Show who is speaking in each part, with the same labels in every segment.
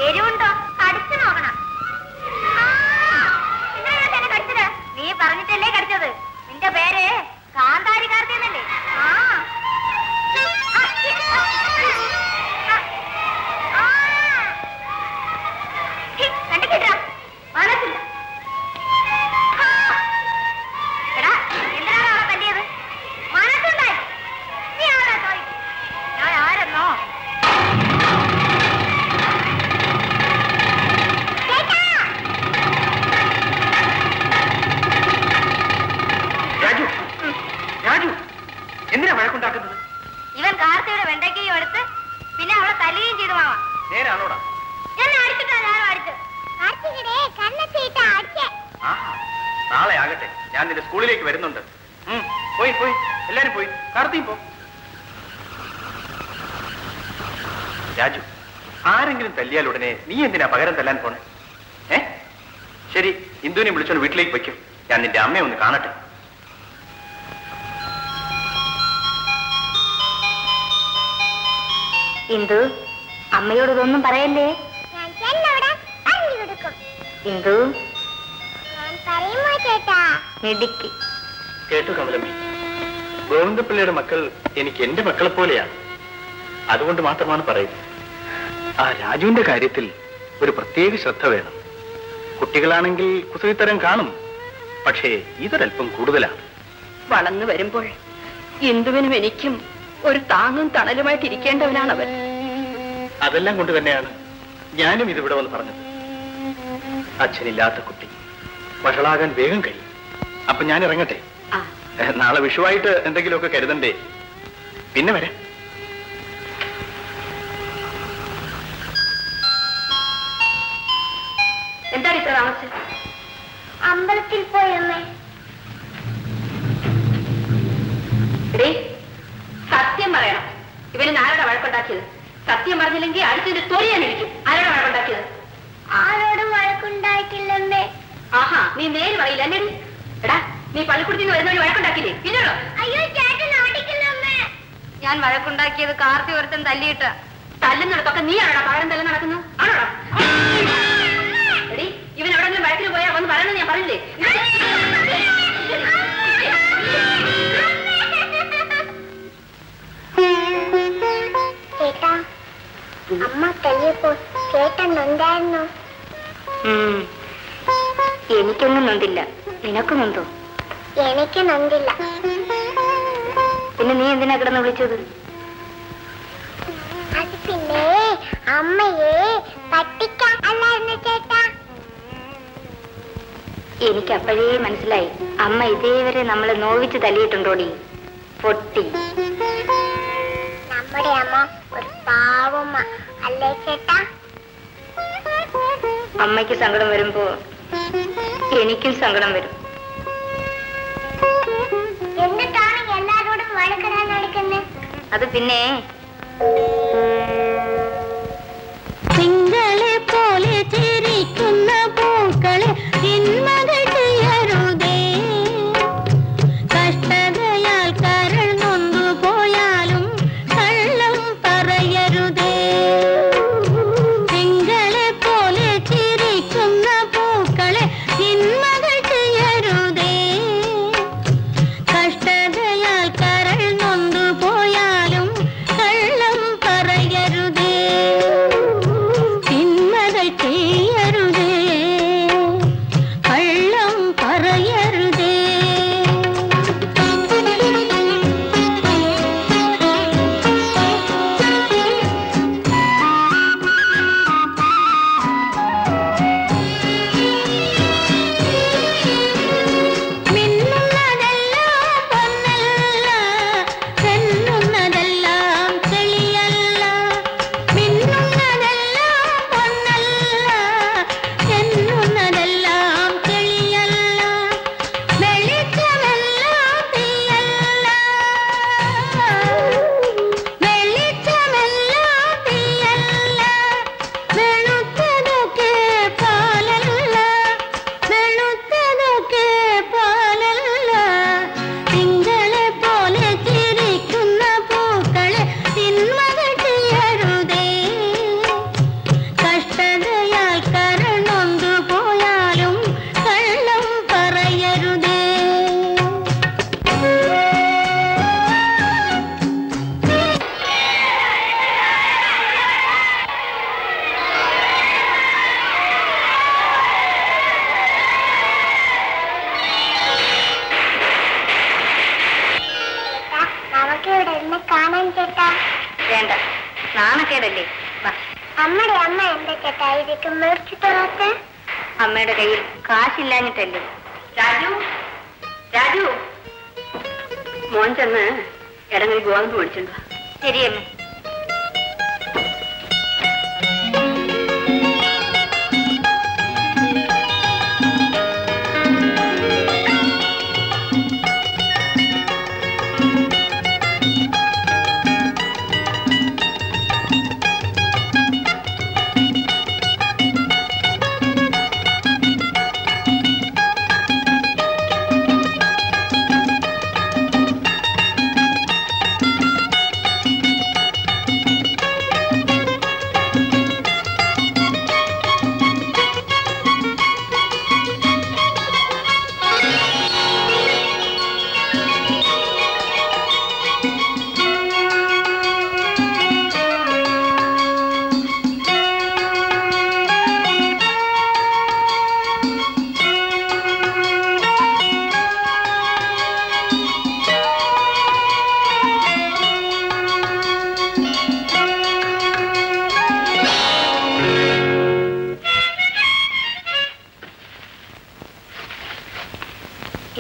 Speaker 1: എരിവുണ്ടോ? കടിച്ചു നോക്കണം. തന്നെ കടിച്ചത് നീ പറഞ്ഞിട്ടല്ലേ കടിച്ചത്. നിന്റെ പേര് കാന്താരി കാർത്തി എന്നല്ലേ? കണ്ടിട്ടാ മനസ്സില്ല. എടാ എന്തിനാണ് അവളെ തല്ലിയത്? മനസ്സുണ്ടായി. നീ ആരാ ചോദിക്കും? ഞാൻ ആരെന്നോ?
Speaker 2: എന്തിനാ വഴക്കുണ്ടാക്കുന്നത്?
Speaker 1: ഇവൻ കാർത്തിയുടെ വെണ്ടയ്ക്കയും എടുത്ത് പിന്നെ അവളെ തല്ലുകയും ചെയ്തു. മാമ
Speaker 2: നേരാണോടാ?
Speaker 1: എന്നെ അടിച്ചിട്ടാ ഞാനും അടിച്ചു.
Speaker 2: നാളെ ആകട്ടെ, ഞാൻ നിന്റെ സ്കൂളിലേക്ക് വരുന്നുണ്ട്. പോയി പോയി എല്ലാരും പോയി. കാർത്തിയും പോ. രാജു, ആരെങ്കിലും തല്ലിയാൽ ഉടനെ നീ എന്തിനാ പകരം തല്ലാൻ പോണേ? ശരി, ഇന്ദുവിനെ വിളിച്ചോണ്ട് വീട്ടിലേക്ക് വയ്ക്കും. ഞാൻ നിന്റെ അമ്മയെ ഒന്ന് കാണട്ടെ.
Speaker 1: ഇന്ദു, അമ്മയോട് ഇതൊന്നും പറയല്ലേ. ഇന്ദു മിടുക്കി.
Speaker 2: കേട്ടു കമലമ്മേ, ഗോവിന്ദപിള്ളയുടെ മക്കൾ എനിക്ക് എന്റെ മക്കളെ പോലെയാണ്. അതുകൊണ്ട് മാത്രമാണ് പറയുന്നത്. ആ രാജുവിന്റെ കാര്യത്തിൽ ഒരു പ്രത്യേക ശ്രദ്ധ വേണം. കുട്ടികളാണെങ്കിൽ കുസൃതിത്തരം കാണും, പക്ഷേ ഇതൊരൽപ്പം കൂടുതലാണ്.
Speaker 3: വളർന്നു വരുമ്പോൾ ഇന്ദുവിനും എനിക്കും ഒരു താങ്ങും തണലുമായിട്ടിരിക്കേണ്ടവനാണവൻ.
Speaker 2: അതെല്ലാം കൊണ്ട് തന്നെയാണ് ഞാനും ഇതിവിടെ വന്ന് പറഞ്ഞത്. അച്ഛനില്ലാത്ത കുട്ടി വഷളാകാൻ വേഗം കഴിയും. അപ്പൊ ഞാൻ ഇറങ്ങട്ടെ. നാളെ വിഷുവായിട്ട് എന്തെങ്കിലുമൊക്കെ കരുതണ്ടേ? പിന്നെ വരാം.
Speaker 3: എന്താണ് ഇത്ര താമസം?
Speaker 1: അമ്പലത്തിൽ പോയമ്മേ.
Speaker 3: സത്യം പറയണം. ഇവന് ആരോടാ വഴക്കുണ്ടാക്കിയത്? സത്യം പറഞ്ഞില്ലെങ്കിൽ അടുത്തിന്റെ തൊഴിയാനിരിക്കും. ആരോടാ വഴക്കുണ്ടാക്കിയത്?
Speaker 1: ആരോടും വഴക്കുണ്ടായിട്ടില്ലമ്മേ.
Speaker 3: ആഹാ, നീ നേര് പറയില്ല അല്ലേ? എടാ, നീ പള്ളിക്കുടത്തിൽ നിന്ന് വരുന്നവഴി വഴക്കുണ്ടാക്കില്ലേ? ഇല്ലല്ലോ.
Speaker 1: അയ്യോ ചേട്ടൻ ഓടിക്കില്ലമ്മേ. ഞാൻ വഴക്കുണ്ടാക്കിയത് കാർത്തി ഒരുത്തൻ തല്ലിയിട്ട്.
Speaker 3: തല്ലുന്നിടത്തൊക്കെ നീ ആണോടാ പകരം തല്ലം നടക്കുന്നത്? ആണോടാ? എടി, ഇവൻ എവിടെങ്കിലും വഴക്കിന് പോയാ വന്ന് പറയണമെന്ന് ഞാൻ പറഞ്ഞില്ലേ?
Speaker 1: ചേട്ടാ, അമ്മ തല്ലിയപ്പോ ചേട്ടൻ നൊന്തായിരുന്നു. എനിക്കൊന്നും നൊന്തില്ല. നിനക്ക് നൊന്തോ? എനിക്ക് നൊന്തില്ല. പിന്നെ നീ എന്തിനാ കിടന്ന് വിളിച്ചത്? അത് പിന്നെ അമ്മയെ പറ്റിക്കാൻ അല്ലായിരുന്നു ചേട്ടാ. എനിക്ക് അപ്പോഴേ മനസ്സിലായി, അമ്മ ഇതേവരെ നമ്മളെ നോവിച്ച് തല്ലിയിട്ടുണ്ടോടി പൊട്ടി. നമ്മുടെ അമ്മ ഒരു പാവമ്മ അല്ലേ ചേട്ടാ? അമ്മയ്ക്ക് സങ്കടം വരുമ്പോ എനിക്കും സങ്കടം വരും. എന്നിട്ടാണ് എല്ലാരോടും വഴക്കിടാൻ നടക്കുന്നത്. അത് പിന്നെ
Speaker 4: നിങ്ങളെ പോലെ ചിരിക്കുന്ന പൂക്കളെ തിന്മകൾ ചെയ്യരുതേ. കഷ്ടതയാൽ കരൾ നൊന്തു പോയാലും കള്ളം പറയരുതേ. നിങ്ങളെ പോലെ ചിരിക്കുന്ന പൂക്കളെ തിന്മകൾ ചെയ്യരുതേ. കഷ്ടതയാൽ കരൾ നൊന്തു പോയാലും കള്ളം പറയരുതേ.
Speaker 1: വേണ്ട, നാണക്കേടല്ലേ.
Speaker 4: അമ്മയുടെ അമ്മ എന്തൊക്കെ മേടിച്ചു തരാത്ത?
Speaker 1: അമ്മയുടെ കയ്യിൽ കാശില്ലാഞ്ഞിട്ടല്ലേ. രാജു, രാജു, മോൻ ചെന്ന് ഇടങ്ങളിൽ ഗോതമ്പ് മേടിച്ചിട്ടുണ്ടോ? ശരിയമ്മ.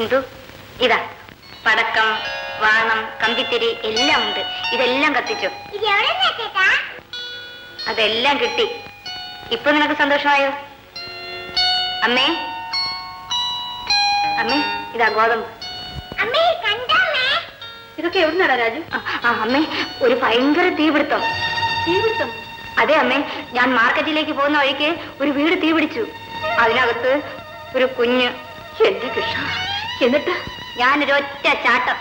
Speaker 1: ഇന്ദു, ഇതാ പടക്കം, വാണം, കമ്പിത്തിരി എല്ലാം ഉണ്ട്. ഇതെല്ലാം കത്തിച്ചു. അതെല്ലാം കിട്ടി. ഇപ്പൊ നിനക്ക് സന്തോഷമായോ? അമ്മേ, അമ്മേ, ഇതാ ഗോതമ്പ്. ഇതൊക്കെ എവിടുന്നാടാ രാജു? അമ്മേ, ഒരു ഭയങ്കര തീപിടുത്തം. തീപിടുത്തം? അതെ അമ്മേ, ഞാൻ മാർക്കറ്റിലേക്ക് പോകുന്ന വഴിക്ക് ഒരു വീട് തീപിടിച്ചു. അതിനകത്ത് ഒരു കുഞ്ഞ്. എന്റെ കൃഷ്ണ. എന്നിട്ട് ഞാനൊരൊറ്റ ചാട്ടം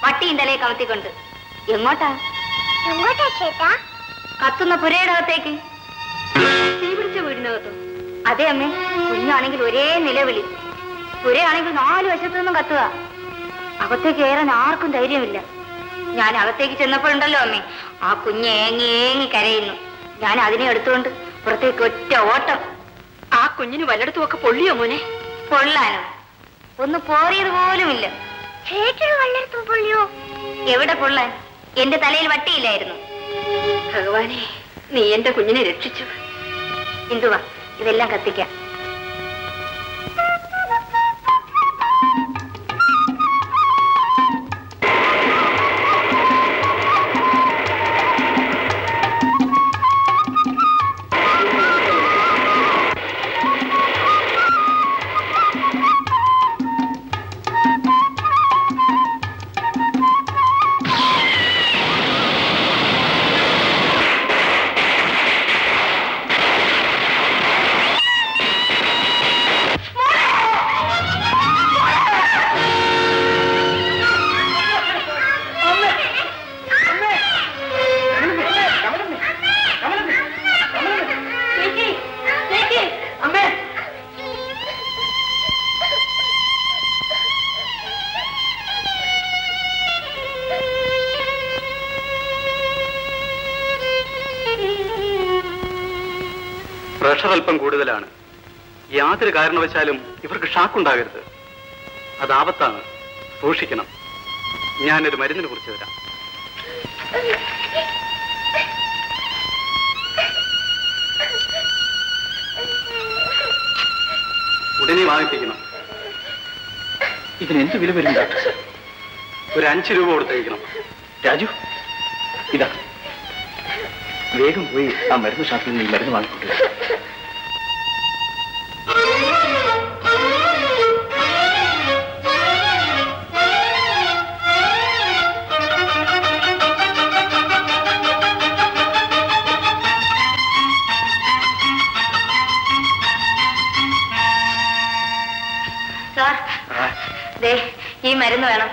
Speaker 1: വട്ടിയും തലയെ കമത്തിക്കൊണ്ട്. എങ്ങോട്ടാ?
Speaker 4: എങ്ങോട്ടാ ചേട്ടാ?
Speaker 1: കത്തുന്ന പുരയുടെ അകത്തേക്ക്. തീപിടിച്ച വീടിനകത്തോ? അതെ അമ്മേ, കുഞ്ഞാണെങ്കിൽ ഒരേ നിലവിളി. പുരയാണെങ്കിൽ 4 വശത്തു നിന്നും കത്തുക. അകത്തേക്ക് കയറാൻ ആർക്കും ധൈര്യമില്ല. ഞാൻ അകത്തേക്ക് ചെന്നപ്പോഴുണ്ടല്ലോ അമ്മേ, ആ കുഞ്ഞ് ഏങ്ങി ഏങ്ങി കരയുന്നു. ഞാൻ അതിനെ എടുത്തുകൊണ്ട് പുറത്തേക്ക് ഒറ്റ ഓട്ടം. ആ കുഞ്ഞിന് വല്ലയിടത്തും ഒക്കെ പൊള്ളിയോ മോനെ? പൊള്ളാനോ? ഒന്ന് പോറിയത് പോലുമില്ല.
Speaker 4: ചേട്ടന് വല്ലയിടത്തും പൊള്ളിയോ?
Speaker 1: എവിടെ പൊള്ളാൻ? എന്റെ തലയിൽ വട്ടിയില്ലായിരുന്നു. ഭഗവാനെ, നീ എന്റെ കുഞ്ഞിനെ രക്ഷിച്ചു. ഇന്ദുവാ, ഇതെല്ലാം കത്തിക്കാം.
Speaker 2: പ്രഷർ അല്പം കൂടുതലാണ്. യാതൊരു കാരണവശാലും ഇവർക്ക് ഷാക്കുണ്ടാകരുത്. അത് ആപത്താണ്. സൂക്ഷിക്കണം. ഞാനൊരു മരുന്നിനെ കുറിച്ച് തരാം. ഉടനെ വാങ്ങിപ്പിക്കണം. ഇതിനെന്ത് വില വരും ഡോക്ടർ സാർ? ഒരു 5 രൂപ കൊടുത്തയക്കണം. രാജു, ഇതാ, വേഗം പോയി ആ മരുന്ന് ഷാപ്പിൽ നിന്ന് ഈ മരുന്ന് വാങ്ങിക്കൊണ്ടു.
Speaker 1: സാർ, ദേ ഈ മരുന്ന് വേണം.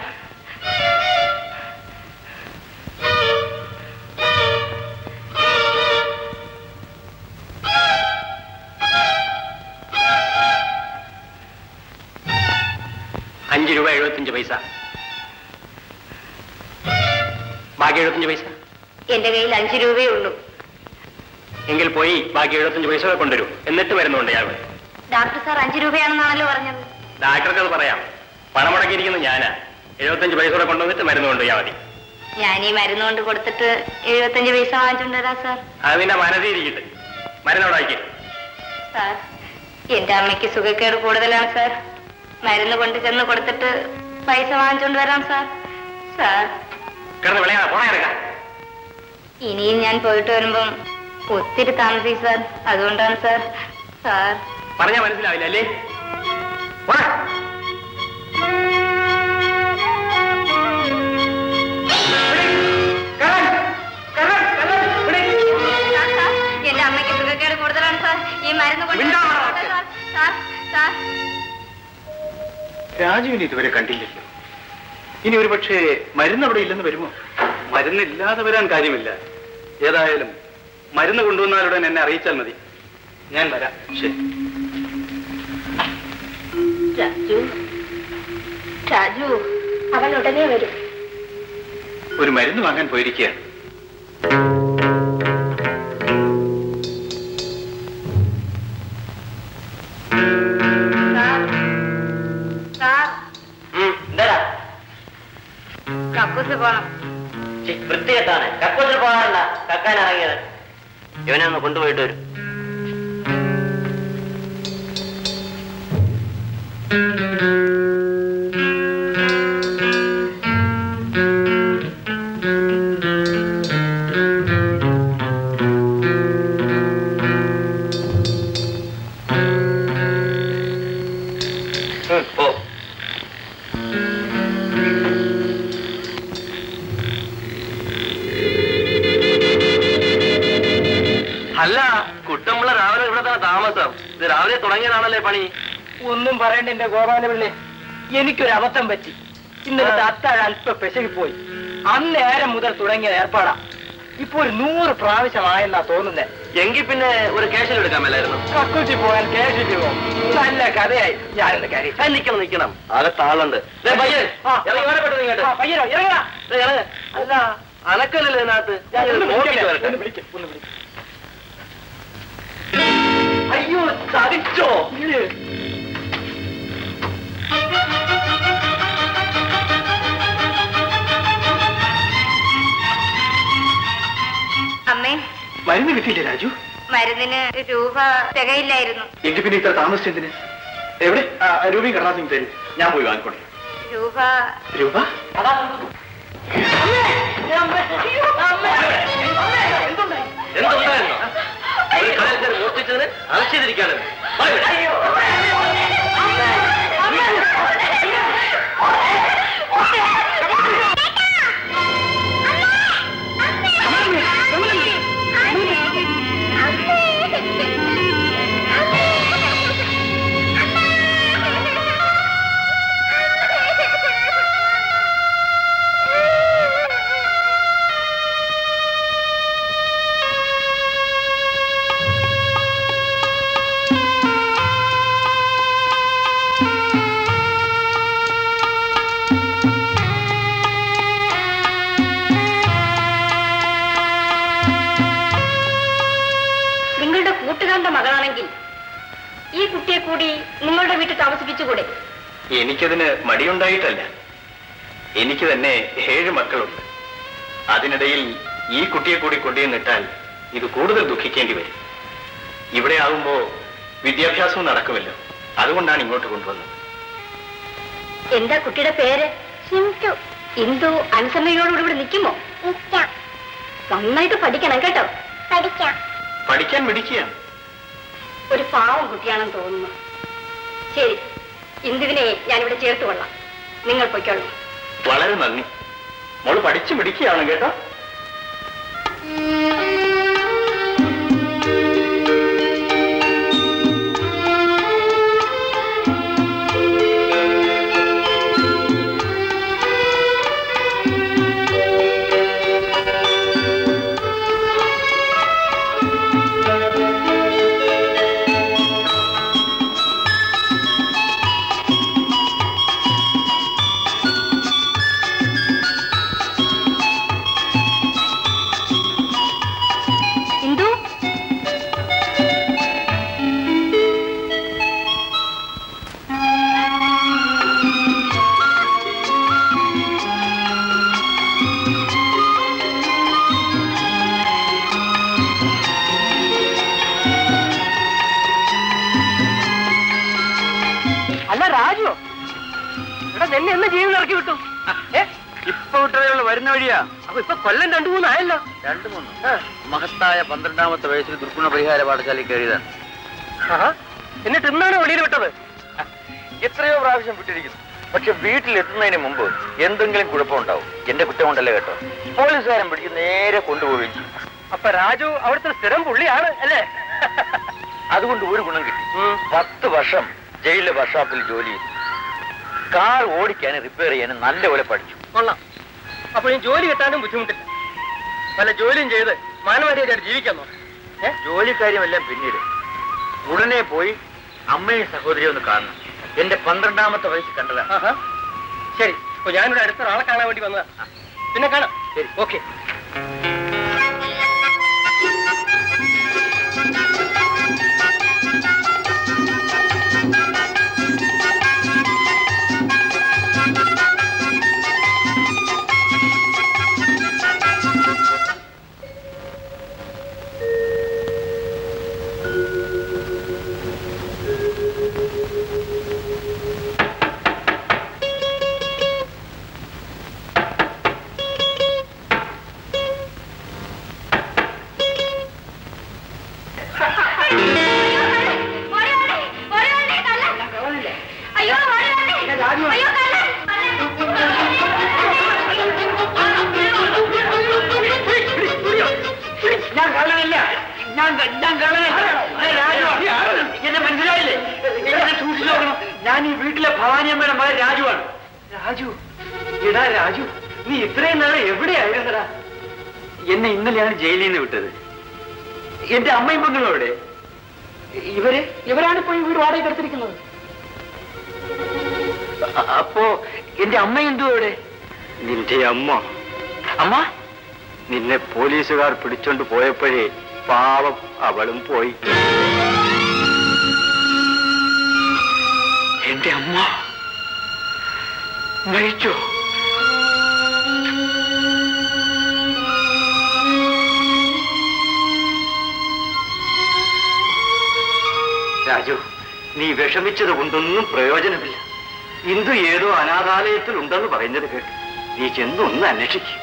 Speaker 2: ₹5.75. ബാക്കി 75 പൈസ.
Speaker 1: എന്റെ കയ്യിൽ 5 രൂപയേ ഉള്ളൂ.
Speaker 2: എങ്കിൽ പോയി ബാക്കി 75 പൈസ കൊണ്ടുവരൂ. എന്നിട്ട് വരുന്നുണ്ട് ഞാൻ.
Speaker 1: ഡോക്ടർ സാർ 5 രൂപയാണെന്നാണല്ലോ പറഞ്ഞത്.
Speaker 2: ഡാക്ടർക്ക് അത് പറയാം. പണം മുടക്കിയിരിക്കുന്നത് ഞാനാ. 75 പൈസ കൂടെ കൊണ്ടുവന്നിട്ട് മരുന്ന് കൊണ്ടുപോയാൽ മതി.
Speaker 1: ഞാൻ ഈ മരുന്ന് കൊണ്ട് കൊടുത്തിട്ട് 75 പൈസ വാങ്ങിച്ചോണ്ട് വരാം സാർ.
Speaker 2: അത് നിന്റെ മനസ്സിരിക്കട്ടെ. മരുന്നോടാക്കി.
Speaker 1: സാർ, എന്റെ അമ്മയ്ക്ക് സുഖക്കേട് കൂടുതലാണ് സാർ. മരുന്ന് കൊണ്ട് ചെന്ന് കൊടുത്തിട്ട് പൈസ വാങ്ങിച്ചോണ്ട് വരാം സാർ. സാർ,
Speaker 2: കിടന്ന് വിളയാ പോണ കിടക്കാം.
Speaker 1: ഇനിയും ഞാൻ പോയിട്ട് വരുമ്പം ഒത്തിരി താമസിക്കും സാർ. അതുകൊണ്ടാണ് സാർ. സാർ,
Speaker 2: പറഞ്ഞാ മനസ്സിലാവില്ല അല്ലേ? പോടാ.
Speaker 1: എന്റെ അമ്മയ്ക്ക് സുഖക്കേട് കൂടുതലാണ് സാർ. ഈ മരുന്ന് കൊണ്ട് സാർ. Sir, sir.
Speaker 2: രാജുവിനെ ഇതുവരെ കണ്ടില്ലല്ലോ. ഇനി ഒരു പക്ഷേ മരുന്ന് അവിടെ ഇല്ലെന്ന് വരുമോ?
Speaker 5: മരുന്നില്ലാതെ വരാൻ കാര്യമില്ല. ഏതായാലും മരുന്ന് കൊണ്ടുവന്നാലുടൻ എന്നെ അറിയിച്ചാൽ മതി. ഞാൻ വരാം.
Speaker 2: ശരി.
Speaker 1: രാജു, രാജു, അവൻ ഉടനെ വരും.
Speaker 2: ഒരു മരുന്ന് വാങ്ങാൻ പോയിരിക്കുകയാണ്.
Speaker 1: സാർ, സാർ, കക്കൂസ് പോണം.
Speaker 6: വൃത്തികെട്ടാണ്. കക്കൂസിൽ പോകാനല്ല കക്കാൻ ഇറങ്ങിയത്. ഇവനെ ഒന്ന് കൊണ്ടുപോയിട്ട് വരും. പോ. അല്ല, കുട്ടമ്പിള്ള രാവിലെ ഇവിടെ തന്നെ താമസം. ഇത് രാവിലെ തുടങ്ങിയതാണല്ലേ പണി?
Speaker 7: ഒന്നും പറയണ്ട എന്റെ ഗോപാലപിള്ളേ, എനിക്കൊരു അബദ്ധം പറ്റി. ഇന്നലത്തെ അത്താഴം അല്പ പെശകിപ്പോയി. അന്നേരം മുതൽ തുടങ്ങിയ ഏർപ്പാടാ. ഇപ്പൊ ഒരു 100 പ്രാവശ്യമായെന്നാ തോന്നുന്നേ.
Speaker 6: എങ്കിൽ പിന്നെ ഒരു കേശൽ എടുക്കാമല്ലായിരുന്നു?
Speaker 7: കക്കൂച്ചി പോയാൽ കേട്ടിട്ട് പോകും. നല്ല കഥയായി. ഞാനൊന്ന് കാര്യം
Speaker 6: നിക്കണം. അകത്താളുണ്ട്. പയ്യൻ
Speaker 7: പയ്യനോ ഇറങ്ങാ.
Speaker 6: അല്ല, അനക്കല്ലല്ലോ ഇതിനകത്ത്.
Speaker 7: ഒന്ന് വിളിക്കാം.
Speaker 6: അയ്യോ, ചതിച്ചോ?
Speaker 1: അമ്മേ,
Speaker 2: മരുന്ന് കിട്ടിയില്ലേ രാജു?
Speaker 1: മരുന്നിന് രൂപ തികയില്ലായിരുന്നു.
Speaker 2: എങ്കിൽ പിന്നെ ഇത്ര താമസിച്ചെന്തിന്? എവിടെ? രൂപയും കടലാസും തരും. ഞാൻ പോയി വാങ്ങിക്കോട്ടെ.
Speaker 1: രൂപ
Speaker 2: രൂപ?
Speaker 6: എന്തുണ്ടായിരുന്നു? ഒരു കാലത്തിൽ മോഷ്ടിച്ചതിന് അലക്ഷ്യതിരിക്കാണ്.
Speaker 3: മകളാണെങ്കിൽ ഈ കുട്ടിയെ കൂടി നിങ്ങളുടെ വീട്ടിൽ താമസിപ്പിച്ചുകൂടെ?
Speaker 2: എനിക്കതിന് മടിയുണ്ടായിട്ടല്ല. എനിക്ക് തന്നെ 7 മക്കളുണ്ട്. അതിനിടയിൽ ഈ കുട്ടിയെ കൂടി കൊണ്ടുവന്നിട്ടാൽ ഇത് കൂടുതൽ ദുഃഖിക്കേണ്ടി വരും. ഇവിടെ ആകുമ്പോ വിദ്യാഭ്യാസവും നടക്കുമല്ലോ. അതുകൊണ്ടാണ് ഇങ്ങോട്ട് കൊണ്ടുവന്നത്.
Speaker 3: എന്താ കുട്ടിയുടെ പേര്?
Speaker 4: ഹിന്ദു.
Speaker 3: ഇന്ദു അനുസരണയോടുകൂടി ഇവിടെ നിൽക്കുമോ?
Speaker 4: നിൽക്കാം.
Speaker 3: നന്നായിട്ട് പഠിക്കണം കേട്ടോ.
Speaker 4: പഠിക്കാം.
Speaker 2: പഠിക്കാൻ മിടിക്കുകയാണ്.
Speaker 3: ഒരു പാവം കുട്ടിയാണെന്ന് തോന്നുന്നു. ശരി, ഇന്ദുവിനെ ഞാനിവിടെ ചേർത്ത് കൊള്ളാം. നിങ്ങൾ പൊയ്ക്കോളൂ.
Speaker 2: വളരെ നന്ദി. മോള് പഠിച്ചു മിടിക്കുകയാണ് കേട്ടോ.
Speaker 7: രാജുവോ? ഇവിടെ നിന്നെ എന്ന് ജീവിതം ഇറക്കി വിട്ടു?
Speaker 5: ഇപ്പൊ വിട്ടതേ വരുന്ന വഴിയാ.
Speaker 7: അപ്പൊ ഇപ്പൊ കൊല്ലം 2-3 ആയല്ലോ.
Speaker 5: 2-3 മഹത്തായ 12ാമത്തെ വയസ്സിൽ ദുർഗുണ പരിഹാര പാഠശാലയിൽ കയറിയതാണ്.
Speaker 7: എന്നിട്ട് ഇന്നാണ് വെളിയിൽ വിട്ടത്?
Speaker 5: എത്രയോ പ്രാവശ്യം വിട്ടിരിക്കുന്നു. പക്ഷെ വീട്ടിലെത്തുന്നതിന് മുമ്പ് എന്തെങ്കിലും കുഴപ്പമുണ്ടാവും. എന്റെ കുറ്റം കൊണ്ടല്ലേ കേട്ടോ. പോലീസുകാരൻ പിടിച്ച് നേരെ കൊണ്ടുപോവുകയും ചെയ്യും.
Speaker 7: അപ്പൊ രാജു അവിടുത്തെ സ്ഥിരം പുള്ളിയാണ് അല്ലേ?
Speaker 5: അതുകൊണ്ട് ഒരു ഗുണം കിട്ടി. 10 വർഷം ജയിലിലെ വർക്ക്ഷോപ്പിൽ ജോലി ചെയ്തു. കാർ ഓടിക്കാനും റിപ്പയർ ചെയ്യാനും നല്ലപോലെ പഠിച്ചു.
Speaker 7: കൊള്ളാം. അപ്പൊ ഈ ജോലി കിട്ടാനും ബുദ്ധിമുട്ടില്ല. പല ജോലിയും ചെയ്ത് മാനവരിയായിട്ട് ജീവിക്കാൻ നോക്കാം.
Speaker 5: ജോലിക്കാര്യമെല്ലാം പിന്നീട്. ഉടനെ പോയി അമ്മയും സഹോദരിയും ഒന്ന് കാണണം. എന്റെ 12ാമത്തെ വയസ്സിൽ കണ്ടതാ.
Speaker 7: ശരി, അപ്പൊ ഞാനിവിടെ അടുത്ത ആളെ കാണാൻ വേണ്ടി വന്നതാ. പിന്നെ കാണാം. ശരി, ഓക്കെ.
Speaker 5: എന്നെ മനസ്സിലായില്ലേ? എന്നെ സൂക്ഷിച്ചു നോക്കണം. ഞാൻ ഈ വീട്ടിലെ ഭവാനിയമ്മയുടെ മകൻ രാജുവാണ്. രാജു, എടാ രാജു, നീ ഇത്രയും നാളെ എവിടെയായിരുന്നടാ? എന്നെ ഇന്നലെയാണ് ജയിലിൽ നിന്ന് വിട്ടത്. എന്റെ അമ്മയും പെങ്ങളും എവിടെ?
Speaker 7: ഇവരാണ് ഇപ്പോൾ ഈ വീട് വാടകയ്ക്ക് എടുത്തിരിക്കുന്നത്.
Speaker 5: അപ്പോ എന്റെ അമ്മ എന്തോ എവിടെ? നിന്റെ അമ്മ? അമ്മ നിന്നെ പോലീസുകാർ പിടിച്ചോണ്ട് പോയപ്പോഴേ പാവം അവളും പോയി. എന്റെ അമ്മ മരിച്ചോ? രാജു, നീ വിഷമിച്ചത് കൊണ്ടൊന്നും പ്രയോജനമില്ല. ഇന്ദു ഏതോ അനാഥാലയത്തിൽ ഉണ്ടെന്ന് പറയുന്നത് കേട്ടു. നീ ചെന്നൊന്ന് അന്വേഷിക്കും.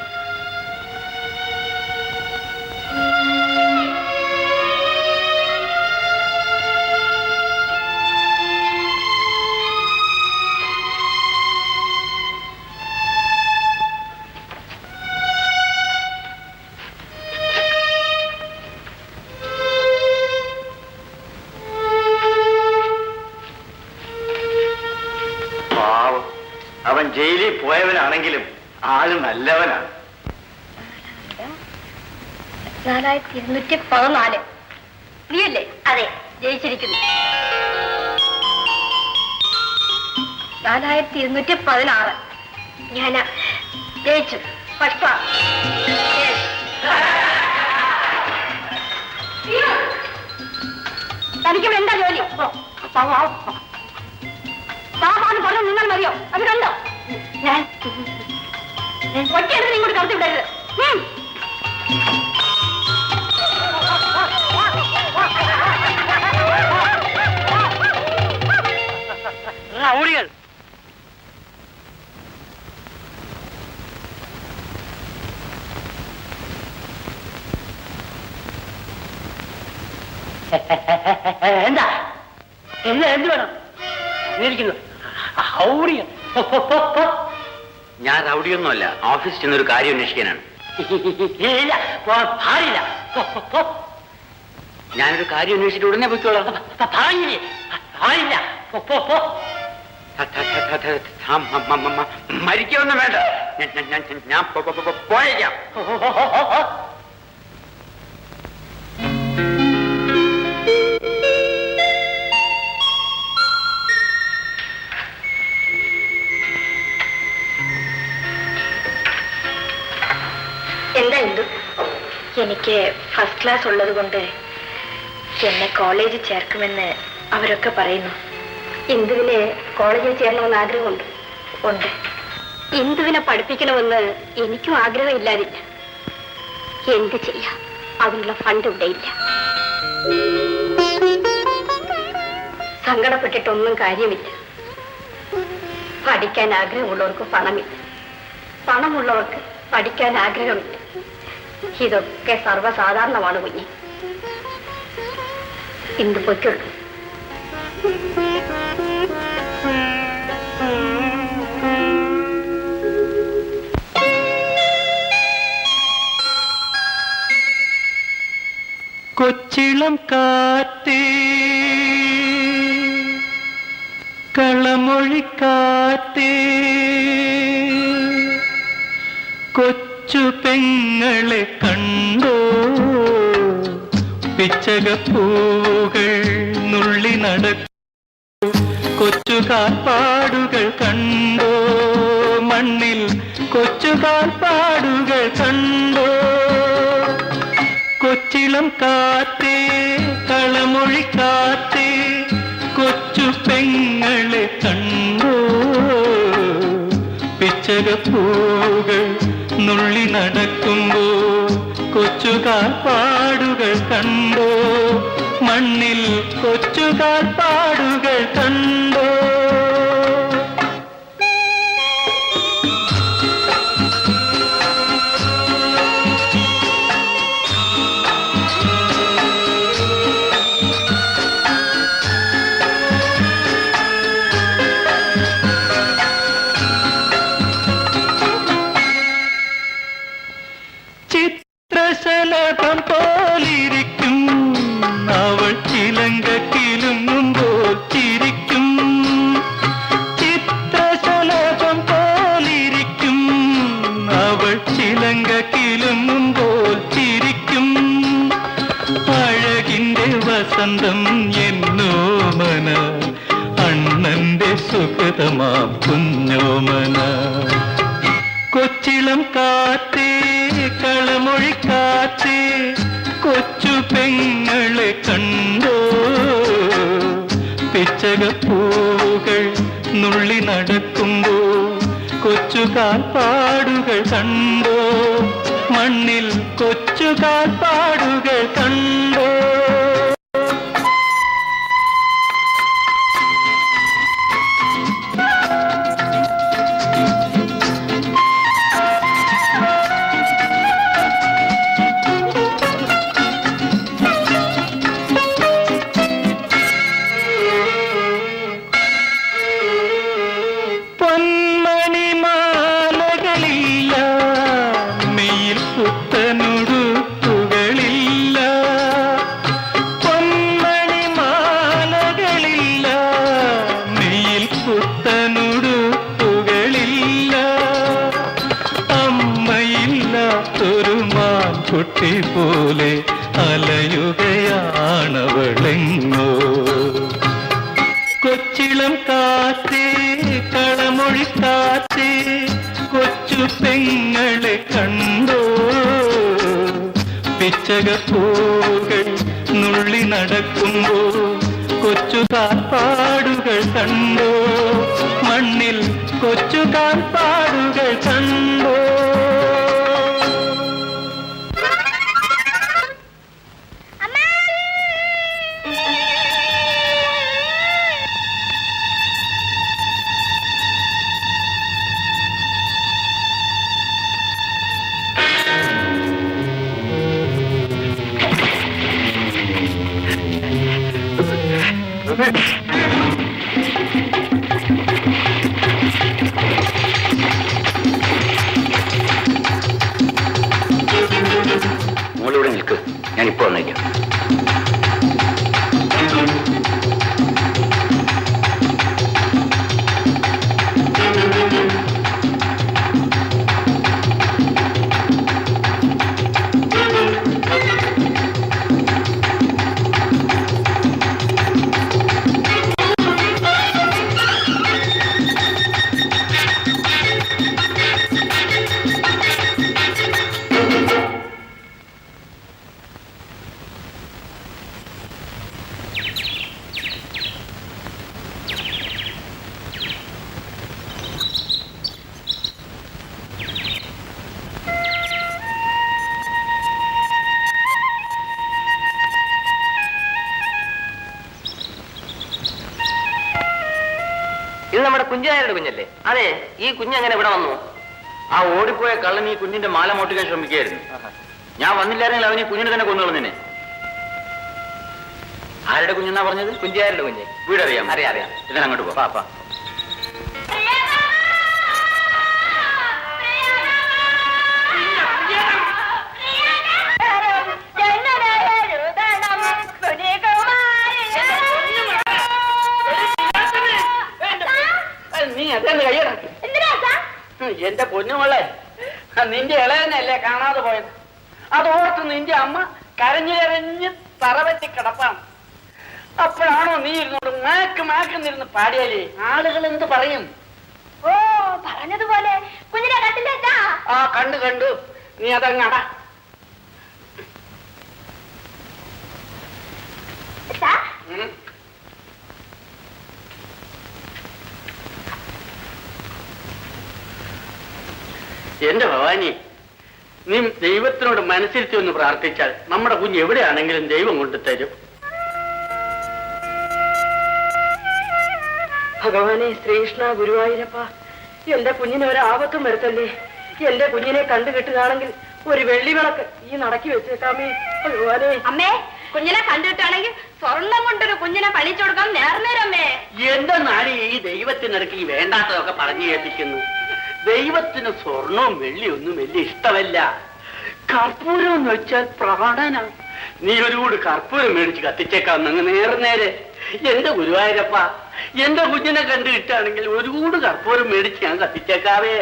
Speaker 5: അവൻ ജയിലിൽ പോയവനാണെങ്കിലും ആള് നല്ലവനാണ്.
Speaker 3: 4214. നീയല്ലേ? അതെ, ജയിച്ചിരിക്കുന്നു. 4216. ഞാനാ ജയിച്ചു. പുഷ്പ തനിക്കിവിടെ എന്താ ജോലി? പാപ്പാന്ന് പറഞ്ഞു നിങ്ങൾ മതിയോ? അത് കണ്ടോ? ഞാൻ ഒറ്റയെടുത്ത് ഇങ്ങോട്ട് കടത്തി വിടരുത്.
Speaker 7: റൗഡികൾ എന്താ എന്ത് വേണം?
Speaker 5: ഞാൻ റൗഡിയൊന്നുമല്ല. ഓഫീസിൽ ചെന്നൊരു കാര്യം അന്വേഷിക്കാനാണ്. ഞാനൊരു കാര്യം അന്വേഷിച്ചിട്ട് ഉടനെ പോയിക്കോളാം. മരിക്കൊന്നും വേണ്ട. ഞാൻ പോയേക്കാം.
Speaker 3: എന്താ ഇന്ദു? എനിക്ക് ഫസ്റ്റ് ക്ലാസ് ഉള്ളത് കൊണ്ട് എന്നെ കോളേജിൽ ചേർക്കുമെന്ന് അവരൊക്കെ പറയുന്നു. ഇന്ദുവിന് കോളേജിൽ ചേരണമെന്ന് ആഗ്രഹമുണ്ട്. ഉണ്ട്. ഇന്ദുവിനെ പഠിപ്പിക്കണമെന്ന് എനിക്കും ആഗ്രഹമില്ലാതില്ല. എന്ത് ചെയ്യാം, അതിനുള്ള ഫണ്ട് ഇവിടെ ഇല്ല. സങ്കടപ്പെട്ടിട്ടൊന്നും കാര്യമില്ല. പഠിക്കാൻ ആഗ്രഹമുള്ളവർക്ക് പണമില്ല, പണമുള്ളവർക്ക് പഠിക്കാൻ ആഗ്രഹമില്ല. ഇതൊക്കെ സർവ്വസാധാരണമാണ് കുഞ്ഞെ. ഇന്ന് പൊയ്ക്കുള്ളൂ.
Speaker 5: കൊച്ചിളം കാറ്റേ കളമൊഴിക്കാറ്റേ കൊച്ചു പെങ്ങളെ കണ്ടോ, പിച്ചകപ്പൂവുകൾ നുള്ളി നടക്കൂ, കൊച്ചുകാൽപ്പാടുകൾ കണ്ടോ, മണ്ണിൽ കൊച്ചുകാൽപ്പാടുകൾ കണ്ടോ. കൊച്ചിളം കാറ്റേ കളമൊഴിക്കാറ്റേ കൊച്ചു പെങ്ങളെ കണ്ടോ, പിച്ചകപ്പൂകൾ നുള്ളി നടക്കുമ്പോ കൊച്ചുകാൽപ്പാടുകൾ കണ്ടോ, മണ്ണിൽ കൊച്ചുകാൽപ്പാടുകൾ കണ്ടോ. ചിത്രശലഭം പോലിരിക്കും അവൾ, ചിലങ്കക്കിലുങ്ങുമ്പോൾ ചിരിക്കും. ചിത്രശലഭം പോലിരിക്കും അവൾ, ചിലങ്കക്കിലുങ്ങുമ്പോൾ ചിരിക്കും. അഴകിന്റെ വസന്തം എന്നോമന, അണ്ണന്റെ സുഖതമാം കുഞ്ഞോമന. കൊച്ചിളം കാറ്റേ കളമൊഴിക്കാറ്റേ കൊച്ചു പെങ്ങളെ കണ്ടോ, പിച്ചകപ്പൂവുകൾ നുള്ളി നടക്കുമ്പോ കൊച്ചുകാൽപ്പാടുകൾ കണ്ടോ, മണ്ണിൽ കൊച്ചുകാൽപ്പാടുകൾ കണ്ടോ. കുട്ടി പോലെ അലയുകയാണവളെങ്ങോ. കൊച്ചിളം കാറ്റേ കളമൊഴിക്കാറ്റേ കൊച്ചു പെങ്ങളെ കണ്ടോ, പിച്ചകപ്പൂകൾ നുള്ളി നടക്കുമ്പോ കൊച്ചുകാൽപ്പാടുകൾ കണ്ടോ, മണ്ണിൽ കൊച്ചുകാൽപ്പാടുകൾ കണ്ടോ.
Speaker 6: ഇത് നമ്മുടെ കുഞ്ചനായരുടെ കുഞ്ഞല്ലേ? അതെ. ഈ കുഞ്ഞെങ്ങനെ ഇവിടെ വന്നു?
Speaker 5: ആ ഓടിപ്പോയ കള്ളൻ ഈ കുഞ്ഞിന്റെ മാല മോട്ടിക്കാൻ ശ്രമിക്കുകയായിരുന്നു. ഞാൻ വന്നില്ലായിരുന്നെങ്കിൽ അവൻ ഈ കുഞ്ഞിനെ തന്നെ കൊന്നുകളഞ്ഞിനെ. ആരുടെ കുഞ്ഞെന്നാ പറഞ്ഞത്?
Speaker 6: കുഞ്ചനായരുടെ കുഞ്ഞ്.
Speaker 5: വീടറിയാം?
Speaker 6: അറിയാം അറിയാം.
Speaker 5: ഇതിനങ്ങോട്ട് പോ.
Speaker 6: പാപ്പാ.
Speaker 7: നീ അതെന്ന് കയ്യട. എന്റെ പൊന്നുമോളെ, നിന്റെ ഇളയനല്ലേ കാണാതെ പോയത്? അതോർത്ത് നിന്റെ അമ്മ കരഞ്ഞു കരഞ്ഞ് തറവറ്റി കിടപ്പാണ്. അപ്പോഴാണോ നീ ഇരുന്നോണ്ട് മാക്കുന്നിരുന്ന് പാടിയാലേ ആളുകൾ എന്ത് പറയും?
Speaker 4: ഓ, പറഞ്ഞതുപോലെ കുഞ്ഞിനെ കണ്ടില്ല.
Speaker 7: ആ കണ്ടു. നീ അതങ്ങട. എന്റെ ഭവാനി, നീ ദൈവത്തിനോട് മനസ്സിരുത്തി ഒന്ന് പ്രാർത്ഥിച്ചാൽ നമ്മുടെ കുഞ്ഞ് എവിടെയാണെങ്കിലും ദൈവം കൊണ്ടു തരും. ഭഗവാനെ, ശ്രീകൃഷ്ണ, ഗുരുവായൂരപ്പ, എന്റെ കുഞ്ഞിനെ ഒരാപത്തും വരുത്തല്ലേ. എന്റെ കുഞ്ഞിനെ കണ്ടു കിട്ടുകയാണെങ്കിൽ ഒരു വെള്ളി വിളക്ക് ഈ നടക്കി വെച്ചേക്കാമേ ഭഗവാനെ.
Speaker 3: അമ്മേ, കുഞ്ഞിനെ കണ്ടിട്ടാണെങ്കിൽ സ്വർണം കൊണ്ടൊരു കുഞ്ഞിനെ പണിച്ചു കൊടുക്കാൻ നേർന്നേരമ്മേ.
Speaker 7: എന്റെ നാടി ഈ ദൈവത്തിനിടയ്ക്ക് ഈ വേണ്ടാത്തതൊക്കെ പറഞ്ഞു കേൾപ്പിക്കുന്നു. ദൈവത്തിന് സ്വർണവും വെള്ളിയൊന്നും വലിയ ഇഷ്ടമല്ല. കർപ്പൂരം എന്ന് വെച്ചാൽ പ്രാണന. നീ ഒരു കൂടി കർപ്പൂരം മേടിച്ച് കത്തിച്ചേക്കാം അങ്ങ് നേരെ. എന്റെ ഗുരുവായൂരപ്പ, എന്റെ കുഞ്ഞിനെ കണ്ടു കിട്ടുകയാണെങ്കിൽ ഒരു കൂടി കർപ്പൂരം മേടിച്ച് ഞാൻ കത്തിച്ചേക്കാവേ.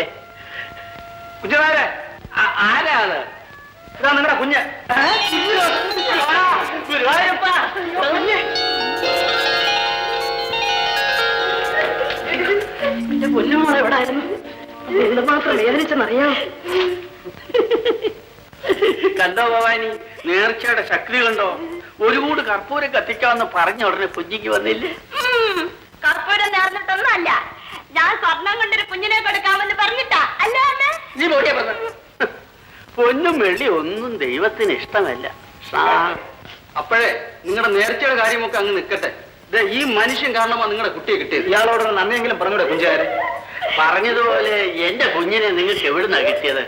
Speaker 7: കുഞ്ഞുമാരെ, ആരാണ്? ഇതാ നിങ്ങളുടെ കുഞ്ഞ്. ഗുരുവായൂരപ്പ, എന്റെ പൊന്നുമോളെ എവിടായിരുന്നു? എന്തുമാത്രം വേദനിച്ചെന്നറിയാം. കണ്ടോ ഭവാനി, നേർച്ചയുടെ ശക്തി കണ്ടോ? ഒരു കൂട് കർപ്പൂരം കത്തിക്കാമെന്ന് പറഞ്ഞ ഉടനെ കുഞ്ഞിക്ക് വന്നില്ലേ?
Speaker 3: കർപ്പൂരം നേർന്നിട്ടൊന്നല്ല, ഞാൻ സ്വർണം കൊണ്ടൊരു കുഞ്ഞിനെ കൊടുക്കാമെന്ന് പറഞ്ഞിട്ടാ. അല്ല
Speaker 7: നീ നോക്കിയാ പറഞ്ഞു. പൊന്നും വെള്ളി ഒന്നും ദൈവത്തിന് ഇഷ്ടമല്ല. അപ്പോഴേ നിങ്ങളുടെ നേർച്ചയുടെ കാര്യമൊക്കെ അങ്ങ് നിൽക്കട്ടെ. ഈ മനുഷ്യൻ കാരണമാ നിങ്ങളുടെ കുട്ടിയെ കിട്ടിയത്.
Speaker 5: ഇയാളോട് നന്നെങ്കിലും പറഞ്ഞൂടെ കുഞ്ചാരെ?
Speaker 7: പറഞ്ഞതുപോലെ എന്റെ കുഞ്ഞിനെ നിങ്ങൾക്ക് എവിടുന്നാ കിട്ടിയത്?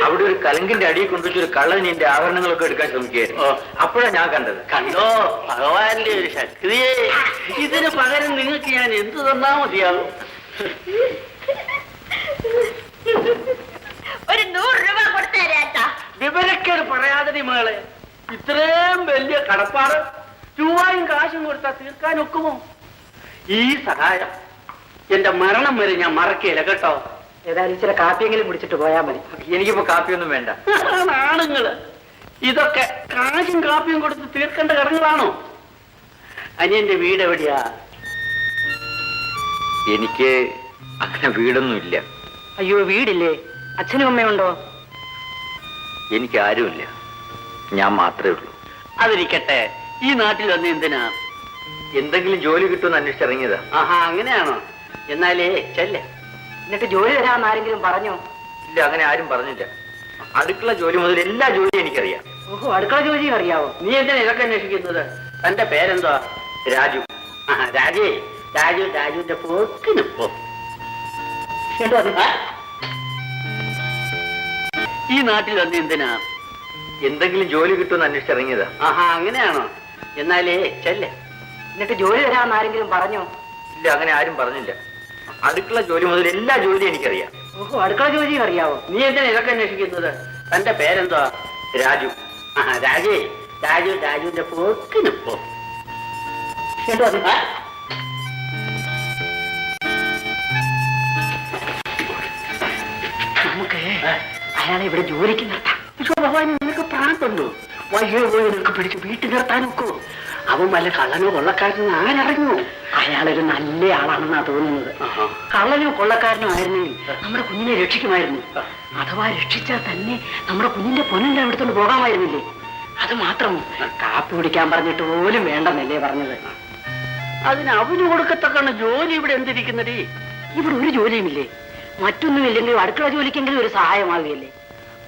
Speaker 5: അവിടെ ഒരു കലങ്കിന്റെ അടിയിൽ കൊണ്ടുവച്ച് ഒരു കള്ളൻ എന്റെ ആഭരണങ്ങളൊക്കെ എടുക്കാൻ ശ്രമിക്കുകയായിരുന്നു. അപ്പോഴാണ് ഞാൻ കണ്ടത്.
Speaker 7: കണ്ടോ ഭഗവാന്റെ ഒരു ശക്തിയെ. ഇതിന് പകരം നിങ്ങൾക്ക് ഞാൻ എന്ത് തന്നാ മതിയാകും?
Speaker 3: ഒരു 100 രൂപ കൊടുത്തേരാ.
Speaker 7: വിവരക്കേട് പറയാതെ മകളെ, ഇത്രയും വലിയ കടപ്പാട് രൂപയും കാശും കൊടുത്താൽ തീർക്കാൻ ഒക്കുമോ? ഈ സഹായം എന്റെ മരണം വരെ ഞാൻ മറക്കില്ല കേട്ടോ.
Speaker 5: ഏതായാലും ചില കാപ്പിയെങ്കിലും കുടിച്ചിട്ട് പോയാൽ മതി. എനിക്കിപ്പോ കാപ്പിയൊന്നും വേണ്ട.
Speaker 7: ആണുങ്ങള് ഇതൊക്കെ കാശും കാപ്പിയും കൊടുത്ത് തീർക്കേണ്ട കടങ്ങളാണോ? അനിയന്റെ വീട് എവിടെയാ?
Speaker 5: എനിക്ക് അങ്ങനെ വീടൊന്നുമില്ല.
Speaker 7: അയ്യോ, വീടില്ലേ? അച്ഛനും അമ്മയുണ്ടോ?
Speaker 5: എനിക്ക് ആരുമില്ല, ഞാൻ മാത്രമേ ഉള്ളൂ.
Speaker 7: അതിരിക്കട്ടെ, ഈ നാട്ടിൽ വന്ന് എന്തിനാ?
Speaker 5: എന്തെങ്കിലും ജോലി കിട്ടുമെന്ന് അന്വേഷിച്ചിറങ്ങിയതാ.
Speaker 7: ആഹാ, അങ്ങനെയാണോ? എന്നാലേ ചെല്ലേ. എന്നിട്ട് ജോലി തരാമെന്ന് ആരെങ്കിലും പറഞ്ഞോ?
Speaker 5: ഇല്ല, അങ്ങനെ ആരും പറഞ്ഞില്ല. അടുക്കള ജോലി മുതൽ എല്ലാ ജോലിയും എനിക്കറിയാം.
Speaker 7: ഓഹോ, അടുക്കള ജോലിയും അറിയാവോ? നീ എന്തിനാ ഇതൊക്കെ അന്വേഷിക്കുന്നത്? തന്റെ പേരെന്താ?
Speaker 5: രാജു.
Speaker 7: രാജുവിന്റെ പോക്കിന് പോ. ഈ നാട്ടിൽ വന്ന് എന്തിനാ?
Speaker 5: എന്തെങ്കിലും ജോലി കിട്ടുമെന്ന് അന്വേഷിച്ചിറങ്ങിയതാ.
Speaker 7: ആഹാ, അങ്ങനെയാണോ? എന്നാലേ ചെല്ലേ. എന്നിട്ട് ജോലി തരാമെന്ന് ആരെങ്കിലും പറഞ്ഞോ?
Speaker 5: ഇല്ല, അങ്ങനെ ആരും പറഞ്ഞില്ല. അടുക്കള ജോലി മുതൽ എല്ലാ ജോലിയും എനിക്കറിയാം.
Speaker 7: ഓഹോ, അടുക്കള ജോലിയും അറിയാവോ? നീ എന്തിനാ ഇതൊക്കെ അന്വേഷിക്കുന്നത്? തന്റെ പേരെന്താ?
Speaker 5: രാജു.
Speaker 7: രാജുവിന്റെ പോക്കിന് പോ. നമുക്ക് അയാളെ ഇവിടെ ജോലിക്ക് നിർത്താം. ഭഗവാൻ, നിനക്ക് പ്രാന്തുണ്ടോ? വയ്യോ പോയി നിനക്ക് പിടിച്ച് വീട്ടിൽ നിർത്താൻ നോക്കൂ. അവൻ വല്ല കള്ളനോ കൊള്ളക്കാരനോ ആരറിഞ്ഞു? അയാളൊരു നല്ല ആളാണെന്നാ തോന്നുന്നത്. കള്ളനോ കൊള്ളക്കാരനോ ആയിരുന്നെങ്കിൽ നമ്മുടെ കുഞ്ഞിനെ രക്ഷിക്കുമായിരുന്നു. അഥവാ രക്ഷിച്ചാൽ തന്നെ നമ്മുടെ കുഞ്ഞിന്റെ പൊന്നിന്റെ അടുത്തോണ്ട് പോകാമായിരുന്നില്ലേ? അത് മാത്രം കാപ്പി കുടിക്കാൻ പറഞ്ഞിട്ട് പോലും വേണ്ടെന്നല്ലേ പറഞ്ഞത്? അതിന് അവന് കൊടുക്കത്തക്കാണ് ജോലി ഇവിടെ എന്തിരിക്കുന്നതേ? ഇവിടെ ഒരു ജോലിയുമില്ലേ? മറ്റൊന്നുമില്ലെങ്കിലും അടുക്കള ജോലിക്കെങ്കിലും ഒരു സഹായമാകുകയല്ലേ?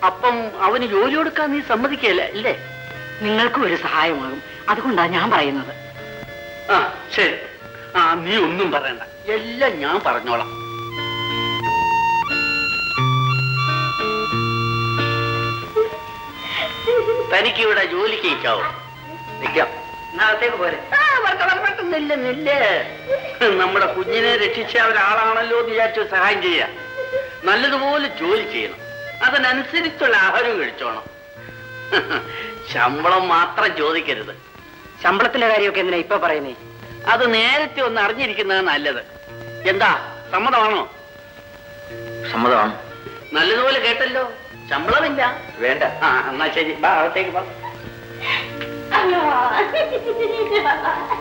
Speaker 7: അപ്പം അവന് ജോലി കൊടുക്കാൻ നീ സമ്മതിക്കല്ലേ? ഇല്ലേ? നിങ്ങൾക്കും ഒരു സഹായമാകും, അതുകൊണ്ടാണ് ഞാൻ പറയുന്നത്. ആ ശരി, ആ നീ ഒന്നും പറയണ്ട, എല്ലാം ഞാൻ പറഞ്ഞോളാം. തനിക്ക് ഇവിടെ ജോലിക്ക് നിൽക്കാവോ? നിൽക്കാം. നാളത്തേക്ക് പോരെ? നില്ലേ നമ്മുടെ കുഞ്ഞിനെ രക്ഷിച്ച ഒരാളാണല്ലോ എന്ന് വിചാരിച്ചു സഹായം ചെയ്യാം. നല്ലതുപോലെ ജോലി ചെയ്യണം, അതിനനുസരിച്ചുള്ള ആഹാരം കഴിച്ചോണം. ശമ്പളം മാത്രം ചോദിക്കരുത്.
Speaker 5: ശമ്പളത്തിന്റെ കാര്യമൊക്കെ എന്തിനാ ഇപ്പൊ പറയുന്നേ?
Speaker 7: അത് നേരത്തെ ഒന്ന് അറിഞ്ഞിരിക്കുന്നത് നല്ലത്. എന്താ, സമ്മതമാണോ?
Speaker 2: സമ്മതമാണ്.
Speaker 7: നല്ലതുപോലെ കേട്ടല്ലോ. ശമ്പളമില്ല.
Speaker 2: വേണ്ട.
Speaker 7: ആ എന്നാ ശരി, ബാ അകത്തേക്ക് ബാ.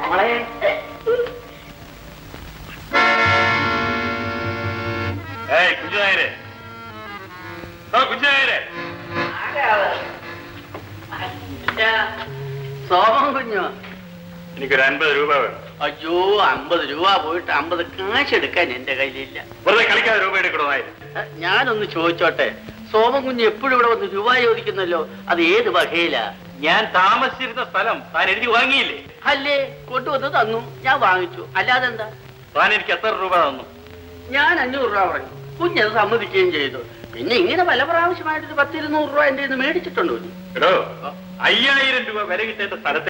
Speaker 7: മോളെ
Speaker 2: കുഞ്ഞായരെ, കുഞ്ഞായരെ,
Speaker 7: സോമം കുഞ്ഞോ?
Speaker 2: എനിക്കൊരു 50 രൂപ വേണം.
Speaker 7: അയ്യോ, 50 രൂപ പോയിട്ട് 50 കാശ് എടുക്കാൻ എന്റെ കയ്യിലില്ല.
Speaker 2: വെറുതെ കളിക്കാതെ രൂപ എടുക്കണമായിരുന്നു.
Speaker 7: ഞാനൊന്ന് ചോദിച്ചോട്ടെ, സോമൻ കുഞ്ഞ് എപ്പോഴും ഇവിടെ വന്ന് രൂപ ചോദിക്കുന്നല്ലോ, അത് ഏത് വകയിലാ?
Speaker 2: ഞാൻ താമസിച്ചിരുന്ന സ്ഥലം താൻ എഴുതി വാങ്ങിയില്ലേ?
Speaker 7: അല്ലേ, കൊണ്ടുവന്ന് തന്നു, ഞാൻ വാങ്ങിച്ചു. അല്ലാതെ എന്താ?
Speaker 2: താൻ എനിക്ക് എത്ര രൂപ തന്നു?
Speaker 7: ഞാൻ 500 രൂപ പറഞ്ഞു. കുഞ്ഞത് സമ്മതിക്കുകയും ചെയ്തു. പിന്നെ ഇങ്ങനെ പല പ്രാവശ്യമായിട്ട് 10-200 രൂപ എന്റെ നിന്ന് മേടിച്ചിട്ടുണ്ടോ?
Speaker 2: എടോ, 5000 രൂപ വില കിട്ടേണ്ട സ്ഥലത്ത്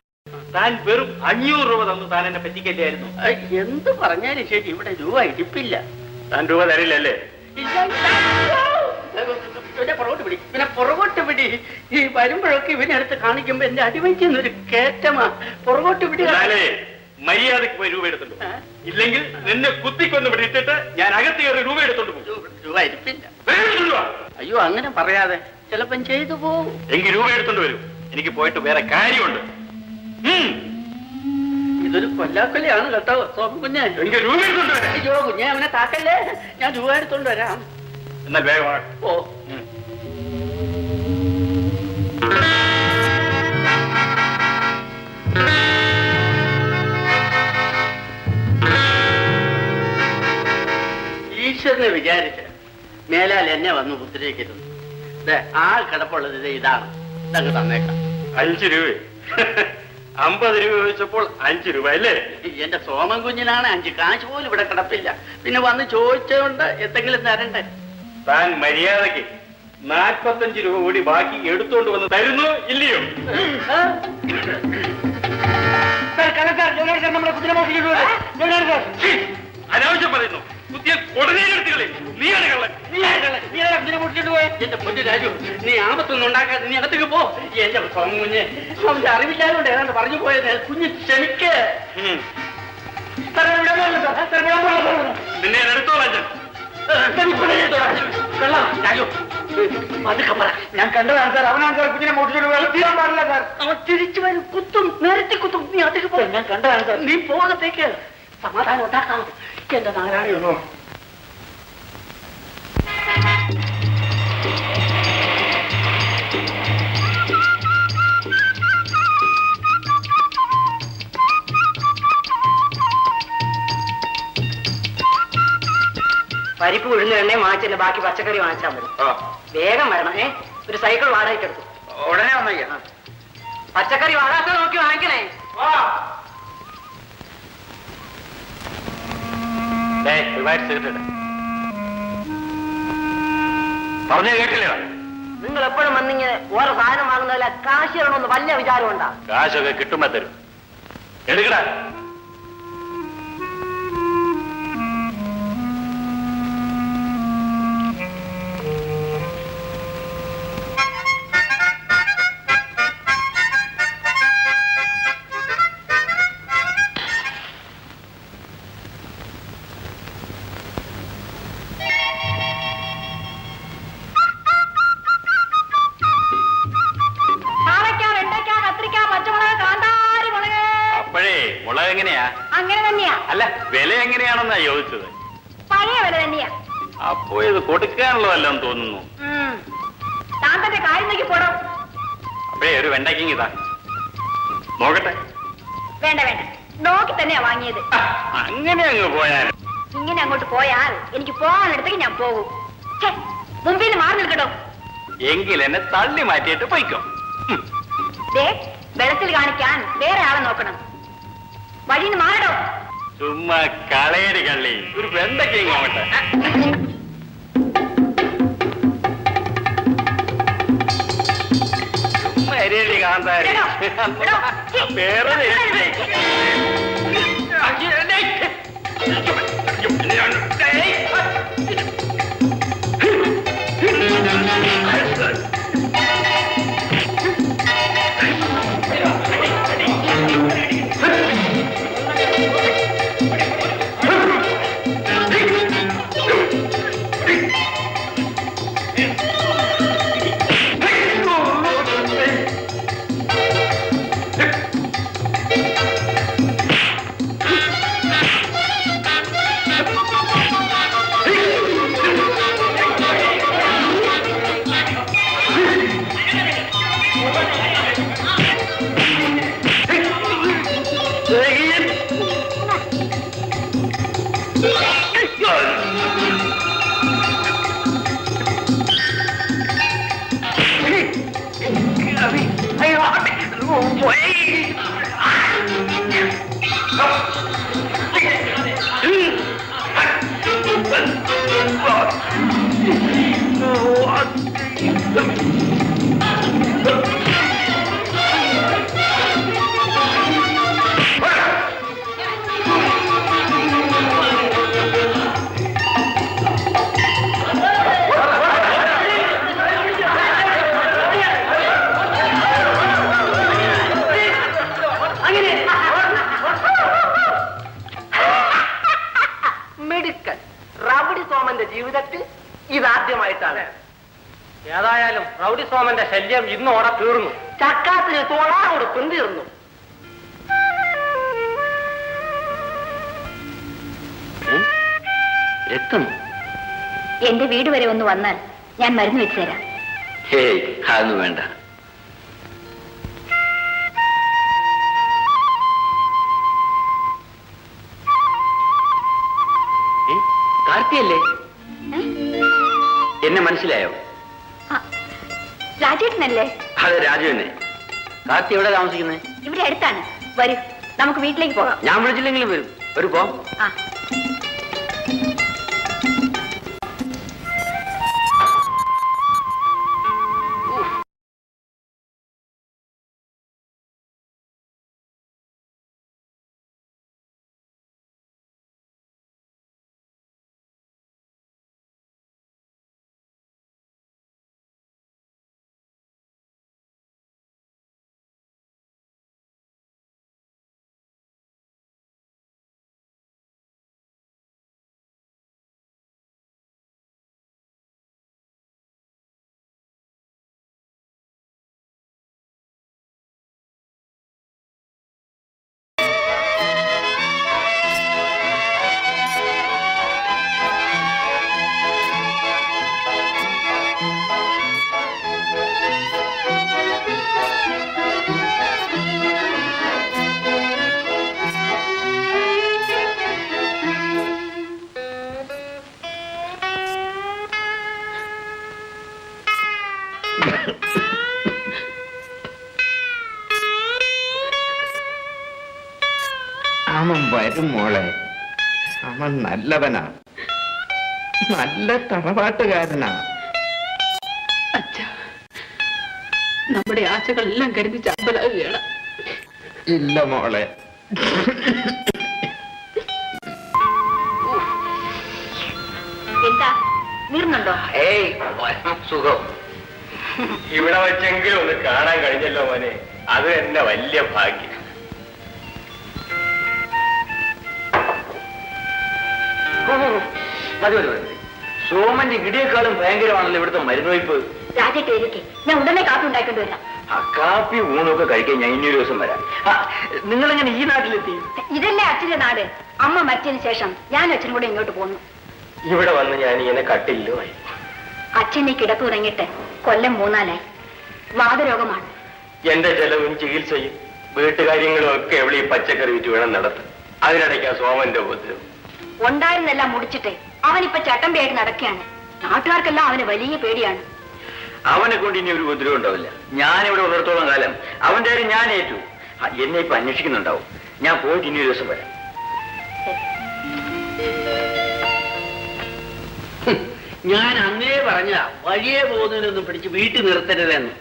Speaker 2: താൻ വെറും 500 രൂപ തന്നു. താൻ എന്നെ പറ്റിക്കല്ലായിരുന്നു.
Speaker 7: എന്ത് പറഞ്ഞാലും ശരി, ഇവിടെ രൂപ ഇരിപ്പില്ല.
Speaker 2: താൻ രൂപ തരില്ലല്ലേ?
Speaker 7: പിന്നെ പുറകോട്ട് പിടി, പിന്നെ പുറകോട്ട് പിടി. ഈ വരുമ്പോഴൊക്കെ ഇവനെടുത്ത് കാണിക്കുമ്പോ എന്റെ അടിവയ്ക്കുന്നൊരു കേറ്റമാ. പുറകോട്ട് പിടി.
Speaker 2: മര്യാദക്ക് പോയി രൂപ എടുത്തോണ്ട് പോകും. ഇല്ലെങ്കിൽ നിന്നെ കുത്തിക്കൊന്ന് പിടിച്ചിട്ട് ഞാൻ അകത്ത് കയറി രൂപ എടുത്തോണ്ട് പോകും.
Speaker 7: രൂപ ഇരിപ്പില്ല. അയ്യോ, അങ്ങനെ പറയാതെ, ചിലപ്പം ചെയ്തു പോവും.
Speaker 2: എങ്കിൽ രൂപ എടുത്തോണ്ട് വരൂ. എനിക്ക് പോയിട്ട് വേറെ കാര്യമുണ്ട്.
Speaker 7: ഇതൊരു കൊല്ലാക്കൊല്ലയാണ് കേട്ടോ സോമൻ കുഞ്ഞെ.
Speaker 2: എങ്കിൽ രൂപ എടുത്തോണ്ട് വരാം.
Speaker 7: അയ്യോ കുഞ്ഞെ, അവനെ താക്കല്ലേ, ഞാൻ രൂപ എടുത്തോണ്ട് വരാം.
Speaker 2: എന്നാൽ വേഗമാണ്.
Speaker 7: ഓ, ഈശ്വരനെ വിചാരിച്ച് മേലാൽ എന്നെ വന്ന് ഉപദ്രവിക്കരുത്. ആ കിടപ്പുള്ളത് ഇതാണ്, ഇതങ്ങ് തന്നേക്കാം.
Speaker 2: 5 രൂപ 50 രൂപ ചോദിച്ചപ്പോൾ 5 രൂപ അല്ലേ?
Speaker 7: എന്റെ സോമൻ കുഞ്ഞിനാണ് 5 കാശ് പോലും ഇവിടെ കിടപ്പില്ല. പിന്നെ വന്ന് ചോദിച്ചതുകൊണ്ട് എന്തെങ്കിലും തരണ്ടേ?
Speaker 2: താൻ മര്യാദക്ക് 45 രൂപ കൂടി ബാക്കി എടുത്തോണ്ട് വന്ന് തരുന്നു ഇല്ലയോ? അനാവശ്യം പറയുന്നു. കുത്തിയ ഉടനെ എടുത്തുകളെ. നീയാണ് കള്ളൻ.
Speaker 7: എന്റെ പൊന്നു രാജു, നീ ആപത്തൊന്നും ഉണ്ടാക്കാതെ നീ അകത്തേക്ക് പോ. എന്റെ സോമൻ കുഞ്ഞ്, അവന്റെ അറിവില്ലാതുകൊണ്ട് ഏതാണ്ട് പറഞ്ഞു പോയത്. കുഞ്ഞ് ക്ഷമിക്ക്.
Speaker 2: നിന്നെ ഞാൻ എടുത്തോളാം.
Speaker 7: രാജു, പതുക്കെ പറ.
Speaker 5: ഞാൻ കണ്ടതാണ് സാർ. അവനാണ് സാർ കുഞ്ഞിനെ മോട്ടിച്ചൊരു വെള്ളത്തിയാൻ പാടില്ല സാർ.
Speaker 7: അവൻ തിരിച്ചു വരും, കുത്തും, നേരത്തെ കുത്തും. നീ അകത്തേക്ക് പോ.
Speaker 5: ഞാൻ കണ്ടതാണ് സാർ.
Speaker 7: നീ പോകത്തേക്ക് സമാധാനം ഉണ്ടാക്കാം. എന്റെ നാരായണോ.
Speaker 5: പരിപ്പ് ഉഴുന്ന എണ്ണയും വാങ്ങിച്ചല്ലേ, ബാക്കി പച്ചക്കറി വാങ്ങിച്ചാൽ മതി. വേഗം വരണം. ഒരു സൈക്കിൾ വാടകയ്ക്ക് എടുത്തു.
Speaker 2: ഉടനെ വന്നേക്കാം.
Speaker 5: പച്ചക്കറി വാടാത്ത നോക്കി വാങ്ങിക്കണേ.
Speaker 2: പറഞ്ഞേ കേട്ടില്ല.
Speaker 5: നിങ്ങൾ എപ്പോഴും വന്നിങ്ങനെ ഓരോ സാധനം വാങ്ങുന്നതല്ല, കാശ് തരണമെന്ന് വലിയ വിചാരം ഉണ്ടാ.
Speaker 2: കാശൊക്കെ കിട്ടുമ്പോ തരും. എടുക്കടാ. മുളക് എങ്ങനെയാ?
Speaker 3: അങ്ങനെ തന്നെയാ.
Speaker 2: അല്ല, വില എങ്ങനെയാണെന്നാ ചോദിച്ചത്.
Speaker 3: പഴയ വില തന്നെയാ.
Speaker 2: അപ്പോ ഇത് കൊടുക്കാനുള്ളതല്ലെന്ന് തോന്നുന്നു.
Speaker 3: താൻ തന്റെ കാര്യം നോക്കി പോടോ.
Speaker 2: അപ്പഴേ ഒരു വെണ്ടയ്ക്കിങ് ഇതാ, നോക്കട്ടെ.
Speaker 3: വേണ്ട വേണ്ട, നോക്കി തന്നെയാ വാങ്ങിയത്.
Speaker 2: അങ്ങനെ അങ്ങ് പോയാൽ
Speaker 3: ഇങ്ങനെ അങ്ങോട്ട് പോയാൽ എനിക്ക് പോകാനിടത്തേക്ക് ഞാൻ പോകും. മുമ്പിൽ നിന്ന് മാറി നിൽക്കട്ടോ.
Speaker 2: എങ്കിൽ എന്നെ തള്ളി മാറ്റിയിട്ട് പോയിക്കോ.
Speaker 3: ദേ, വെള്ളത്തിൽ കാണിക്കാൻ വേറെ ആളെ നോക്കണം. വഴിന്ന് മാറടോ.
Speaker 2: ചുമ്മാ കളയടി കള്ളി, ഒരു വെണ്ടയ്ക്ക് ഇങ്ങോട്ട്. ചുമ്മാ എരിയടി കാന്താരി. വേറെ
Speaker 7: മെഡിക്കൽ റൗഡി സോമന്റെ ജീവിതത്തിൽ ഇതാദ്യമായിട്ടാണ്.
Speaker 5: ഏതായാലും റൗഡി സോമന്റെ ശല്യം ഇന്നോടെ തീർന്നു.
Speaker 7: ചക്കാത്തിന് തോളാറോട് പിന്തിർന്നു.
Speaker 6: രക്തം?
Speaker 1: എന്റെ വീട് വരെ ഒന്ന് വന്നാൽ ഞാൻ മരുന്ന് വെച്ചു തരാം.
Speaker 6: ഹേയ്, അതൊന്നും വേണ്ട. കാർത്തിയല്ലേ? എന്നെ മനസ്സിലായോ?
Speaker 1: രാജേട്ടനല്ലേ?
Speaker 6: അതെ, രാജു തന്നെ. കാർത്തി എവിടെ താമസിക്കുന്നത്?
Speaker 1: ഇവിടെ അടുത്താണ്. വരൂ, നമുക്ക് വീട്ടിലേക്ക് പോകാം.
Speaker 6: ഞാൻ വിളിച്ചില്ലെങ്കിലും വരും. ഒരു പോ.
Speaker 1: ആ,
Speaker 8: അവൻ വരും മോളെ. അവൻ നല്ലവനാ, നല്ല തറവാട്ടുകാരനാ.
Speaker 4: നമ്മുടെ ആശകളെല്ലാം കരുതി ചാമ്പലാകുകയാണ്.
Speaker 8: ഇല്ല മോളെ,
Speaker 1: എന്താ നീർന്നുണ്ടോ?
Speaker 6: ഏയ്, സുഖം.
Speaker 2: ഇവിടെ വെച്ചെങ്കിലും ഒന്ന് കാണാൻ കഴിഞ്ഞല്ലോ മോനെ, അത് തന്നെ വലിയ ഭാഗ്യം.
Speaker 6: മതി മതി മതി. സോമന്റെ ഇടിയേക്കാളും ഭയങ്കരമാണല്ലോ ഇവിടുത്തെ മരുന്ന് വയ്പ്.
Speaker 1: രാജേട്ട് ഇരിക്കെ, ഞാൻ ഉടനെ കാപ്പി ഉണ്ടാക്കൊണ്ട് വരാം.
Speaker 6: ആ കാപ്പി ഊണൊക്കെ കഴിക്കാൻ ഞാൻ ഇനി ഒരു ദിവസം വരാം. നിങ്ങളെങ്ങനെ ഈ നാട്ടിലെത്തി?
Speaker 1: ഇതല്ലേ അച്ഛന്റെ നാട്. അമ്മ മരിച്ചതിന് ശേഷം ഞാൻ അച്ഛനും കൂടെ ഇങ്ങോട്ട് പോന്നു.
Speaker 2: ഇവിടെ വന്ന് ഞാൻ ഇങ്ങനെ കട്ടില്ലുമായി.
Speaker 1: അച്ഛനെ കിടത്തു തുടങ്ങിയിട്ട് കൊല്ലം 3 വാതരോഗമാണ്.
Speaker 2: എന്റെ ചെലവും ചികിത്സയും വീട്ടുകാര്യങ്ങളും ഒക്കെ എവിടെ ഈ പച്ചക്കറി വിറ്റ് വേണം നടത്തും. അതിനിടയ്ക്കാ സോമന്റെ ഉപദ്രവം.
Speaker 1: ഉണ്ടായിരുന്നെല്ലാം മുടിച്ചിട്ട് അവനിപ്പോ ചട്ടമ്പിയായിട്ട് നടക്കുകയാണ്. നാട്ടുകാർക്കെല്ലാം അവന് വലിയ പേടിയാണ്.
Speaker 6: അവനെ കൊണ്ട് ഇനി ഒരു ഉപദ്രവം ഉണ്ടാവില്ല. ഞാനിവിടെ ഉള്ളിടത്തോളം കാലം അവന്റെ കാര്യം ഞാൻ ഏറ്റു. എന്നെ ഇപ്പൊ അന്വേഷിക്കുന്നുണ്ടാവും. ഞാൻ പോയിട്ട് ഇനി ഒരു ദിവസം വരാം.
Speaker 7: ഞാൻ അന്നേ പറഞ്ഞ വഴിയെ പോകുന്നതിനൊന്നും പിടിച്ച് വീട്ടിൽ നിർത്തരുതെന്ന്.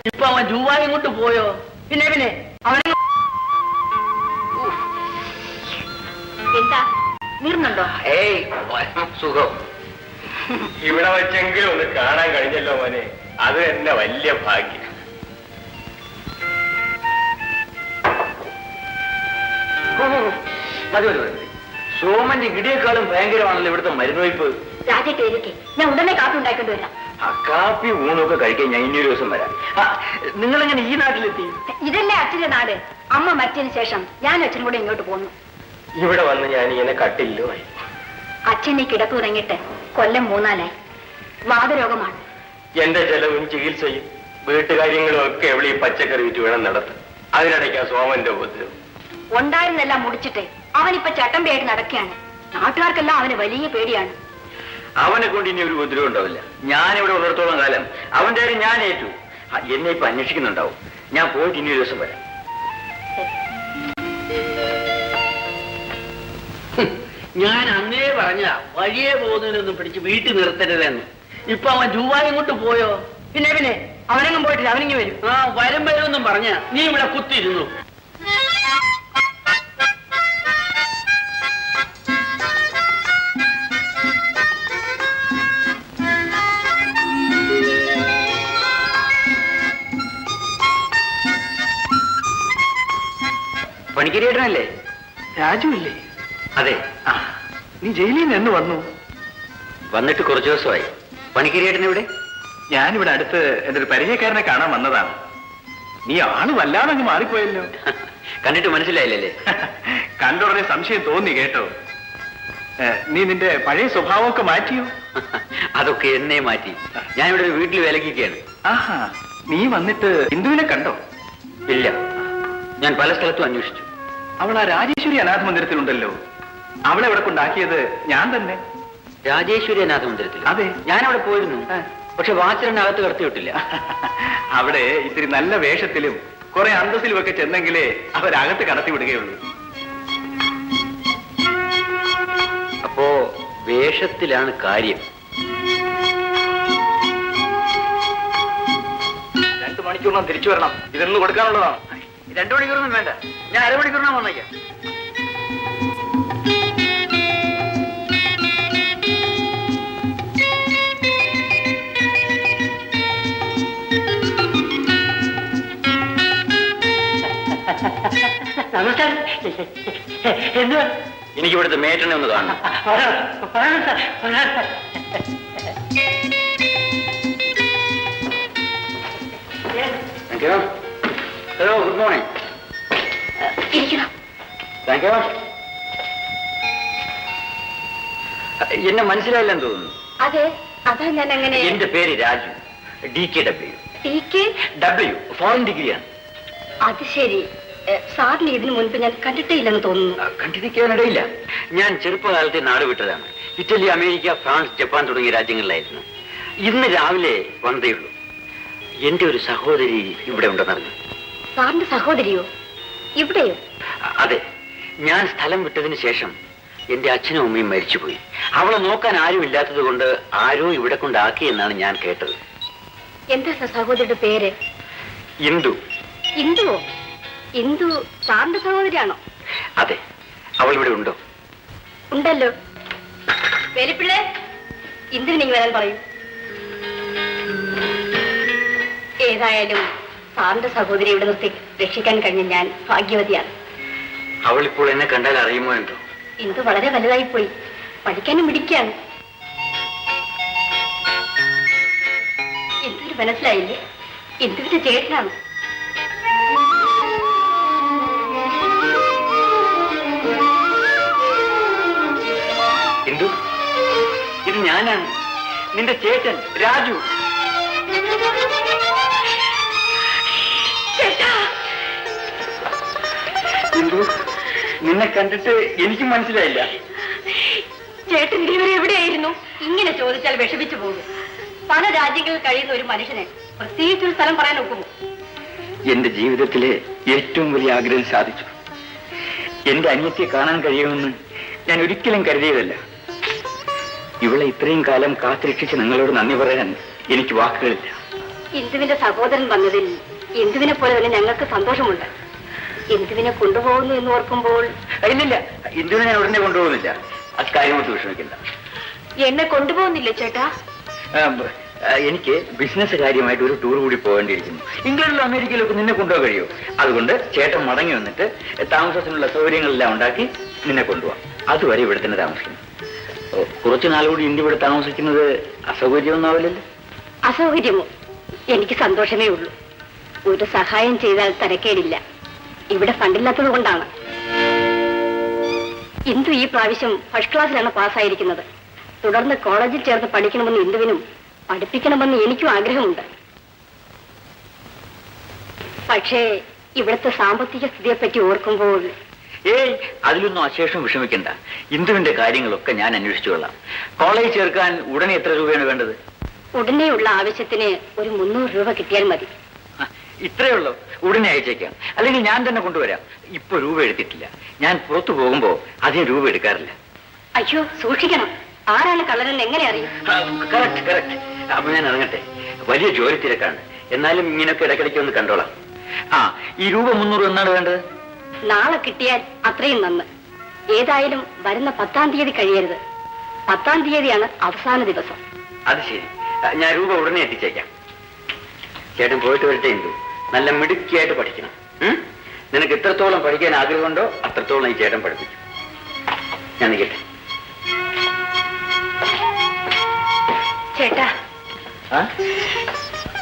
Speaker 7: ഇപ്പൊ അവൻ ജൂവായും കൊണ്ട് പോയോ? പിന്നെ അവനെ
Speaker 1: എന്താ നീർന്നുണ്ടോ?
Speaker 6: ഏയ് സുഖം.
Speaker 2: ഇവിടെ വെച്ചെങ്കിലും ഒന്ന് കാണാൻ കഴിഞ്ഞല്ലോ മോനെ, അത് തന്നെ വലിയ ഭാഗ്യം.
Speaker 6: മതി മതി മതി. സോമന്റെ ഇടിയേക്കാളും ഭയങ്കരമാണല്ലോ ഇവിടുത്തെ മരുന്ന് വയ്പ്.
Speaker 1: രാജേട്ട് ഇരിക്കെ, ഞാൻ ഉടനെ കാപ്പി ഉണ്ടാക്കിക്കൊണ്ട് വരാം.
Speaker 6: ആ കാപ്പി ഊണൊക്കെ കഴിക്കാൻ ഞാൻ ഇനിയൊരു ദിവസം വരാം. നിങ്ങളെങ്ങനെ ഈ നാട്ടിലെത്തി?
Speaker 1: ഇതല്ലേ അച്ഛന്റെ നാട്. അമ്മ മരിച്ചതിന് ശേഷം ഞാൻ അച്ഛനും കൂടെ ഇങ്ങോട്ട് പോന്നു.
Speaker 2: ഇവിടെ വന്ന് ഞാൻ ഇങ്ങനെ കട്ടില്ലോ ആയി.
Speaker 1: അച്ഛൻ ഈ കിടപ്പ് തുടങ്ങിയിട്ട് കൊല്ലം 3-നാലായി. വാതരോഗമാണ്.
Speaker 2: എന്റെ ചെലവും ചികിത്സയും വീട്ടുകാര്യങ്ങളും ഒക്കെ എവിടെ ഈ പച്ചക്കറി വിറ്റ് വേണം നടത്തും. അതിനിടയ്ക്കാ സോമന്റെ ഉപദ്രവം.
Speaker 1: ഉണ്ടായിരുന്നെല്ലാം മുടിച്ചിട്ട് അവനിപ്പോ ചട്ടമ്പിയായിട്ട് നടക്കുകയാണ്. നാട്ടുകാർക്കെല്ലാം അവന് വലിയ പേടിയാണ്.
Speaker 6: അവനെ കൊണ്ട് ഇനി ഒരു ഉപദ്രവം ഉണ്ടാവില്ല. ഞാനിവിടെ ഉള്ളിടത്തോളം കാലം അവന്റെ കാര്യം ഞാൻ ഏറ്റു. എന്നെ ഇപ്പൊ അന്വേഷിക്കുന്നുണ്ടാവും. ഞാൻ പോയിട്ട് ഇനി ഒരു ദിവസം വരാം.
Speaker 7: ഞാൻ അന്നേ പറഞ്ഞ വഴിയെ പോകുന്നതിനൊന്നും പിടിച്ച് വീട്ടിൽ നിർത്തരുതെന്ന്. ഇപ്പൊ അവൻ ജൂവായും കൊണ്ട് പോയോ? പിന്നെ അവനെങ്ങും പോയിട്ടില്ല. അവനിങ്ങി വരും. ആ വരുമ്പോഴൊന്നും പറഞ്ഞ നീ ഇവിടെ കുത്തിയിരുന്നു.
Speaker 6: പണിക്കരിയേട്ടനല്ലേ?
Speaker 2: രാജു ഇല്ലേ?
Speaker 6: അതെ.
Speaker 2: ആ, നീ ജയിലിൽ നിന്ന് എന്ന് വന്നു?
Speaker 6: വന്നിട്ട് കുറച്ചു ദിവസമായി. പണിക്കരിയേട്ടൻ എവിടെ?
Speaker 2: ഞാനിവിടെ അടുത്ത് എന്റെ ഒരു പരിചയക്കാരനെ കാണാൻ വന്നതാണ്. നീ ആള് വല്ലാതെ അങ്ങ് മാറിപ്പോയല്ലോ.
Speaker 6: കണ്ടിട്ട് മനസ്സിലായില്ലല്ലേ?
Speaker 2: കണ്ടുടനെ സംശയം തോന്നി കേട്ടോ. നീ നിന്റെ പഴയ സ്വഭാവമൊക്കെ മാറ്റിയോ?
Speaker 6: അതൊക്കെ എന്നെ മാറ്റി. ഞാൻ ഇവിടെ ഒരു വീട്ടിൽ വിലക്കിക്കുകയാണ്.
Speaker 2: ആഹാ, നീ വന്നിട്ട് ഇന്ദുവിനെ കണ്ടോ?
Speaker 6: ഇല്ല, ഞാൻ പല സ്ഥലത്തും അന്വേഷിച്ചു.
Speaker 2: അവൾ ആ രാജേശ്വരി അനാഥ മന്ദിരത്തിലുണ്ടല്ലോ. അവളെ ഇവിടെ കൊണ്ടാക്കിയത് ഞാൻ തന്നെ.
Speaker 6: രാജേശ്വരി അനാഥ മന്ദിരത്തിൽ?
Speaker 2: അതെ,
Speaker 6: ഞാൻ അവിടെ പോയിരുന്നു. പക്ഷെ വാച്ചറിനകത്ത് കടത്തി വിട്ടില്ല.
Speaker 2: അവിടെ ഇത്തിരി നല്ല വേഷത്തിലും കുറെ അന്തസ്സിലും ഒക്കെ ചെന്നെങ്കിലേ അവരകത്ത് കടത്തി വിടുകയുള്ളൂ.
Speaker 6: അപ്പോ വേഷത്തിലാണ് കാര്യം.
Speaker 2: 2 മണിക്കൂറിനും തിരിച്ചു വരണം. ഇതൊന്ന് കൊടുക്കാനുള്ളതാണ്.
Speaker 6: 2 മണിക്കൂറൊന്നും വേണ്ട, ഞാൻ അരമണിക്കൂറിനാ വന്നേക്കാം.
Speaker 7: നമസ്കാരം. എന്തുവാ?
Speaker 6: എനിക്ക് ഇവിടുത്തെ മേറ്റനെ ഒന്ന് കാണണം. Hello, good morning.
Speaker 1: ഇരിക്കണം.
Speaker 6: Thank you. എന്നെ മനസ്സിലായില്ലെന്ന് തോന്നുന്നു.
Speaker 1: അതെ, അതാ ഞാൻ അങ്ങനെ.
Speaker 6: എന്റെ പേര് രാജു, DKW.
Speaker 1: DKW?
Speaker 6: ഫോറിൻ ഡിഗ്രിയാണ്.
Speaker 1: അത് ശരി. സാറിന് ഇതിനു മുൻപ് ഞാൻ കണ്ടിട്ടേ ഇല്ലെന്ന് തോന്നുന്നു.
Speaker 6: കണ്ടിരിക്കാനിടയില്ല. ഞാൻ ചെറുപ്പകാലത്തെ നാട് വിട്ടതാണ്. ഇറ്റലി, അമേരിക്ക, ഫ്രാൻസ്, ജപ്പാൻ തുടങ്ങിയ രാജ്യങ്ങളിലായിരുന്നു. ഇന്ന് രാവിലെ വന്നേയുള്ളൂ. എന്റെ ഒരു സഹോദരി ഇവിടെ ഉണ്ടെന്നറിഞ്ഞു.
Speaker 1: സാറിന്റെ സഹോദരിയോ? ഇവിടെയോ?
Speaker 6: അതെ. ഞാൻ സ്ഥലം വിട്ടതിന് ശേഷം എന്റെ അച്ഛനും അമ്മയും മരിച്ചുപോയി. അവളെ നോക്കാൻ ആരും ഇല്ലാത്തത് കൊണ്ട് ആരോ ഇവിടെ കൊണ്ടാക്കി എന്നാണ് ഞാൻ കേട്ടത്.
Speaker 1: എന്താ സഹോദരിയുടെ പേര്?
Speaker 6: ഇന്ദു.
Speaker 1: ഇന്ദുവോ? ഇന്ദു സാറിന്റെ സഹോദരിയാണോ?
Speaker 6: അതെ. അവൾ ഇവിടെ ഉണ്ടോ?
Speaker 1: ഉണ്ടല്ലോ. വേലിപ്പിള്ളേ, ഇന്ദുവിനെ വരാൻ പറയൂ. ഏതായാലും സാറിന്റെ സഹോദരി ഇവിടെ നിർത്തി രക്ഷിക്കാൻ കഴിഞ്ഞ ഞാൻ ഭാഗ്യവതിയാണ്.
Speaker 6: അവൾ ഇപ്പോൾ എന്നെ കണ്ടാൽ അറിയുമോ എന്തോ?
Speaker 1: ഇന്ദു വളരെ വലുതായിപ്പോയി. പഠിക്കാനും മിടിക്കുകയാണ്. ഇന്ദുവിന് മനസ്സിലായില്ലേ? ഇന്ദുവിന്റെ ചേട്ടനാണ്.
Speaker 6: ഇന്ദു, ഇത് ഞാനാണ്, നിന്റെ ചേട്ടൻ രാജു. ഇന്ദു, നിന്നെ കണ്ടിട്ട് എനിക്ക് മനസ്സിലായില്ല.
Speaker 1: ചേട്ടൻ ഇതുവരെ എവിടെയായിരുന്നു? ഇങ്ങനെ ചോദിച്ചാൽ വിഷമിച്ചു പോകും. പല രാജ്യങ്ങളിൽ കഴിയുന്ന ഒരു മനുഷ്യനെ പ്രത്യേകിച്ചൊരു സ്ഥലം പറയാൻ ഒക്കുമോ?
Speaker 6: എന്റെ ജീവിതത്തിലെ ഏറ്റവും വലിയ ആഗ്രഹം സാധിച്ചു. എന്റെ അനിയത്തിയെ കാണാൻ കഴിയുമെന്ന് ഞാൻ ഒരിക്കലും കരുതിയതല്ല. ഇവളെ ഇത്രയും കാലം കാത്തുരക്ഷിച്ച് നിങ്ങളോട് നന്ദി പറയാൻ എനിക്ക് വാക്കുകളില്ല.
Speaker 3: ഇന്ദുവിന്റെ സഹോദരൻ വന്നതിൽ ഇന്ദുവിനെ പോലെ തന്നെ ഞങ്ങൾക്ക് സന്തോഷമുണ്ട്. ഇന്ദുവിനെ കൊണ്ടുപോകുന്നു എന്ന് ഓർക്കുമ്പോൾ
Speaker 6: ഇല്ലില്ല, ഇന്ദുവിനെ ഞാൻ ഉടനെ കൊണ്ടുപോകുന്നില്ല. അക്കാര്യമൊത്ത് വിഷമിക്കില്ല.
Speaker 3: എന്നെ കൊണ്ടുപോകുന്നില്ല ചേട്ടാ.
Speaker 6: എനിക്ക് ബിസിനസ് കാര്യമായിട്ട് ഒരു ടൂർ കൂടി പോകേണ്ടിയിരിക്കുന്നു. ഇംഗ്ലണ്ടിലും അമേരിക്കയിലൊക്കെ നിന്നെ കൊണ്ടുപോകാൻ കഴിയുമോ? അതുകൊണ്ട് ചേട്ടൻ മടങ്ങി വന്നിട്ട് താമസത്തിനുള്ള സൗകര്യങ്ങളെല്ലാം ഉണ്ടാക്കി നിന്നെ കൊണ്ടുപോകാം. അതുവരെ ഇവിടെ തന്നെ താമസിക്കുന്നു. കുറച്ചു നാളുകൂടി ഇന്ത്യ ഇവിടെ താമസിക്കുന്നത് അസൗകര്യമൊന്നും ആവില്ലല്ലോ?
Speaker 3: അസൗകര്യമോ? എനിക്ക് സന്തോഷമേ ഉള്ളൂ. ഒരു സഹായം ചെയ്താൽ തരക്കേടില്ല. ഇവിടെ ഫണ്ടില്ലാത്തത് കൊണ്ടാണ്. ഇന്ദു ഈ പ്രാവശ്യം ഫസ്റ്റ് ക്ലാസ്സിലാണ് പാസ്സായിരിക്കുന്നത്. തുടർന്ന് കോളേജിൽ ചേർന്ന് പഠിക്കണമെന്ന് ഇന്ദുവിനും പഠിപ്പിക്കണമെന്ന് എനിക്കും ആഗ്രഹമുണ്ട്. പക്ഷേ ഇവിടുത്തെ സാമ്പത്തിക സ്ഥിതിയെപ്പറ്റി ഓർക്കുമ്പോൾ
Speaker 6: ഏയ്, അതിലൊന്നും അശേഷം വിഷമിക്കണ്ട. ഇന്ദുവിന്റെ കാര്യങ്ങളൊക്കെ ഞാൻ അന്വേഷിച്ചുകൊള്ളാം. കോളേജിൽ ചേർക്കാൻ ഉടനെ എത്ര രൂപയാണ് വേണ്ടത്?
Speaker 3: ഉടനെയുള്ള ആവശ്യത്തിന് ഒരു 300 രൂപ കിട്ടിയാൽ മതി.
Speaker 6: ഇത്രയേ ഉള്ളൂ? ഉടനെ അയച്ചേക്കാം. അല്ലെങ്കിൽ ഞാൻ തന്നെ കൊണ്ടുവരാം. ഇപ്പൊ രൂപ എടുത്തിട്ടില്ല. ഞാൻ പുറത്തു പോകുമ്പോ അധികം രൂപ എടുക്കാറില്ല.
Speaker 3: അയ്യോ, സൂക്ഷിക്കണം. ആരാണ് കള്ളനെന്ന് എങ്ങനെ അറിയും?
Speaker 6: Correct correct. അപ്പൊ ഞാൻ ഇറങ്ങട്ടെ. വലിയ ജോലി തിരക്കാണ്. എന്നാലും ഇങ്ങനെയൊക്കെ ഇടയ്ക്കിടയ്ക്ക് ഒന്ന് കണ്ടോളാം. ഈ രൂപ 300 എന്നാണ് വേണ്ടത്?
Speaker 3: നാളെ കിട്ടിയാൽ അത്രയും നന്ന്. ഏതായാലും വരുന്ന 10-ാം തീയതി കഴിയരുത്. 10-ാം തീയതിയാണ് അവസാന ദിവസം.
Speaker 6: അത് ശരി, ഞാൻ രൂപ ഉടനെ എത്തിച്ചേക്കാം. ചേട്ടൻ പോയിട്ട് വരട്ടെ ഇന്ദു. നല്ല മിടുക്കിയായിട്ട് പഠിക്കണം. നിനക്ക് എത്രത്തോളം പഠിക്കാൻ ആഗ്രഹമുണ്ടോ അത്രത്തോളം ഈ ചേട്ടൻ പഠിപ്പിക്കും. ഞാൻ നിൽക്കട്ടെ.
Speaker 3: ചേട്ടാ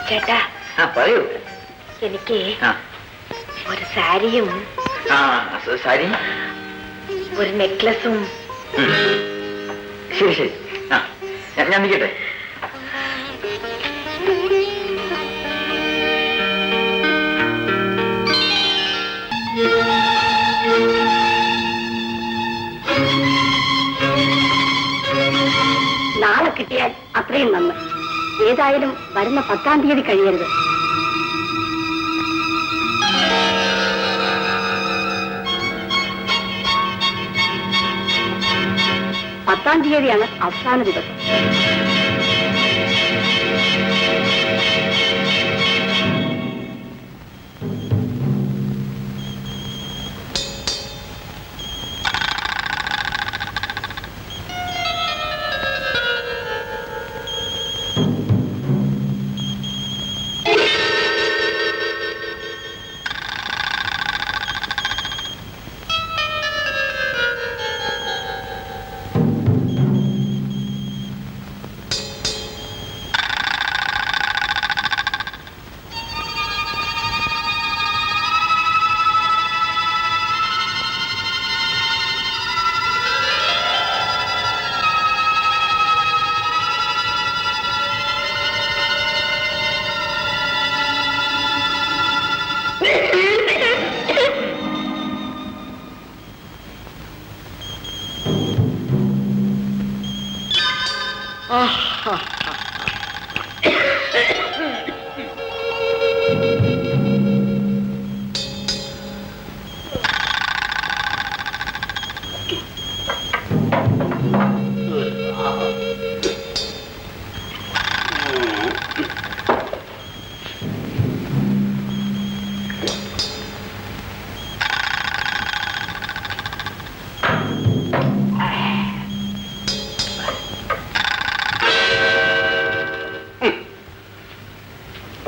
Speaker 3: ചേട്ടാ,
Speaker 6: പറയൂ.
Speaker 3: എനിക്ക് ഒരു സാരിയും
Speaker 6: സാരി,
Speaker 3: ഒരു നെക്ലസും.
Speaker 6: ശരി ശരി, ഞാൻ നിൽക്കട്ടെ.
Speaker 3: നാളെ കിട്ടിയാൽ അത്രയും നന്ന്. ഏതായാലും വരുന്ന 10-ാം തീയതി കഴിയരുത്. പത്താം തീയതിയാണ് അവസാന ദിവസം.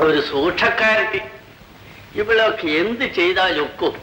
Speaker 7: ഒരു സൂക്ഷക്കാരത്തി. ഇവളൊക്കെ എന്ത് ചെയ്താലൊക്കും.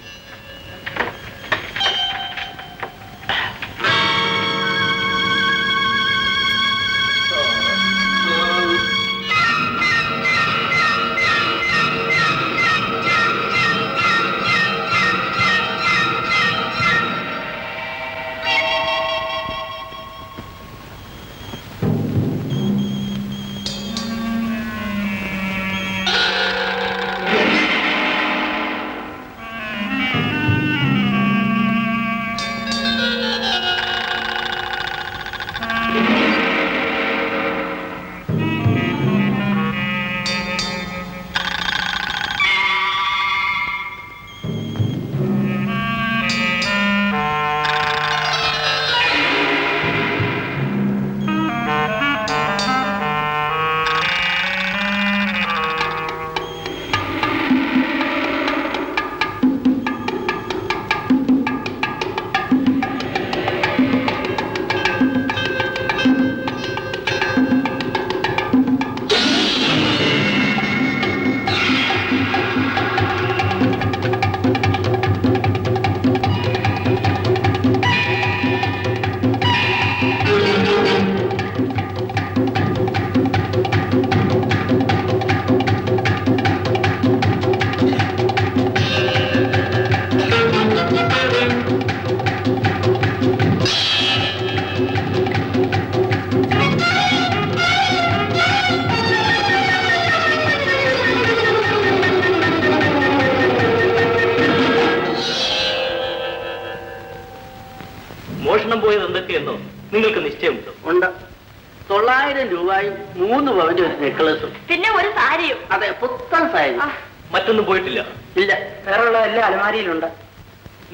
Speaker 2: മോഷണം പോയത് എന്തൊക്കെയെന്നോ നിങ്ങൾക്ക് നിശ്ചയമുണ്ടോ?
Speaker 7: ഉണ്ട്. 900 രൂപയും 3 പവന്റെ ഒരു നെക്ലസും
Speaker 3: പിന്നെ ഒരു സാരിയും.
Speaker 7: അതെ, പുത്തൻ സാരി.
Speaker 2: മറ്റൊന്നും പോയിട്ടില്ല?
Speaker 7: ഇല്ല, വേറെയുള്ളതെല്ലാം അലമാരിയിലുണ്ട്.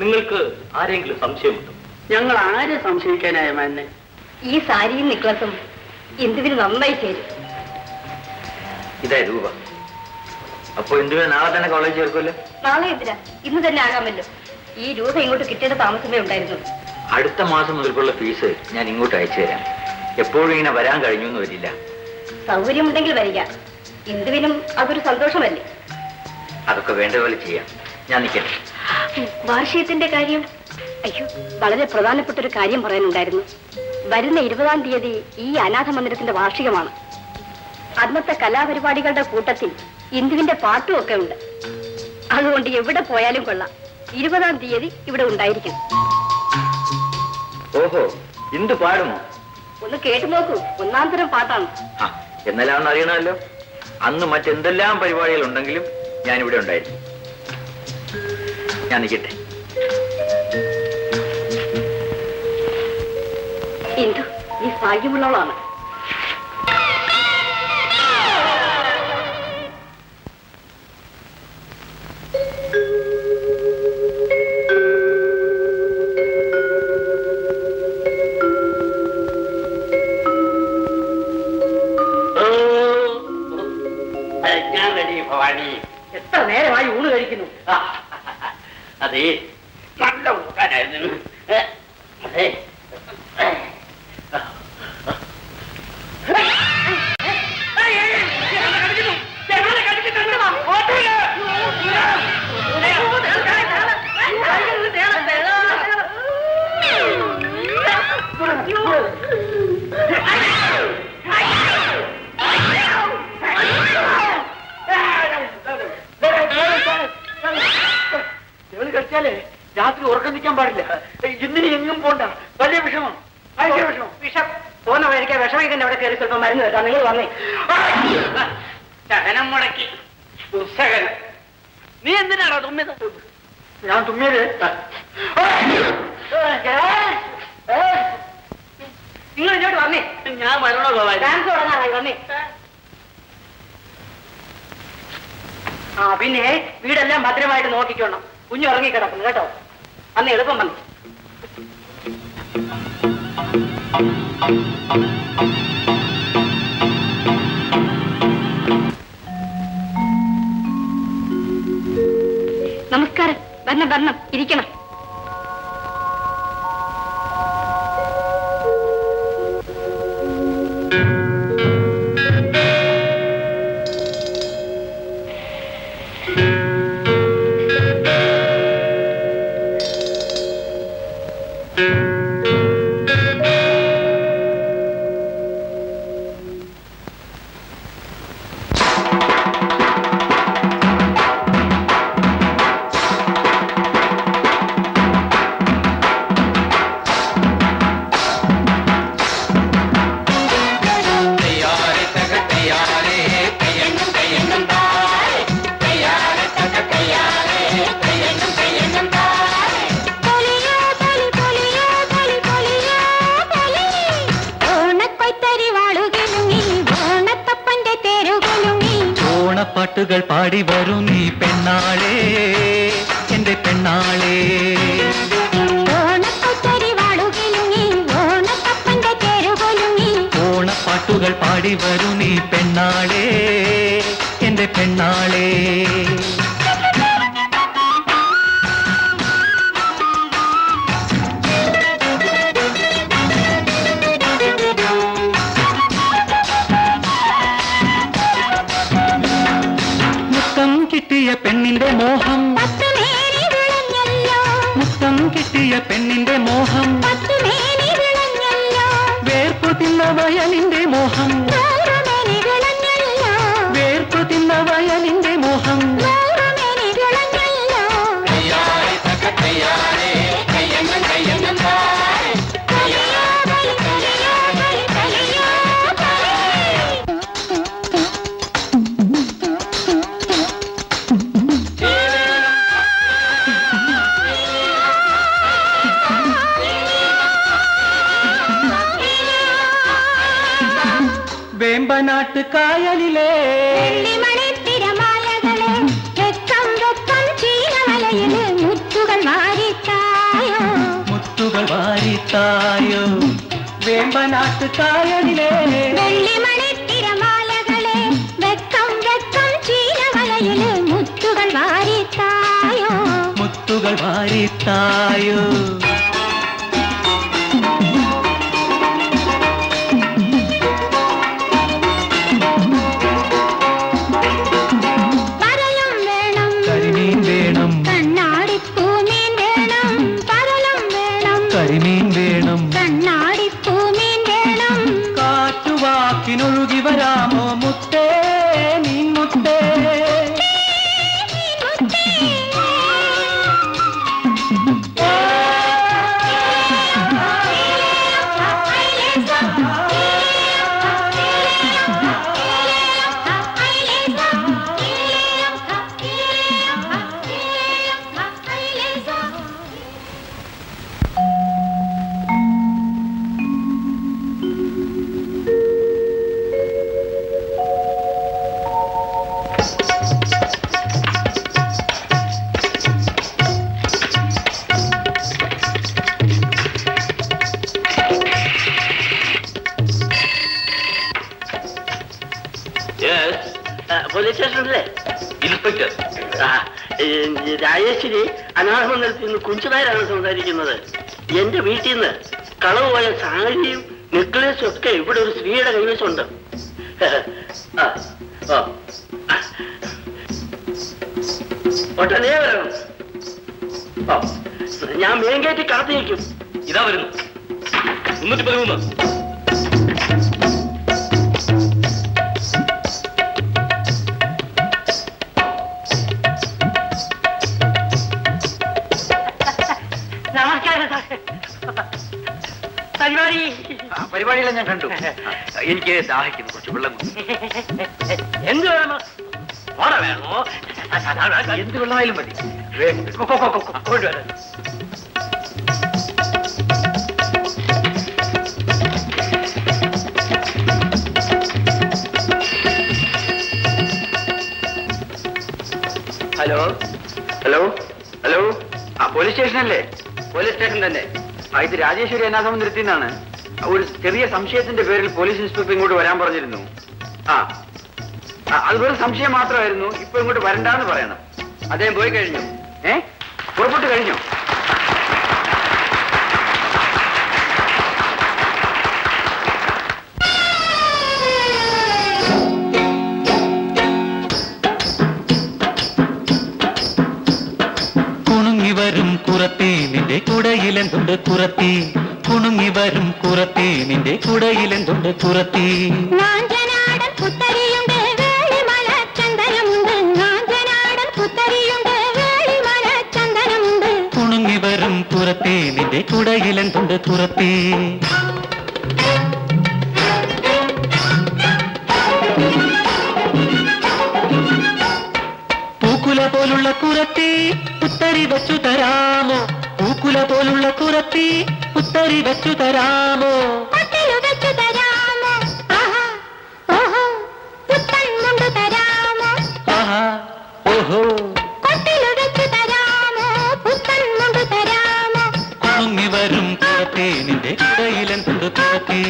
Speaker 2: നിങ്ങൾക്ക് ആരെങ്കിലും സംശയമുണ്ടോ?
Speaker 7: ഞങ്ങൾ ആരെ സംശയിക്കാനായ മാന്നെ?
Speaker 3: ഈ സാരിയും നെക്ലസും ഇന്ദുവിന് നന്നായി ചേരും.
Speaker 6: ഇതായി രൂപ. അപ്പൊ എന്തുവേ നാളെ തന്നെ കോളേജ് ചേർക്കുമല്ലോ?
Speaker 3: നാളെ എന്തിനാ, ഇന്ന് തന്നെ ആകാമല്ലോ. ഈ രൂപ ഇങ്ങോട്ട് കിട്ടിയത് താമസമേ ഉണ്ടായിരുന്നു.
Speaker 6: അടുത്ത മാസം മുതൽക്കുള്ള ഫീസ് ഞാൻ ഇങ്ങോട്ട് അയച്ചു തരാം. എപ്പോഴും ഇങ്ങനെ വരാൻ കഴിഞ്ഞു എന്ന് വരില്ല.
Speaker 3: സൗകര്യമുണ്ടെങ്കിൽ വരിക. ഇന്ദുവിനും അതൊരു സന്തോഷമല്ലേ?
Speaker 6: അതൊക്കെ വേണ്ട പോലെ ചെയ്യാം. ഞാൻ നിൽക്കട്ടെ.
Speaker 3: വാർഷികത്തിന്റെ കാര്യം? അയ്യോ, വളരെ പ്രധാനപ്പെട്ട ഒരു കാര്യം പറയാനുണ്ടായിരുന്നു. വരുന്ന 20-ാം തീയതി ഈ അനാഥ മന്ദിരത്തിന്റെ വാർഷികമാണ്. അന്നത്തെ കലാപരിപാടികളുടെ കൂട്ടത്തിൽ ഇന്ദുവിന്റെ പാട്ടും ഒക്കെ ഉണ്ട്. അതുകൊണ്ട് എവിടെ പോയാലും കൊള്ളാം, 20-ാം തീയതി ഇവിടെ ഉണ്ടായിരിക്കും.
Speaker 6: ഓഹോ, ഇന്ദു പാടുമോ?
Speaker 3: ഒന്ന് കേട്ടു നോക്കൂ, ഒന്നാന്തരം പാട്ടാണ്.
Speaker 6: എന്നാലാണെന്ന് അറിയണമല്ലോ. അന്ന് മറ്റെന്തെല്ലാം പരിപാടികൾ ഉണ്ടെങ്കിലും ഞാനിവിടെ ഉണ്ടായിരിക്കും. ഞാൻ നിൽക്കട്ടെ.
Speaker 3: ഇന്ദു, നീ ഭാഗ്യമുള്ളവളാണ്.
Speaker 7: ഞാൻ റെഡി ഭവാനി. എത്ര നേരമായി ഊണ് കഴിക്കുന്നു? അതെ, നല്ല ഊട്ടാനായിരുന്നു. അതെ, കഴിച്ചാലേ രാത്രി ഉറക്കം നിൽക്കാൻ പാടില്ല. ഇന്നിനി എങ്ങും പോണ്ട. വലിയ വിഷമം, ഭയങ്കര വിഷമം. വിഷം പോന്ന വഴിക്കാൻ വിഷമിക്കന്നെ അവിടെ കയറി സ്വല്പം മരുന്ന് കേട്ടാ. നിങ്ങൾ വന്നേ. ശകനം മുടക്കി പുസ്തകൻ. നീ എന്തിനാണോ തുമ്മിയത്? ഞാൻ തുമ്മിയത് നിങ്ങൾ ഇങ്ങോട്ട് വന്നേ. ഞാൻ വരണോ? ഡാൻസ് തുടങ്ങാനായി വന്നേ. പിന്നെ വീടെല്ലാം ഭദ്രമായിട്ട് നോക്കിക്കോണം. കുഞ്ഞു ഉറങ്ങിക്കിടക്കുന്നു കേട്ടോ. അന്ന് എളുപ്പം വന്നു.
Speaker 3: നമസ്കാരം. വരണം വരണം, ഇരിക്കണം.
Speaker 9: പാട്ടുകൾ പാടി വരൂ നീ പെണ്ണാളേ, എന്റെ പെണ്ണാളേ. ഓണപ്പാട്ടുകൾ പാടി വരൂ നീ പെണ്ണാളേ, എന്റെ പെണ്ണാളേ. കിട്ടിയ പെണ്ണിന്റെ മോഹം, മുത്തം കിട്ടിയ പെണ്ണിന്റെ മോഹം, വേർപ്പു തിന്ന വയലിന്റെ മോഹം, വേർപ്പു തിന്ന വയലിന്റെ മോഹം. വേമ്പനാട്ട് കായലിലെ
Speaker 1: മുത്തുകൾ
Speaker 9: വാരിത്തായോ വേമ്പനാട്ട് കായലിലെ
Speaker 1: വെള്ളിമണിത്തിരമാലകളെ വെക്കം വെക്കം ചീനവലയില് മുത്തുകൾ വാരിത്തായോ
Speaker 9: മുത്തുകൾ വാരിത്തായോ
Speaker 1: പരലും വേണം
Speaker 9: കരിമീൻ വേണം
Speaker 1: കണ്ണാടിപ്പൂമീൻ വേണം പരലും വേണം
Speaker 9: കരിമീൻ വേണം
Speaker 1: കണ്ണാടിപ്പൂമീൻ വേണം
Speaker 9: കാറ്റുവാക്കിനൊഴുകി വരാമോ മുത്തേ നീൻ മുത്തേ
Speaker 5: പോലീസ് സ്റ്റേഷനല്ലേ?
Speaker 2: ഇൻസ്പെക്ടർ.
Speaker 5: രാജേശ്വരി അനാഥ മന്ദിരത്തിൽ നിന്ന് കുഞ്ചുനായരാണ് സംസാരിക്കുന്നത്. എന്റെ വീട്ടിൽ നിന്ന് കളവ് പോയ സാരിയും നെക്ലേസും ഒക്കെ ഇവിടെ ഒരു സ്ത്രീയുടെ കൈവശമുണ്ട്. ഒട്ടനേ വരണം. ഞാൻ മെയിൻ ഗേറ്റിൽ കാത്തിരിക്കും.
Speaker 2: ഇതാ വരുന്നു 313.
Speaker 5: നമസ്കാരം സാർ.
Speaker 6: പരിപാടിയെല്ലാം ഞാൻ കണ്ടു. എനിക്ക് ദാഹിക്കുന്നു, കുറച്ച് വെള്ളം.
Speaker 5: എന്ത് വേണമോ?
Speaker 6: ഓട വേണോ? എന്ത് വെള്ളമായാലും മതി.
Speaker 5: കൊണ്ടുവരാം.
Speaker 6: ഹലോ ഹലോ ഹലോ, പോലീസ് സ്റ്റേഷനല്ലേ? പോലീസ് സ്റ്റേഷൻ തന്നെ. ഇത് രാജേശ്വരി അനാഥ മന്ദിരത്തിൽ നിന്നാണ്. ഒരു ചെറിയ സംശയത്തിന്റെ പേരിൽ പോലീസ് ഇൻസ്പെക്ടർ ഇങ്ങോട്ട് വരാൻ പറഞ്ഞിരുന്നു. അതുപോലെ സംശയം മാത്രമായിരുന്നു. ഇപ്പൊ ഇങ്ങോട്ട് വരണ്ടാന്ന് പറയണം. അദ്ദേഹം പോയി കഴിഞ്ഞു. പുറപ്പെട്ടു കഴിഞ്ഞു.
Speaker 9: കുണുങ്ങിവരും കുറത്തി നിന്റെ കുടയിലെന്തുണ്ട് കുറത്തി കുണുങ്ങിവരും കുറത്തി നിന്റെ കുടയിലെന്തുണ്ട് കുറത്തി
Speaker 1: നാഞ്ചനാടൻ പുത്തരിയുണ്ട് വേളിമല ചന്ദനമുണ്ട് നാഞ്ചനാടൻ പുത്തരിയുണ്ട് വേളിമല ചന്ദനമുണ്ട്
Speaker 9: കുണുങ്ങിവരും കുറത്തി നിന്റെ കുടയിലെന്തുണ്ട് കുറത്തി പൂക്കുല പോലുള്ള കുറത്തി പുത്തരി വെച്ചു തരാമോ പൂക്കുല പോലുള്ള കുറത്തി പുത്തരി വെച്ചു തരാമോ
Speaker 1: പട്ടിലു വെച്ചു തരാമോ ആഹാ ഓഹോ പുത്തൻ മുണ്ട് തരാമോ
Speaker 9: ആഹാ ഓഹോ
Speaker 1: പട്ടിലു വെച്ചു തരാമോ പുത്തൻ മുണ്ട് തരാമോ
Speaker 9: കുണുങ്ങി വരും കുറത്തി നിന്റെ കുടയിലെന്തുണ്ട് കുറത്തി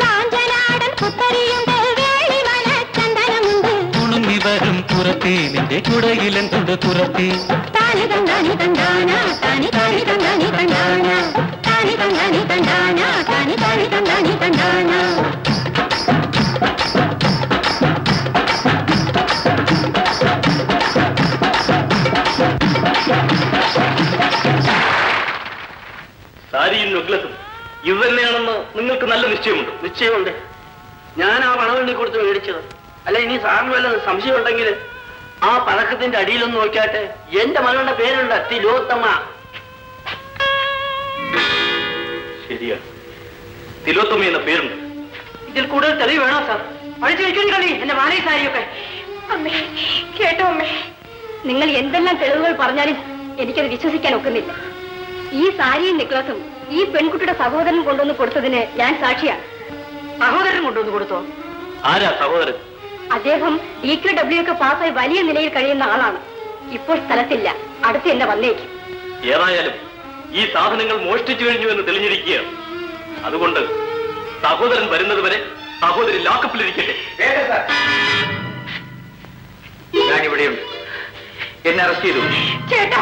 Speaker 1: നാഞ്ചനാടൻ പുത്തരിയുണ്ട് വേളിമല ചന്ദനമുണ്ട്
Speaker 9: കുണുങ്ങി വരും കുറത്തി നിന്റെ കുടയിലെന്തുണ്ട് കുറത്തി
Speaker 1: താനി തന്താനി തന്താന താനി താനി തന്താനി തന്താന താനി തന്താനി തന്താന താനി താനി തന്താനി തന്താന
Speaker 2: സാരിയും നെക്ലസും ഇത് തന്നെയാണെന്ന് നിങ്ങൾക്ക് നല്ല നിശ്ചയമുണ്ടോ?
Speaker 5: നിശ്ചയമുണ്ട്. ഞാൻ ആ പണം വേണ്ടി കൊടുത്ത് മേടിച്ചത്. അല്ല, ഇനി സാറിന് വല്ല സംശയം ഉണ്ടെങ്കിൽ ആ പഴക്കത്തിന്റെ അടിയിലൊന്ന് നോക്കിയാട്ടെ. എന്റെ മകളുടെ പേരുണ്ട് തിലോത്തമ.
Speaker 2: ശരിയാണ്, തിലോത്തമ എന്ന പേരുണ്ട്.
Speaker 5: ഇതിൽ കൂടുതൽ തെളിവ് വേണോ സാർ? പഠിച്ചു വെക്കുന്നു കളി എന്റെ മാലയും സാരിയൊക്കെ.
Speaker 3: അമ്മേ കേട്ടോ അമ്മേ, നിങ്ങൾ എന്തെല്ലാം തെളിവുകൾ പറഞ്ഞാലും എനിക്കത് വിശ്വസിക്കാൻ ഒക്കുന്നില്ല. ഈ സാരിയും നെക്ലസും ഈ പെൺകുട്ടിയുടെ സഹോദരൻ കൊണ്ടുവന്ന് കൊടുത്തതിന് ഞാൻ സാക്ഷിയാണ്.
Speaker 5: സഹോദരൻ കൊണ്ടുവന്ന് കൊടുത്തോ?
Speaker 2: ആരാ സഹോദരൻ?
Speaker 3: അദ്ദേഹം DQW ഒക്കെ പാസ്സായി വലിയ നിലയിൽ കഴിയുന്ന ആളാണ്. ഇപ്പോൾ സ്ഥലത്തില്ല, അടുത്ത് എന്നെ വന്നേക്കും.
Speaker 2: ഏതായാലും ഈ സാധനങ്ങൾ മോഷ്ടിച്ചു കഴിഞ്ഞു എന്ന് തെളിഞ്ഞിരിക്കുകയാണ്. അതുകൊണ്ട് സഹോദരൻ വരുന്നത് വരെ സഹോദരി ലോക്കപ്പിലിരിക്കട്ടെ.
Speaker 6: ഞാനിവിടെയുണ്ട്. എന്നെ അറസ്റ്റ് ചെയ്തു.
Speaker 3: ചേട്ടാ,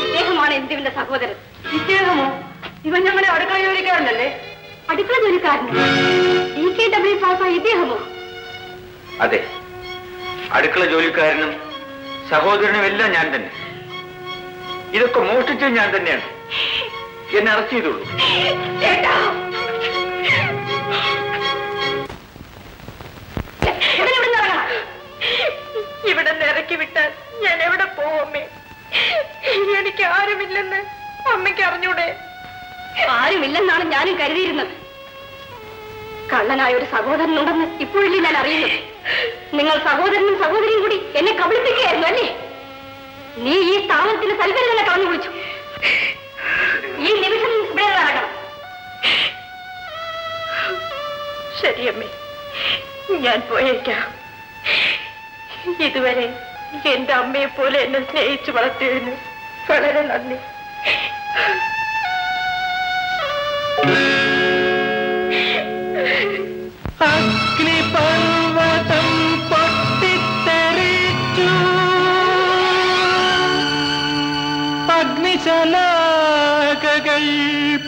Speaker 3: ഇദ്ദേഹമാണ് എന്തുവിന്റെ സഹോദരൻ.
Speaker 1: ഇദ്ദേഹമോ? ഇവൻ ഞങ്ങളുടെ അടുക്കള ജോലിക്കാരനല്ലേ?
Speaker 3: അടുക്കള ജോലിക്കാരന് DKW പാസ്സായി ഇദ്ദേഹമോ?
Speaker 6: അതെ, അടുക്കള ജോലിക്കാരനും സഹോദരനും എല്ലാം ഞാൻ തന്നെ. ഇതൊക്കെ മോഷ്ടിച്ചത് ഞാൻ തന്നെയാണ്. എന്നെ അറസ്റ്റ് ചെയ്തോളൂ.
Speaker 3: ചേട്ടാ,
Speaker 1: ഇവിടെ നിന്ന് ഇറക്കി വിട്ടാൽ ഞാൻ എവിടെ പോവമ്മേ? എനിക്ക് ആരുമില്ലെന്ന് അമ്മയ്ക്ക് അറിഞ്ഞൂടെ?
Speaker 3: ആരുമില്ലെന്നാണ് ഞാനും കരുതിയിരുന്നത്. കള്ളനായ ഒരു സഹോദരനുണ്ടെന്ന് ഇപ്പോഴല്ലേ ഞാൻ അറിയുന്നത്. നിങ്ങൾ സഹോദരനും സഹോദരിയും കൂടി എന്നെ കബളിപ്പിക്കുകയായിരുന്നു അല്ലേ? നീ ഈ സ്ഥാപനത്തിന് സൽവരം തന്നെ കളഞ്ഞു വിളിച്ചു. ഈ നിമിഷം ഇവിടെ നടക്കണം.
Speaker 1: ശരിയമ്മേ, ഞാൻ പോയേക്കാം. ഇതുവരെ എന്റെ അമ്മയെ പോലെ എന്നെ സ്നേഹിച്ചു വളർത്തിയതിന് വളരെ നന്ദി.
Speaker 9: അഗ്നിപർവ്വതം പൊട്ടിത്തെറിച്ചു, അഗ്നിശലാകകൾ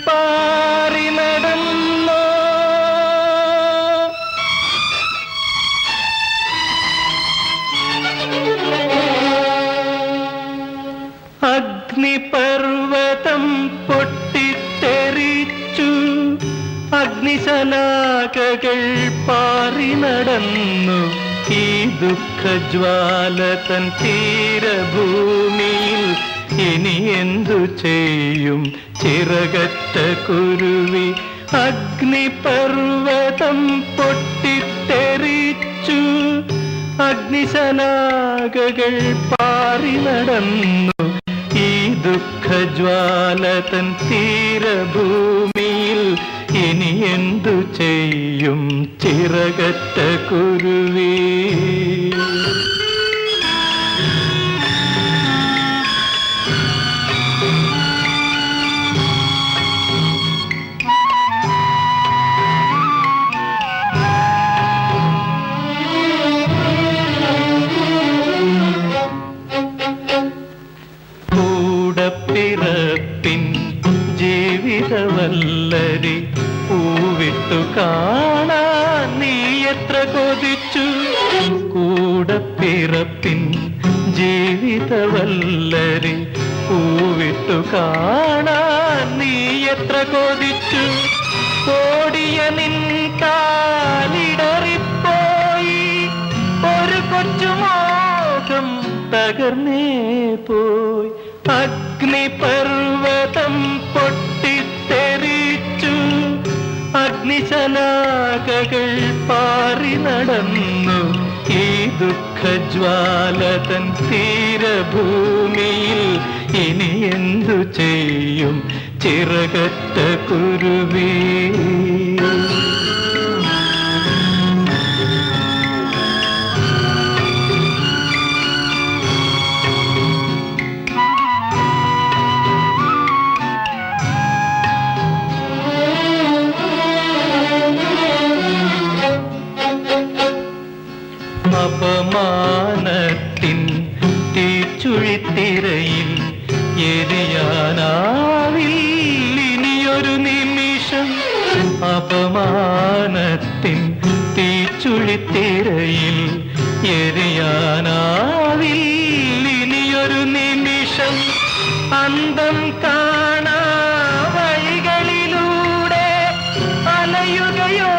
Speaker 9: പാറി നടന്നു. അഗ്നിപർവ്വതം പൊട്ടിത്തെറിച്ചു, അഗ്നിശലാകകൾ പാറി നടന്നു. ഈ ദുഃഖജ്വാല തൻ തീരഭൂമിയിൽ ഇനി എന്തു ചെയ്യും ചിറകറ്റ കുരുവി? അഗ്നിപർവ്വതം പൊട്ടിത്തെറിച്ചു, അഗ്നിശലാകകൾ പാറി നടന്നു. ഈ ദുഃഖജ്വാല തൻ തീരഭൂമിയിൽ ഇനി എന്തു ചെയ്യും ചിറകറ്റ കുരുവി? കൂടപ്പിറപ്പിൻ ജീവിതവല്ലരി പൂവിട്ടു കാണാൻ നീ എത്ര കൊതിച്ചു. കൂടപ്പിറപ്പിൻ ജീവിതവല്ലരി പൂവിട്ടു കാണാൻ നീ എത്ര കൊതിച്ചു. ഓടിയ നിൻ കാലിടറിപ്പോയി ഒരു കൊച്ചുമോഹം തകർന്നേ പോയി. അഗ്നിപർവ്വതം പൊട്ടിത്തെറിച്ചു, അഗ്നിശലാകകൾ പാറി നടന്നു. ഈ ദുഃഖജ്വാല തൻ തീരഭൂമിയിൽ ഇനി എന്തു ചെയ്യും ചിറകറ്റ കുരുവി? അപമാനത്തിൻ തീച്ചുഴിത്തിരയിൽ എരിയാനാവില്ല ഇനിയൊരു നിമിഷം. അപമാനത്തിൻ തീച്ചുഴിത്തിരയിൽ എരിയാനാവില്ല ഇനിയൊരു നിമിഷം. അന്തം കാണാ വഴികളിലൂടെ അലയുകയോ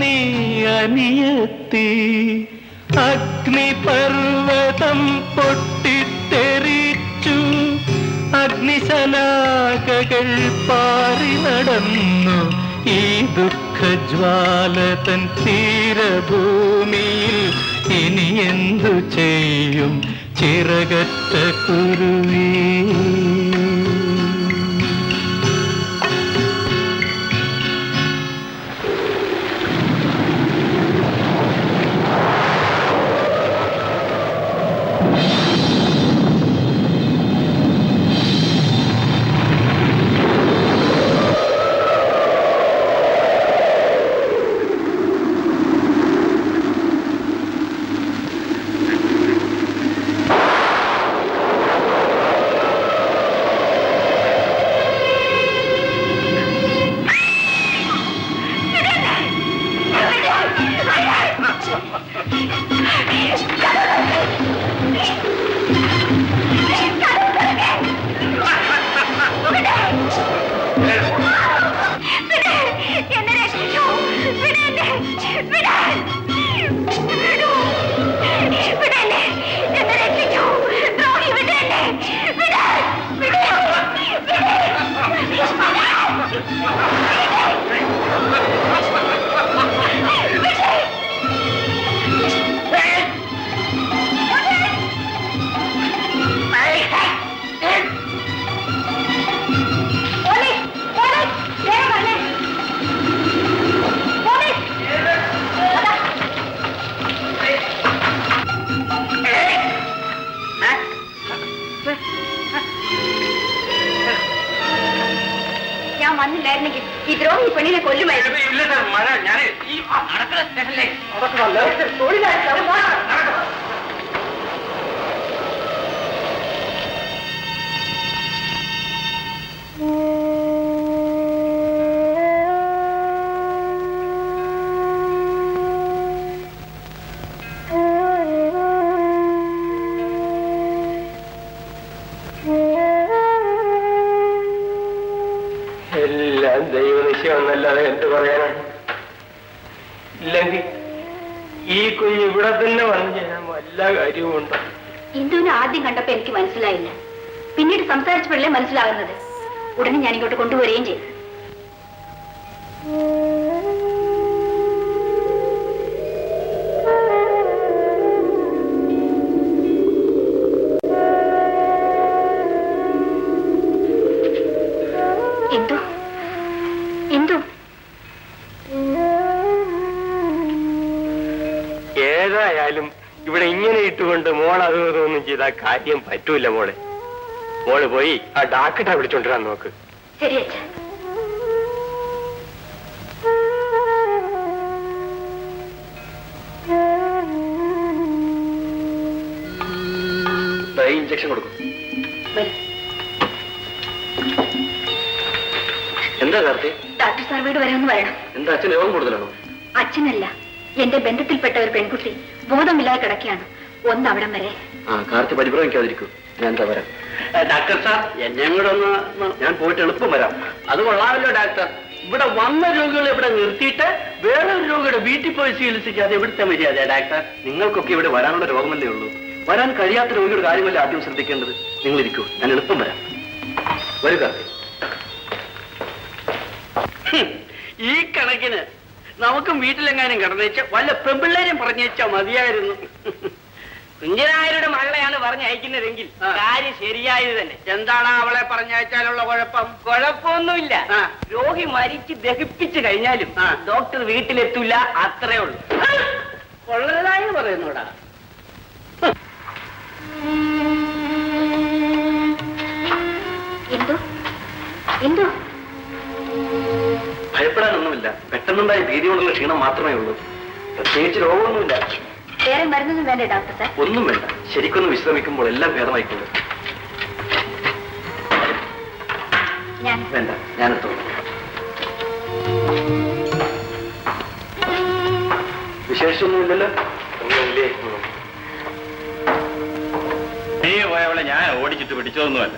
Speaker 9: നീ അനിയത്തി? അഗ്നിപർവ്വതം പൊട്ടിത്തെറിച്ചു, അഗ്നിശലാകകൾ പാറി നടന്നു. ഈ ദുഃഖജ്വാല തൻ തീരഭൂമിയിൽ ഇനി എന്തു ചെയ്യും ചിറകറ്റ കുരുവി?
Speaker 3: പെണ്ണിനെ കൊല്ലുമായിരുന്നു.
Speaker 5: ഇല്ല സാർ, മഴ ഞാൻ ഈ നടക്കുന്ന സ്റ്റേഷനിലേക്ക് എല്ലാം ദൈവനിശ്ചയമൊന്നല്ലാതെ എന്ത് പറയാനാണ്. ഇല്ലെങ്കിൽ ഈ കുഞ്ഞ് ഇവിടെ തന്നെ വന്നു ചെയ്യാൻ വല്ല കാര്യവും ഉണ്ടോ?
Speaker 3: ഇന്ദുവിനെ ആദ്യം കണ്ടപ്പോ എനിക്ക് മനസ്സിലായില്ല. പിന്നീട് സംസാരിച്ചപ്പോഴല്ലേ മനസ്സിലാകുന്നത്. ഉടനെ ഞാൻ ഇങ്ങോട്ട് കൊണ്ടുവരികയും ചെയ്തു. ഇന്ദു, ഇന്ദു,
Speaker 5: ഏതായാലും ഇവിടെ ഇങ്ങനെ ഇട്ടുകൊണ്ട് മോൾ അതൊന്നും ചെയ്താൽ കാര്യം പറ്റൂല മോളെ. മോള് പോയി ആ ഡാക്ടറെ വിളിച്ചോണ്ടിരാൻ നോക്ക്.
Speaker 3: ശരി അച്ഛാ.
Speaker 5: ഇഞ്ചക്ഷൻ കൊടുക്കും.
Speaker 3: വരൂ.
Speaker 5: എന്താ കാർത്തി?
Speaker 3: ഡോക്ടർ സാർ വീട് വരെ ഒന്ന് വരണം.
Speaker 5: എന്താ അച്ഛൻ രോഗം കൂടുതലാണോ?
Speaker 3: അച്ഛനല്ല, എന്റെ ബന്ധത്തിൽപ്പെട്ട ഒരു പെൺകുട്ടി ബോധമില്ലാതെ കിടക്കുകയാണ്. ഒന്ന് അവിടം വരെ.
Speaker 5: കാർത്തി പരിഭ്രമിക്കാതിരിക്കൂ, ഞാൻ എന്താ വരാം. ഡാക്ടർ സാർ, എന്നെ കൂടെ ഒന്ന് ഞാൻ പോയിട്ട് എളുപ്പം വരാം. അത് കൊള്ളാമല്ലോ ഡാക്ടർ. ഇവിടെ വന്ന രോഗികളെ ഇവിടെ നിർത്തിയിട്ട് വേറൊരു രോഗിയുടെ വീട്ടിൽ പോയി ചികിത്സിക്കാതെ ഇവിടുത്തെ മര്യാദ ഡാക്ടർ. നിങ്ങൾക്കൊക്കെ ഇവിടെ വരാനുള്ള രോഗമല്ലേ ഉള്ളൂ. വരാൻ കഴിയാത്ത രോഗിയുടെ കാര്യമല്ലേ ആദ്യം ശ്രദ്ധിക്കേണ്ടത്. നിങ്ങൾ ഇരിക്കൂ, ഞാൻ എളുപ്പം വരാം. വരൂ കാർത്തി. ഈ കണക്കിന് നമുക്കും വീട്ടിലെങ്ങാനും കിടന്നേച്ച് വല്ല പെമ്പിള്ളേരും പറഞ്ഞേച്ചാ മതിയായിരുന്നു. കുഞ്ഞനായരുടെ മകളെയാണ് പറഞ്ഞയക്കുന്നതെങ്കിൽ കാര്യം ശരിയായത് തന്നെ. എന്താണ് അവളെ പറഞ്ഞയച്ചാലുള്ള കുഴപ്പം? കുഴപ്പമൊന്നുമില്ല. രോഗി മരിച്ച് ദഹിപ്പിച്ചു കഴിഞ്ഞാലും ഡോക്ടർ വീട്ടിലെത്തൂല, അത്രേ ഉള്ളൂ. കൊള്ളരുതായി പറയുന്നോടാ.
Speaker 3: ഇന്ദു, ഇന്ദു,
Speaker 5: ഭയപ്പെടാനൊന്നുമില്ല. പെട്ടെന്നുണ്ടായ ഭീതി കൊണ്ടുള്ള ക്ഷീണം മാത്രമേ ഉള്ളൂ. പ്രത്യേകിച്ച് രോഗമൊന്നുമില്ല.
Speaker 3: വേറെ മരുന്നൊന്നും വേണ്ടേ ഡോക്ടർ സാർ?
Speaker 5: ഒന്നും വേണ്ട. ശരിക്കൊന്ന് വിശ്രമിക്കുമ്പോൾ എല്ലാം ഭേദമായിക്കൊള്ളു.
Speaker 3: ഞാൻ
Speaker 5: വേണ്ട, ഞാനെത്തോളൂ. വിശേഷിച്ചൊന്നുമില്ലല്ലോ? ഒന്നുമില്ലേ?
Speaker 2: നീ പോയവളെ ഞാൻ ഓടിച്ചിട്ട് പിടിച്ചതൊന്നുമല്ല.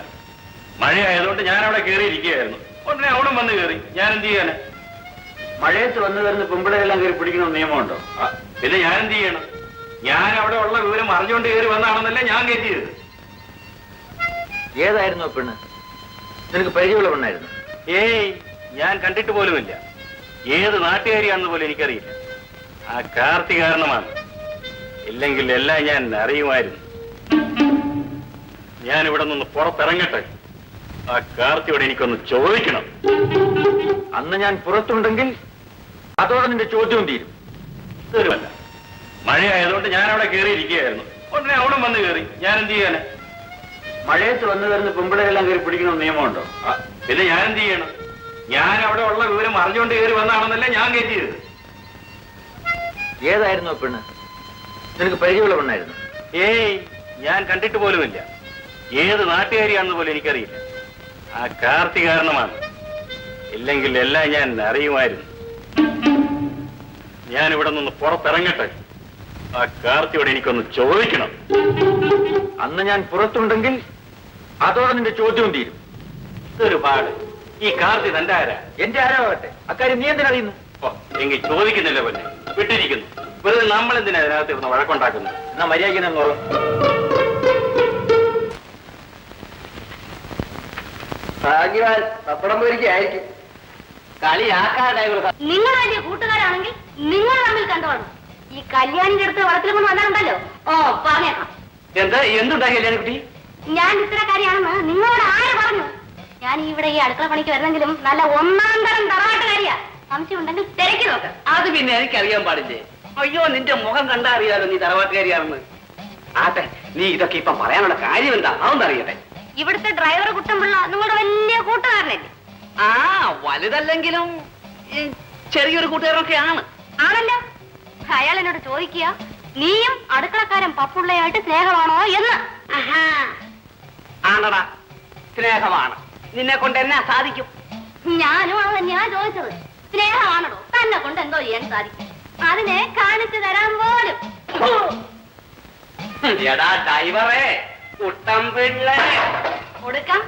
Speaker 2: മഴയായതുകൊണ്ട് ഞാൻ അവിടെ കയറിയിരിക്കുകയായിരുന്നു. ഉടനെ അവിടെ വന്ന് കയറി. ഞാൻ എന്ത് ചെയ്യാന്?
Speaker 6: മഴയത്ത് വന്നു വരുന്ന പെമ്പിളെല്ലാം കയറി പിടിക്കണമെന്ന് നിയമമുണ്ടോ?
Speaker 2: പിന്നെ ഞാൻ എന്ത് ചെയ്യണം? ഞാൻ അവിടെ ഉള്ള വിവരം അറിഞ്ഞുകൊണ്ട് കയറി വന്നാണെന്നല്ലേ ഞാൻ കയറ്റിയത്.
Speaker 6: ഏതായിരുന്നു ആ പെണ്ണ്? നിനക്ക് പരിചയമുള്ള പെണ്ണായിരുന്നു?
Speaker 2: ഏയ്, ഞാൻ കണ്ടിട്ട് പോലുമില്ല. ഏത് നാട്ടുകാരിയാണെന്ന് പോലും എനിക്കറിയില്ല. ആ കാർത്തി കാരണമാണ്. ഇല്ലെങ്കിൽ എല്ലാം ഞാൻ അറിയുമായിരുന്നു. ഞാൻ ഇവിടെ നിന്ന് പുറത്തിറങ്ങട്ടെ. ആ കാർത്തിയോട് എനിക്കൊന്ന് ചോദിക്കണം.
Speaker 6: അന്ന് ഞാൻ പുറത്തുണ്ടെങ്കിൽ അതോടെ നിന്റെ ചോദ്യവും തീരും.
Speaker 2: തരുമല്ല. മഴയായതുകൊണ്ട് ഞാൻ അവിടെ കയറിയിരിക്കുകയായിരുന്നു. ഉടനെ അവിടെ വന്ന് കയറി. ഞാൻ എന്ത് ചെയ്യാന്?
Speaker 6: മഴയത്ത് വന്നു വരുന്ന പെമ്പിളെല്ലാം കയറി പിടിക്കണമെന്ന് നിയമമുണ്ടോ?
Speaker 2: പിന്നെ ഞാൻ എന്ത് ചെയ്യണം? ഞാൻ അവിടെ ഉള്ള വിവരം അറിഞ്ഞുകൊണ്ട് കയറി വന്നാണെന്നല്ലേ ഞാൻ കയറ്റിയത്.
Speaker 6: ഏതായിരുന്നു ആ പെണ്ണ്? നിനക്ക് പരിചയമുള്ള പെണ്ണായിരുന്നു?
Speaker 2: ഏയ്, ഞാൻ കണ്ടിട്ട് പോലുമില്ല. ഏത് നാട്ടുകാരിയാണെന്ന് പോലും എനിക്കറിയില്ല. ആ കാർത്തി കാരണമാണ്. ഇല്ലെങ്കിൽ എല്ലാം ഞാൻ അറിയുമായിരുന്നു. ഞാൻ ഇവിടെ നിന്ന് പുറത്തിറങ്ങട്ടെ. ആ കാർത്തിയോട് എനിക്കൊന്ന് ചോദിക്കണം.
Speaker 6: അന്ന് ഞാൻ പുറത്തുണ്ടെങ്കിൽ അതോടെ നിന്റെ ചോദ്യവും തീരും.
Speaker 2: ഇതൊരു പാട്. ഈ കാർത്തി തന്റെ ആരാ?
Speaker 6: എന്റെ ആരാവട്ടെ, അക്കാര്യം നീ എന്തിനറിയുന്നു?
Speaker 2: ഓ, എങ്കിൽ ചോദിക്കുന്നില്ല പൊന്നെ, വിട്ടിരിക്കുന്നു. വെറുതെ നമ്മൾ എന്തിനാ അതിനകത്ത് ഇരുന്ന് വഴക്കുണ്ടാക്കുന്നത്?
Speaker 6: എന്നാ മര്യാദ
Speaker 5: ഭാഗ്യവാൻ പപ്പടം പൊരിക്കായിരിക്കും. കളിയാക്കാതെ
Speaker 3: നിങ്ങൾ വലിയ കൂട്ടുകാരാണെങ്കിൽ നിങ്ങൾ തമ്മിൽ കണ്ടോളൂ. ഈ കല്യാണിന്റെ അടുത്ത് വളത്തിൽ കൊണ്ട് വന്നാലുണ്ടല്ലോ. ഓ, പറഞ്ഞേക്കാം.
Speaker 5: എന്തുണ്ടായി കല്യാണിക്കുട്ടി?
Speaker 3: ഞാൻ ഇത്തരക്കാരിയാണെന്ന് നിങ്ങളോട് ആര് പറഞ്ഞു? ഞാൻ ഇവിടെ ഈ അടുക്കള പണിക്ക് വരുന്നെങ്കിലും നല്ല ഒന്നാം തരം തറവാട്ടുകാരിയാ. സംശയം ഉണ്ടെങ്കിൽ തിരക്കി നോക്ക്.
Speaker 5: അത് പിന്നെ എനിക്കറിയാൻ പാടില്ലേ? അയ്യോ, നിന്റെ മുഖം കണ്ടാ അറിയാലോ നീ തറവാട്ടുകാരിയാണെന്ന്. ആട്ടെ, നീ ഇതൊക്കെ ഇപ്പൊ പറയാനുള്ള കാര്യം എന്താ? അതൊന്നും അറിയട്ടെ.
Speaker 3: ഇവിടുത്തെ ഡ്രൈവർ കുട്ടമ്പിള്ള നിങ്ങളുടെ വലിയ കൂട്ടുകാരനല്ലേ?
Speaker 5: ആ, വലുതല്ലെങ്കിലും ചെറിയൊരു കൂട്ടുകാരനൊക്കെയാണ്.
Speaker 1: ആണല്ലോ. അയാൾ എന്നോട് ചോദിക്കുക, നീയും അടുക്കളക്കാരൻ പപ്പുള്ളയായിട്ട് സ്നേഹമാണോ എന്ന്.
Speaker 5: ആണടാ, സ്നേഹമാണ്. നിന്നെ കൊണ്ട് എന്നാ സാധിക്കും?
Speaker 1: ഞാനും അത് തന്നെയാ ചോദിച്ചത്. സ്നേഹമാണോ? തന്നെ കൊണ്ട് എന്തോ ചെയ്യാൻ സാധിക്കും? അതിനെ കാണിച്ചു തരാൻ പോലും.
Speaker 5: എടാ ഡ്രൈവറെ, കുട്ടമ്പിള്ളേ
Speaker 1: കൊടുക്കാം.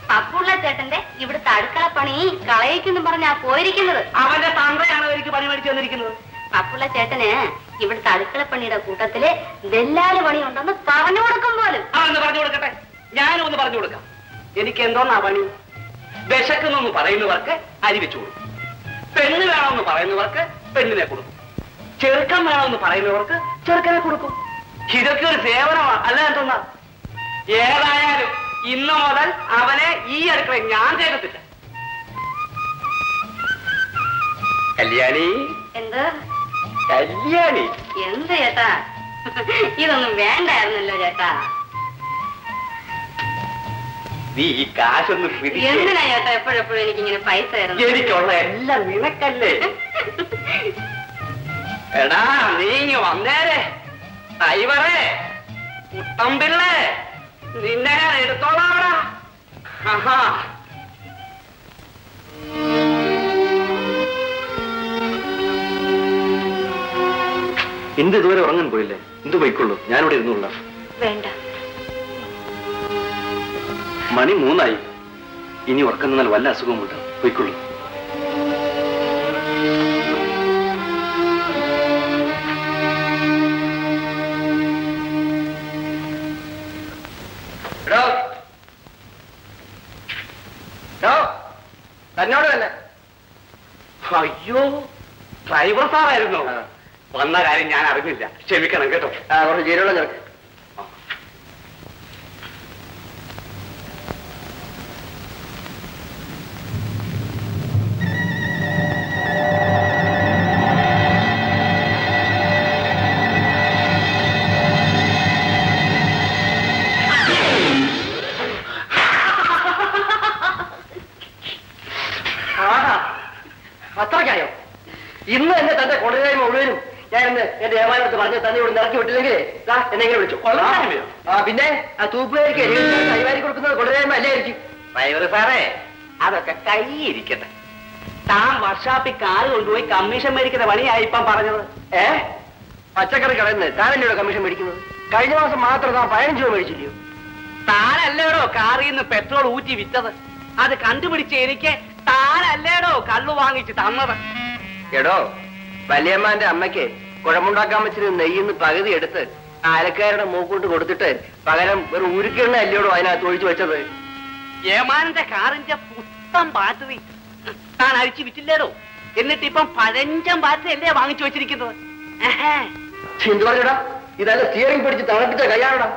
Speaker 1: പപ്പുള്ള ചേട്ടന്റെ ഇവിടുത്തെ അടുക്കള പണി കളയിക്കുന്നു പറഞ്ഞാ പോയിരിക്കുന്നത്.
Speaker 5: അവന്റെ തന്തയാണ് എനിക്ക് പണി മേടിച്ചു തന്നിരിക്കുന്നത്.
Speaker 1: പപ്പുള്ള ചേട്ടന് ഇവിടുത്തെ അടുക്കള പണിയുടെ കൂട്ടത്തില് ദല്ലാല് പണി ഉണ്ടെന്ന് പറഞ്ഞു കൊടുക്കും പോലും.
Speaker 5: അവന്ന് പറഞ്ഞു കൊടുക്കട്ടെ, ഞാനും ഒന്ന് പറഞ്ഞു കൊടുക്കാം. എനിക്ക് എന്തോന്നാ പണി? വിശക്കുന്നെന്ന് പറയുന്നവർക്ക് അരി വെച്ചു കൊടുക്കും, പെണ്ണ് വേണമെന്ന് പറയുന്നവർക്ക് പെണ്ണിനെ കൊടുക്കും, ചെറുക്കം വേണമെന്ന് പറയുന്നവർക്ക് ചെറുക്കനെ കൊടുക്കും. ഇതൊക്കെ ഒരു സേവനമാണ്, അല്ല എന്തോന്നാ? ഏതായാലും ഇന്ന് മുതൽ അവനെ ഈ അടുക്കള ഞാൻ കേൾക്കത്തില്ല. കല്യാണി,
Speaker 1: എന്ത്
Speaker 5: കല്യാണി,
Speaker 1: എന്ത് ചേട്ടാ? ഇതൊന്നും വേണ്ടായിരുന്നല്ലോ ചേട്ടാ.
Speaker 5: നീ ഈ കാശൊന്ന്
Speaker 1: എന്തിനാ ചേട്ടാ എപ്പോഴെപ്പോഴും എനിക്കിങ്ങനെ പൈസ തരുന്നത്?
Speaker 5: എനിക്കുള്ള എല്ലാം നിനക്കല്ലേ? എടാ നീ ഇങ്ങ് വന്നേരെ. ഡ്രൈവറെ, കുട്ടമ്പിള്ളേ, നിന്നെ ഞാൻ എടുത്തോളാവടാ. ആഹാ,
Speaker 2: എന്ത് ഇതുവരെ ഉറങ്ങാൻ പോയില്ലേ? എന്ത് പോയിക്കൊള്ളൂ, ഞാനിവിടെ ഇരുന്നുള്ള.
Speaker 1: വേണ്ട.
Speaker 2: മണി 3 ഇനി ഉറക്കം നിന്നാൽ വല്ല അസുഖമുണ്ട്. പോയിക്കൊള്ളൂ.
Speaker 5: തന്നോട് തന്നെ. അയ്യോ, ഡ്രൈവർ സാറായിരുന്നോ? വന്ന കാര്യം ഞാൻ അറിഞ്ഞില്ല, ക്ഷമിക്കണം കേട്ടോ. കുറച്ച് ജീരവെള്ളം ചേർക്ക്. അത്രയ്ക്കായോ? ഇന്ന് എന്നെ തന്റെ കൊണ്ടുപോയി മുഴുവനും ഞാൻ എന്റെ ഏമാനടുത്ത് പറഞ്ഞ് തന്നെ ഇവിടെ ഇറക്കി വിട്ടില്ലെങ്കിൽ എന്നെങ്കിലും വിളിച്ചു. പിന്നെ ആ തൂപ്പുകാർക്ക് കൈവാരി കൊടുക്കുന്നത് കൊണ്ടുപോയി അല്ലായിരിക്കും. ഡ്രൈവർ സാറേ, അതൊക്കെ കൈയിരിക്കട്ടെ. താൻ വർഷാപ്പിൽ കാറ് കൊണ്ടുപോയി കമ്മീഷൻ മേടിക്കുന്ന പണിയായി ഇപ്പം പറഞ്ഞത്. പച്ചക്കറി കടന്ന് താനല്ലോ കമ്മീഷൻ മേടിക്കുന്നത്? കഴിഞ്ഞ മാസം മാത്രം താൻ 15 രൂപ മേടിച്ചില്ലയോ? താനല്ലേടോ കാറിൽ നിന്ന് പെട്രോൾ ഊറ്റി വിറ്റത്? അത് കണ്ടുപിടിച്ച് എനിക്ക് താനല്ലേടോ കള്ളു വാങ്ങിച്ച് തന്നത്? എടോ, വല്യമ്മാന്റെ അമ്മയ്ക്ക് കുഴമ്പുണ്ടാക്കാൻ വെച്ചിട്ട് നെയ്യിന്ന് പകുതി എടുത്ത് അയലക്കാരുടെ മൂക്കൊണ്ട് കൊടുത്തിട്ട് പകരം ഒരു ഉരുക്കെണ്ണ അല്ലയോടോ അതിനകത്ത് ഒഴിച്ചു വെച്ചത്? ഏമാനന്റെ കാറിന്റെ പുത്തൻ ബാറ്ററി താൻ അഴിച്ചു വിറ്റില്ലേടോ? എന്നിട്ട് ഇപ്പം പഴഞ്ചൻ ബാറ്ററി അല്ലേ വാങ്ങിച്ചു വെച്ചിരിക്കുന്നത്? എന്ത് പറഞ്ഞടാ? ഇതല്ല സ്റ്റിയറിംഗ് പിടിച്ച് തണുപ്പിച്ച കൈയാണോടാ?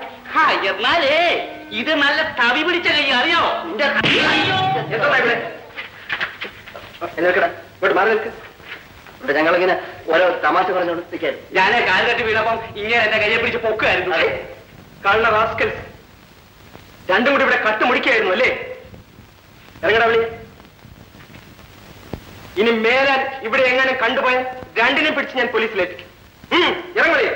Speaker 5: എന്നാലേ ഇത് നല്ല തവി പിടിച്ച കൈ, അറിയോ? ഇവിടെ മാറി നിൽക്ക്. ഇവിടെ ഞങ്ങളിങ്ങനെ ഓരോ തമാശ പറഞ്ഞോണ്ട് നിൽക്കായിരുന്നു. ഞാനേ കാല് കെട്ടി വീണപ്പം ഇങ്ങനെ എന്റെ കയ്യെ പിടിച്ച് പൊക്കുകയായിരുന്നു. കള്ള റാസ്കൽസ് രണ്ടും കൂടി ഇവിടെ കട്ടുമുടിക്കായിരുന്നു അല്ലേ? ഇറങ്ങടാ വിളി. ഇനി മേലാൻ ഇവിടെ എങ്ങനെ കണ്ടുപോയാൽ രണ്ടിനും പിടിച്ച് ഞാൻ പോലീസിലേക്കും. ഇറങ്ങി.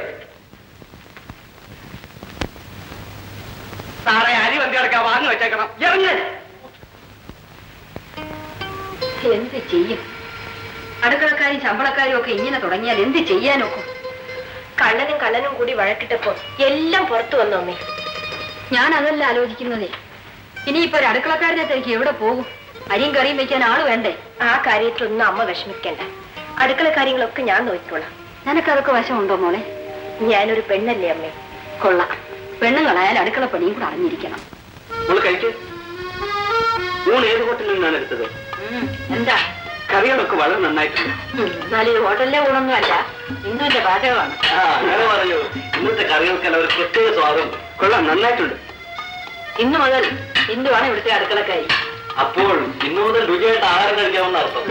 Speaker 5: സാറേ, അരി വണ്ടി അടക്കാൻ വാങ്ങി വെച്ചേക്കണം. ഇറങ്ങ്.
Speaker 3: എന്ത് ചെയ്യും? അടുക്കളക്കാരും ശമ്പളക്കാരും ഒക്കെ ഇങ്ങനെ തുടങ്ങിയാൽ എന്ത് ചെയ്യാനൊക്കും?
Speaker 1: കള്ളനും കൂടി വഴക്കിട്ടപ്പോ എല്ലാം പുറത്തു വന്നു അമ്മേ.
Speaker 3: ഞാൻ അതല്ല ആലോചിക്കുന്നതേ. ഇനിയിപ്പോ ഒരു അടുക്കളക്കാരനെ തിരക്കി എവിടെ പോകും? അരിയും കറിയും വെക്കാൻ ആള് വേണ്ടേ?
Speaker 1: ആ കാര്യത്തിലൊന്നും അമ്മ വിഷമിക്കണ്ട. അടുക്കള കാര്യങ്ങളൊക്കെ ഞാൻ നോക്കിക്കോളാം.
Speaker 3: നിനക്കതൊക്കെ വശമുണ്ടോ മോളെ?
Speaker 1: ഞാനൊരു പെണ്ണല്ലേ അമ്മേ.
Speaker 3: കൊള്ളാം. പെണ്ണുങ്ങളായാൽ അടുക്കള പണിയും കൂടെ അറിഞ്ഞിരിക്കണം.
Speaker 5: ഊണ് ഏത് ഹോട്ടലിൽ നിന്നാണ് എടുത്തത്?
Speaker 3: എന്താ?
Speaker 5: കറികളൊക്കെ വളരെ നന്നായിട്ടുണ്ട്.
Speaker 3: എന്നാലും ഹോട്ടലിലെ ഊണൊന്നും അല്ല, ഇന്ദുവിന്റെ പാചകമാണ്.
Speaker 5: അങ്ങനെ പറയൂ. ഇന്നത്തെ കറികൾക്കല്ല ഒരു പ്രത്യേക സ്വാദം. കൊള്ളാം, നന്നായിട്ടുണ്ട്.
Speaker 3: ഇന്നു മുതൽ ഇന്ദുവാണ് ഇവിടുത്തെ അടുക്കളക്കാരി.
Speaker 5: അപ്പോൾ ഇന്നു മുതൽ രുചിയായിട്ട് ആഹാരം കഴിക്കാമെന്ന അർത്ഥം.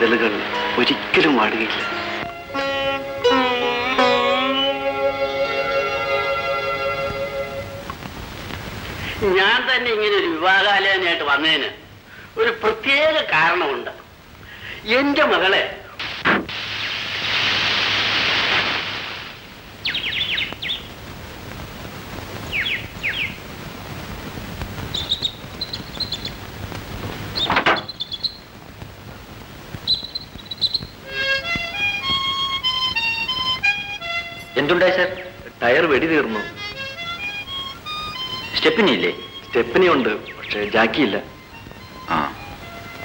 Speaker 5: ഇതളുകൾ ഒരിക്കലും വാടുകയില്ല. ഞാൻ തന്നെ ഇങ്ങനെ ഒരു വിവാഹാലോചനയായിട്ട് വന്നതിന് ഒരു പ്രത്യേക കാരണമുണ്ട്. എന്റെ മകളെ
Speaker 2: എന്തുണ്ടായി സാർ? ടയർ വെടി തീർന്നു. സ്റ്റെപ്പിനി ഇല്ലേ? സ്റ്റെപ്പിനി ഉണ്ട്, പക്ഷെ ജാക്കിയില്ല.
Speaker 6: ആ,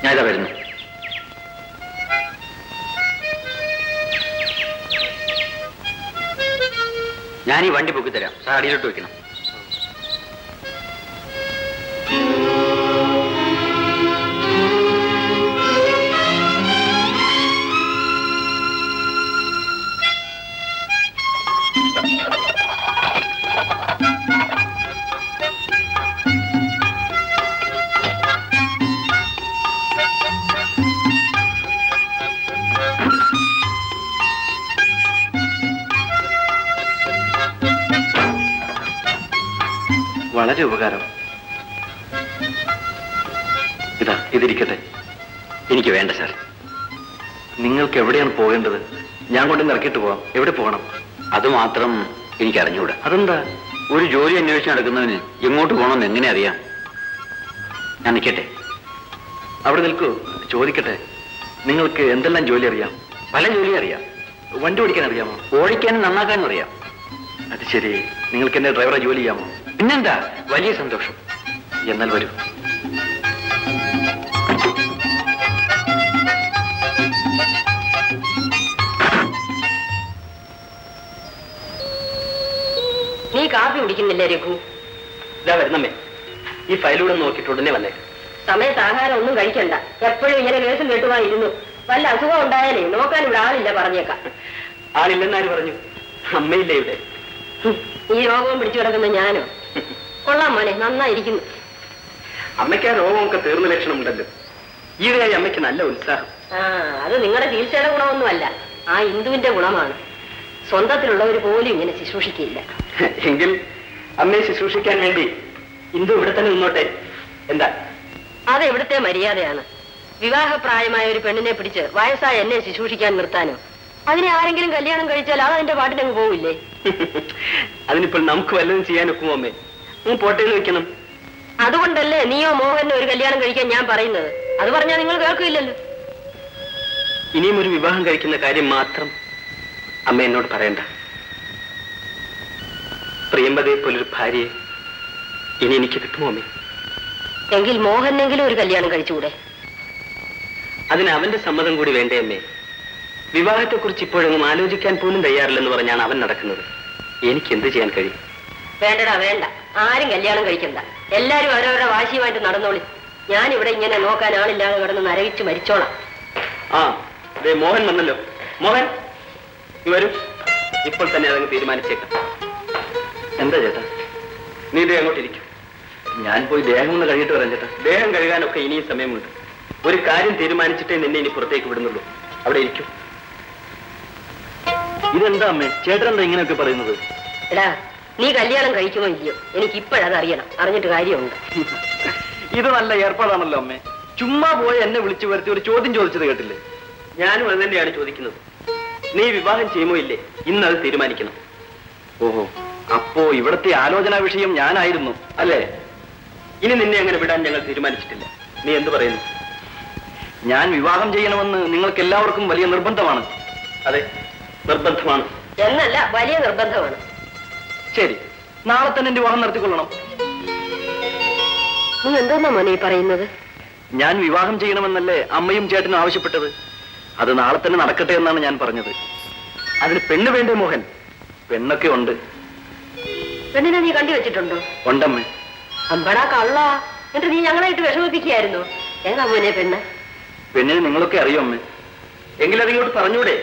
Speaker 6: ഞാനിതാ വരുന്നു. ഞാൻ ഈ വണ്ടി പൊക്കി തരാം, സാർ അടിയിലോട്ട് വെക്കണം.
Speaker 2: വളരെ ഉപകാരം. ഇതാ, ഇതിരിക്കട്ടെ.
Speaker 6: എനിക്ക് വേണ്ട സാർ.
Speaker 2: നിങ്ങൾക്ക് എവിടെയാണ് പോകേണ്ടത്? ഞാൻ കൊണ്ട് ഇറക്കിയിട്ട് പോവാം. എവിടെ പോകണം?
Speaker 6: അതുമാത്രം എനിക്ക് അറിഞ്ഞുകൂടാ.
Speaker 2: അതെന്താ?
Speaker 6: ഒരു ജോലി അന്വേഷിച്ച് നടക്കുന്നവന് എങ്ങോട്ട് പോകണമെന്ന് എങ്ങനെ അറിയാം? ഞാൻ നിൽക്കട്ടെ.
Speaker 2: അവിടെ നിൽക്കൂ, ചോദിക്കട്ടെ. നിങ്ങൾക്ക് എന്തെല്ലാം ജോലി അറിയാം?
Speaker 6: പല ജോലിയും അറിയാം.
Speaker 2: വണ്ടി ഓടിക്കാൻ അറിയാമോ?
Speaker 6: ഓടിക്കാനും നന്നാക്കാനും അറിയാം.
Speaker 2: അത് ശരി. നിങ്ങൾക്ക് എന്നെ ഡ്രൈവറെ ജോലി ചെയ്യാമോ?
Speaker 6: പിന്നെന്താ, വലിയ സന്തോഷം.
Speaker 2: എന്നാൽ വരൂ.
Speaker 3: നീ കാപ്പി കുടിക്കുന്നില്ലേ രഘു?
Speaker 5: ഇതാ വരുന്നമ്മേ. ഈ ഫയലൂടെ നോക്കിയിട്ട് ഉടനെ വന്നേ.
Speaker 3: സമയത്ത് ആഹാരം ഒന്നും കഴിക്കണ്ട. എപ്പോഴും ഇങ്ങനെ കേസും കേട്ടുവായിരുന്നു. വല്ല അസുഖം ഉണ്ടായാലേ നോക്കാൻ ഇവിടെ ആളില്ല, പറഞ്ഞേക്കാം.
Speaker 5: ആളില്ലെന്നാര് പറഞ്ഞു? അമ്മയില്ലേ ഇവിടെ?
Speaker 3: ഈ രോഗവും പിടിച്ചു കിടക്കുന്ന ഞാനോ? കൊള്ളാം മോനെ, നന്നായിരിക്കുന്നു.
Speaker 5: അമ്മയ്ക്ക് ആ രോഗമൊക്കെ തീർന്ന ലക്ഷണമുണ്ടല്ലോ. ഈയിടെയായി അമ്മയ്ക്ക് നല്ല ഉത്സാഹം.
Speaker 3: ആ, അത് നിങ്ങളുടെ ചികിത്സയുടെ ഗുണമൊന്നുമല്ല, ആ ഇന്ദുവിന്റെ ഗുണമാണ്. സ്വന്തത്തിലുള്ളവർ പോലും ഇങ്ങനെ ശുശ്രൂഷിക്കില്ല.
Speaker 5: എങ്കിൽ അമ്മയെ ശുശ്രൂഷിക്കാൻ വേണ്ടി ഇന്ദു ഇവിടെ തന്നെ നിന്നോട്ടെ. എന്താ?
Speaker 3: അത് ഇവിടുത്തെ മര്യാദയാണ്. വിവാഹപ്രായമായ ഒരു പെണ്ണിനെ പിടിച്ച് വയസ്സായ എന്നെ ശുശ്രൂഷിക്കാൻ നിർത്താനോ? അതിനെ ആരെങ്കിലും കല്യാണം കഴിച്ചാൽ അത് അതിന്റെ പാട്ടിനങ്ങ് പോവില്ലേ?
Speaker 5: അതിനിപ്പോൾ നമുക്ക് വല്ലതും ചെയ്യാനൊക്കുമോ അമ്മേ? പോട്ടേന്ന് വെക്കണം.
Speaker 3: അതുകൊണ്ടല്ലേ നീയോ മോഹനോ ഒരു കല്യാണം കഴിക്കാൻ ഞാൻ പറയുന്നത്. അത് പറഞ്ഞാൽ നിങ്ങൾ കേൾക്കില്ലല്ലോ.
Speaker 5: ഇനിയും ഒരു വിവാഹം കഴിക്കുന്ന കാര്യം മാത്രം അമ്മ എന്നോട് പറയണ്ട. പ്രിയമ്പതയെ പോലൊരു ഭാര്യയെ ഇനി എനിക്ക് കിട്ടുമോ അമ്മേ?
Speaker 3: എങ്കിൽ മോഹനെങ്കിലും ഒരു കല്യാണം കഴിച്ചുകൂടെ?
Speaker 5: അതിന് അവന്റെ സമ്മതം കൂടി വേണ്ടേ അമ്മേ? വിവാഹത്തെക്കുറിച്ച് ഇപ്പോഴൊന്നും ആലോചിക്കാൻ പോലും തയ്യാറില്ലെന്ന് പറഞ്ഞാണ് അവൻ നടക്കുന്നത്. എനിക്ക് എന്ത് ചെയ്യാൻ കഴിയും?
Speaker 3: വേണ്ടടാ വേണ്ട, ആരും കല്യാണം കഴിക്കണ്ട. എല്ലാരും അവരവരുടെ വാശിയുമായിട്ട് നടന്നോളി. ഞാനിവിടെ ഇങ്ങനെ നോക്കാൻ ആളില്ലാതെ കിടന്ന് നരകിച്ച് മരിച്ചോളാം.
Speaker 5: ആ, ദേ മോഹൻ വന്നല്ലോ. മോഹൻ, നീ വരൂ. ഇപ്പോൾ തന്നെ അതങ്ങ് തീരുമാനിച്ചേക്കാം.
Speaker 2: എന്താ ചേട്ടാ?
Speaker 5: നീ ഇതേ അങ്ങോട്ടിരിക്കും.
Speaker 2: ഞാൻ പോയി ദേഹം ഒന്ന് കഴുകിയിട്ട് വരാം ചേട്ടാ.
Speaker 5: ദേഹം കഴുകാനൊക്കെ ഇനിയും സമയമുണ്ട്. ഒരു കാര്യം തീരുമാനിച്ചിട്ടേ നിന്നെ ഇനി പുറത്തേക്ക് വിടുന്നുള്ളൂ. അവിടെ ഇരിക്കും.
Speaker 2: ഇതെന്താ അമ്മേ? ചേട്ടൻ എന്താ ഇങ്ങനെയൊക്കെ പറയുന്നത്?
Speaker 3: എടാ, നീ കല്യാണം കഴിക്കുമോ ഇല്ലയോ? എനിക്ക് ഇപ്പോഴത് അറിയണം. അറിഞ്ഞിട്ട് കാര്യമുണ്ട്.
Speaker 2: ഇത് നല്ല ഏർപ്പാടാണല്ലോ അമ്മേ. ചുമ്മാ പോയി എന്നെ വിളിച്ചു വരുത്തി ഒരു ചോദ്യം ചോദിച്ചത് കേട്ടില്ലേ?
Speaker 5: ഞാനും അത് തന്നെയാണ് ചോദിക്കുന്നത്. നീ വിവാഹം ചെയ്യുമോ ഇല്ലേ? ഇന്നത് തീരുമാനിക്കണം.
Speaker 2: ഓഹോ, അപ്പോ ഇവിടത്തെ ആലോചനാ വിഷയം ഞാനായിരുന്നു അല്ലേ?
Speaker 5: ഇനി നിന്നെ അങ്ങനെ വിടാൻ ഞങ്ങൾ തീരുമാനിച്ചിട്ടില്ല. നീ എന്ത് പറയുന്നു?
Speaker 2: ഞാൻ വിവാഹം ചെയ്യണമെന്ന് നിങ്ങൾക്ക് എല്ലാവർക്കും വലിയ നിർബന്ധമാണ്.
Speaker 5: അതെ, നിർബന്ധമാണ്.
Speaker 3: എന്നല്ല, വലിയ നിർബന്ധമാണ്.
Speaker 2: ശരി, നാളെ തന്നെ എന്റെ വിവാഹം നടത്തിക്കൊള്ളണം.
Speaker 3: നീ എന്തോന്നാ മോനെ ഈ പറയുന്നത്?
Speaker 2: ഞാൻ വിവാഹം ചെയ്യണമെന്നല്ലേ അമ്മയും ചേട്ടനും ആവശ്യപ്പെട്ടത്? അത് നാളെ തന്നെ നടക്കട്ടെ എന്നാണ് ഞാൻ പറഞ്ഞത്. അതിന് പെണ്ണ് വേണ്ടേ മോഹൻ? പെണ്ണൊക്കെ ഉണ്ട്.
Speaker 3: പെണ്ണിനെ നീ കണ്ടു വെച്ചിട്ടുണ്ടോ?
Speaker 2: ഉണ്ടമ്മേ.
Speaker 3: അമ്പടാ കള്ള, എന്നിട്ട് നീ ഞങ്ങളായിട്ട് വിഷമിപ്പിക്കുകയായിരുന്നു. ഏതാ മോനെ പെണ്ണ്?
Speaker 2: പെണ്ണിനെ നിങ്ങളൊക്കെ അറിയോ അമ്മേ?
Speaker 5: എങ്കിലതിങ്ങോട്ട് പറഞ്ഞൂടെ?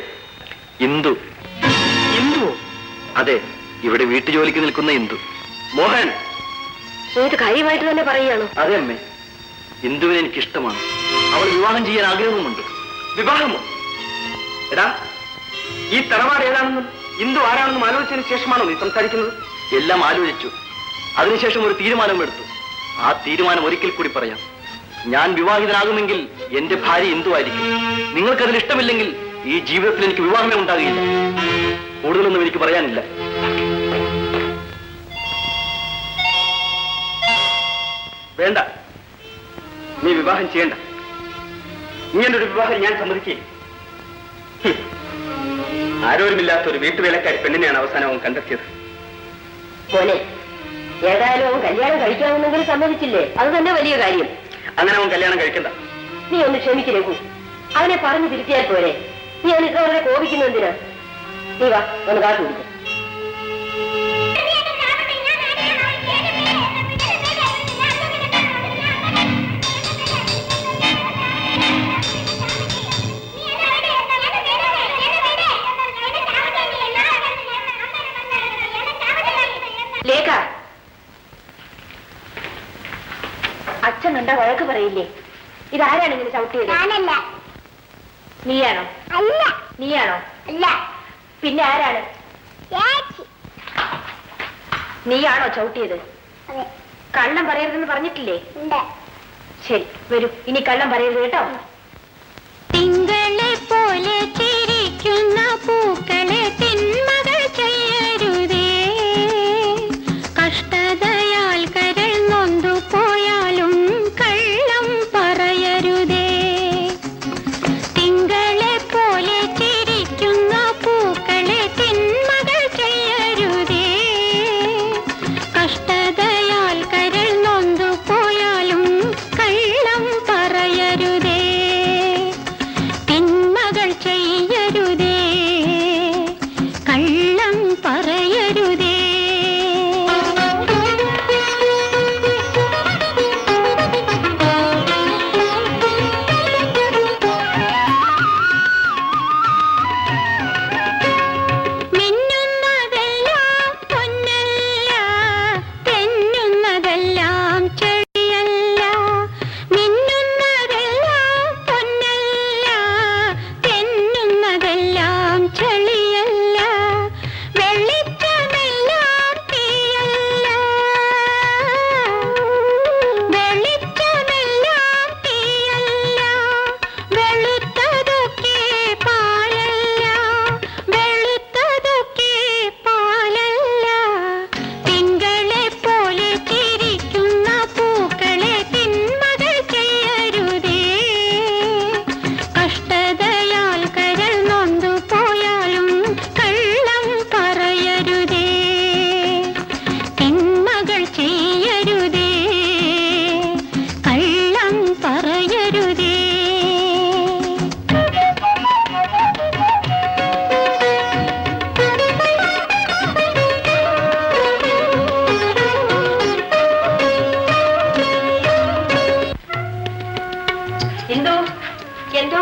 Speaker 2: ഇന്ദു.
Speaker 5: ഇന്ദു?
Speaker 2: അതെ, ഇവിടെ വീട്ടുജോലിക്ക് നിൽക്കുന്ന ഇന്ദു.
Speaker 5: മോഹൻ,
Speaker 3: നീ ഇത് കാര്യമായിട്ട് തന്നെ പറയുകയാണോ?
Speaker 2: അതെ അമ്മേ, ഇന്ദുവിനെ എനിക്കിഷ്ടമാണ്. അവൾ വിവാഹം ചെയ്യാൻ ആഗ്രഹവുമുണ്ട്.
Speaker 5: വിവാഹമോ? എടാ, ഈ തറവാട് ഏതാണെന്നും ഇന്ദു ആരാണെന്നും ആലോചിച്ചതിന് ശേഷമാണോ നീ സംസാരിക്കുന്നത്? എല്ലാം ആലോചിച്ചു. അതിനുശേഷം ഒരു തീരുമാനം എടുത്തു. ആ തീരുമാനം ഒരിക്കൽ കൂടി പറയാം. ഞാൻ വിവാഹിതനാകുമെങ്കിൽ എന്റെ ഭാര്യ ഇന്ദു ആയിരിക്കും. നിങ്ങൾക്കതിൽ ഇഷ്ടമില്ലെങ്കിൽ ഈ ജീവിതത്തിൽ എനിക്ക് വിവാഹമേ ഉണ്ടാകുകയില്ല. കൂടുതലൊന്നും എനിക്ക് പറയാനില്ല. വേണ്ട, നീ വിവാഹം ചെയ്യണ്ട. ഇങ്ങനൊരു വിവാഹം ഞാൻ സമ്മതിക്കുകയില്ല. ആരോരുമില്ലാത്ത ഒരു വീട്ടുവേലക്കാരി പെണ്ണിനെയാണ് അവസാനം അവൻ കണ്ടെത്തിയത്.
Speaker 3: പോലെ ഏതായാലും അവൻ കല്യാണം കഴിക്കാമെന്നെങ്കിൽ സമ്മതിച്ചില്ലേ? അത് തന്നെ വലിയ കാര്യം.
Speaker 5: അങ്ങനെ അവൻ കല്യാണം കഴിക്കണ്ട.
Speaker 3: നീ ഒന്ന് ക്ഷമിക്കൂ. അവനെ പറഞ്ഞു തിരുത്തിയാൽ പോരെ? നീ അവൻ ഇത്ര വളരെ കോപിക്കുന്നു എന്തിനാ? നീ വാ, ഒന്ന് കാത്തു കുടിക്കാം. ലേഖ, അച്ഛൻ കണ്ട വഴക്ക് പറയില്ലേ? ഇതാരാണ് ഇങ്ങനെ ചവിട്ടിയത്? നീയാണോ? അല്ല. നീയാണോ? അല്ല. പിന്നെ ആരാണ്? നീയാണോ ചവിട്ടിയത്? കള്ളം പറയരുതെന്ന് പറഞ്ഞിട്ടില്ലേ? ശരി, വരൂ. ഇനി കള്ളം പറയരുത് കേട്ടോ.
Speaker 1: തിങ്കളെ പോലെ ചിരിക്കുന്ന പൂക്കളെ തിന്മകൾ ചെയ്യരുതേ. കഷ്ടതയാൽ കരൾ നൊന്തു പോയാലും കള്ളം പറയരുതേ. തിങ്കളെ പോലെ ചിരിക്കുന്ന പൂക്കളെ തിന്മകൾ ചെയ്യരുതേ. കഷ്ടതയാൽ കരൾ നൊന്തു പോയാലും കള്ളം പറയരുതേ. തിന്മകൾ ചെയ്യരുതേ, കള്ളം പറയരുതേ. മിന്നുന്നതെല്ലാം പൊന്നല്ല, തെന്നുന്നതെല്ലാം ചെടിയല്ല. മിന്നുന്നതെല്ലാം പൊന്നല്ല, തെന്നുന്നതെല്ലാം ചെളിയല്ല. വെളിച്ചമെല്ലാം തീയല്ല, വെളിച്ചമെല്ലാം തീയല്ല. വെളുത്തതൊക്കെ പാലല്ല, വെളുത്തതൊക്കെ പാലല്ല. തിങ്കളെ പോലെ ചിരിക്കുന്ന പൂക്കളെ തിന്മകൾ ചെയ്യരുതേ. കഷ്ടതയാൽ കരൾ നൊന്തു പോയാലും കള്ളം പറയരുതേ. തിന്മകൾ ചെയ്യരുതേ, കള്ളം പറയരുതേ.
Speaker 3: എന്തോ എന്തോ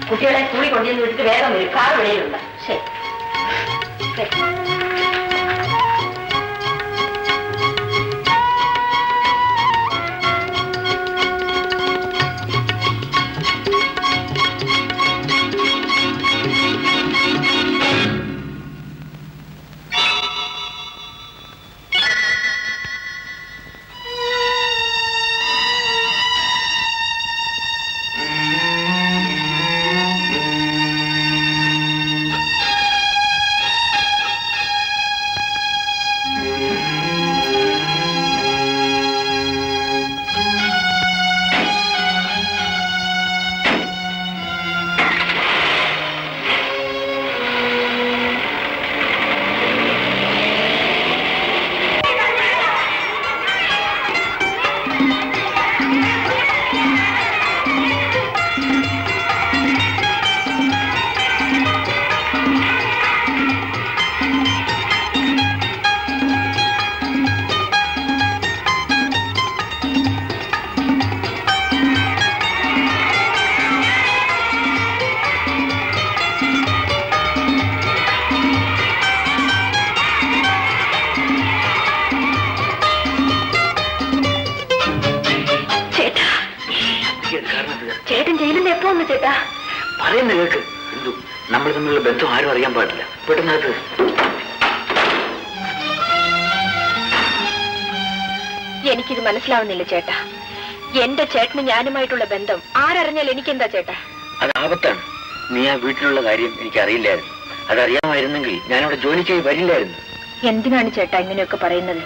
Speaker 3: കുട്ടികളെ സ്കൂളിൽ കൊണ്ടുവന്ന് വിട്ടിട്ട് വേഗം വരും. കാർ വെളിയിലുണ്ട്. ശരി. ചേട്ടാ?
Speaker 6: പറയുന്ന കേൾക്ക്. എന്തു നമ്മൾ തമ്മിലുള്ള ബന്ധം ആരും അറിയാൻ പാടില്ല. പെട്ടെന്നത്
Speaker 3: എനിക്കിത് മനസ്സിലാവുന്നില്ല ചേട്ടാ. എന്റെ ചേട്ടന് ഞാനുമായിട്ടുള്ള ബന്ധം ആരറിഞ്ഞാൽ എനിക്കെന്താ ചേട്ടാ?
Speaker 6: അത് ആപത്താണ്. നീ ആ വീട്ടിലുള്ള കാര്യം എനിക്ക് അറിയില്ലായിരുന്നു. അതറിയാമായിരുന്നെങ്കിൽ ഞാനവിടെ ജോലിക്കായി വരില്ലായിരുന്നു.
Speaker 3: എന്തിനാണ് ചേട്ടാ ഇങ്ങനെയൊക്കെ പറയുന്നത്?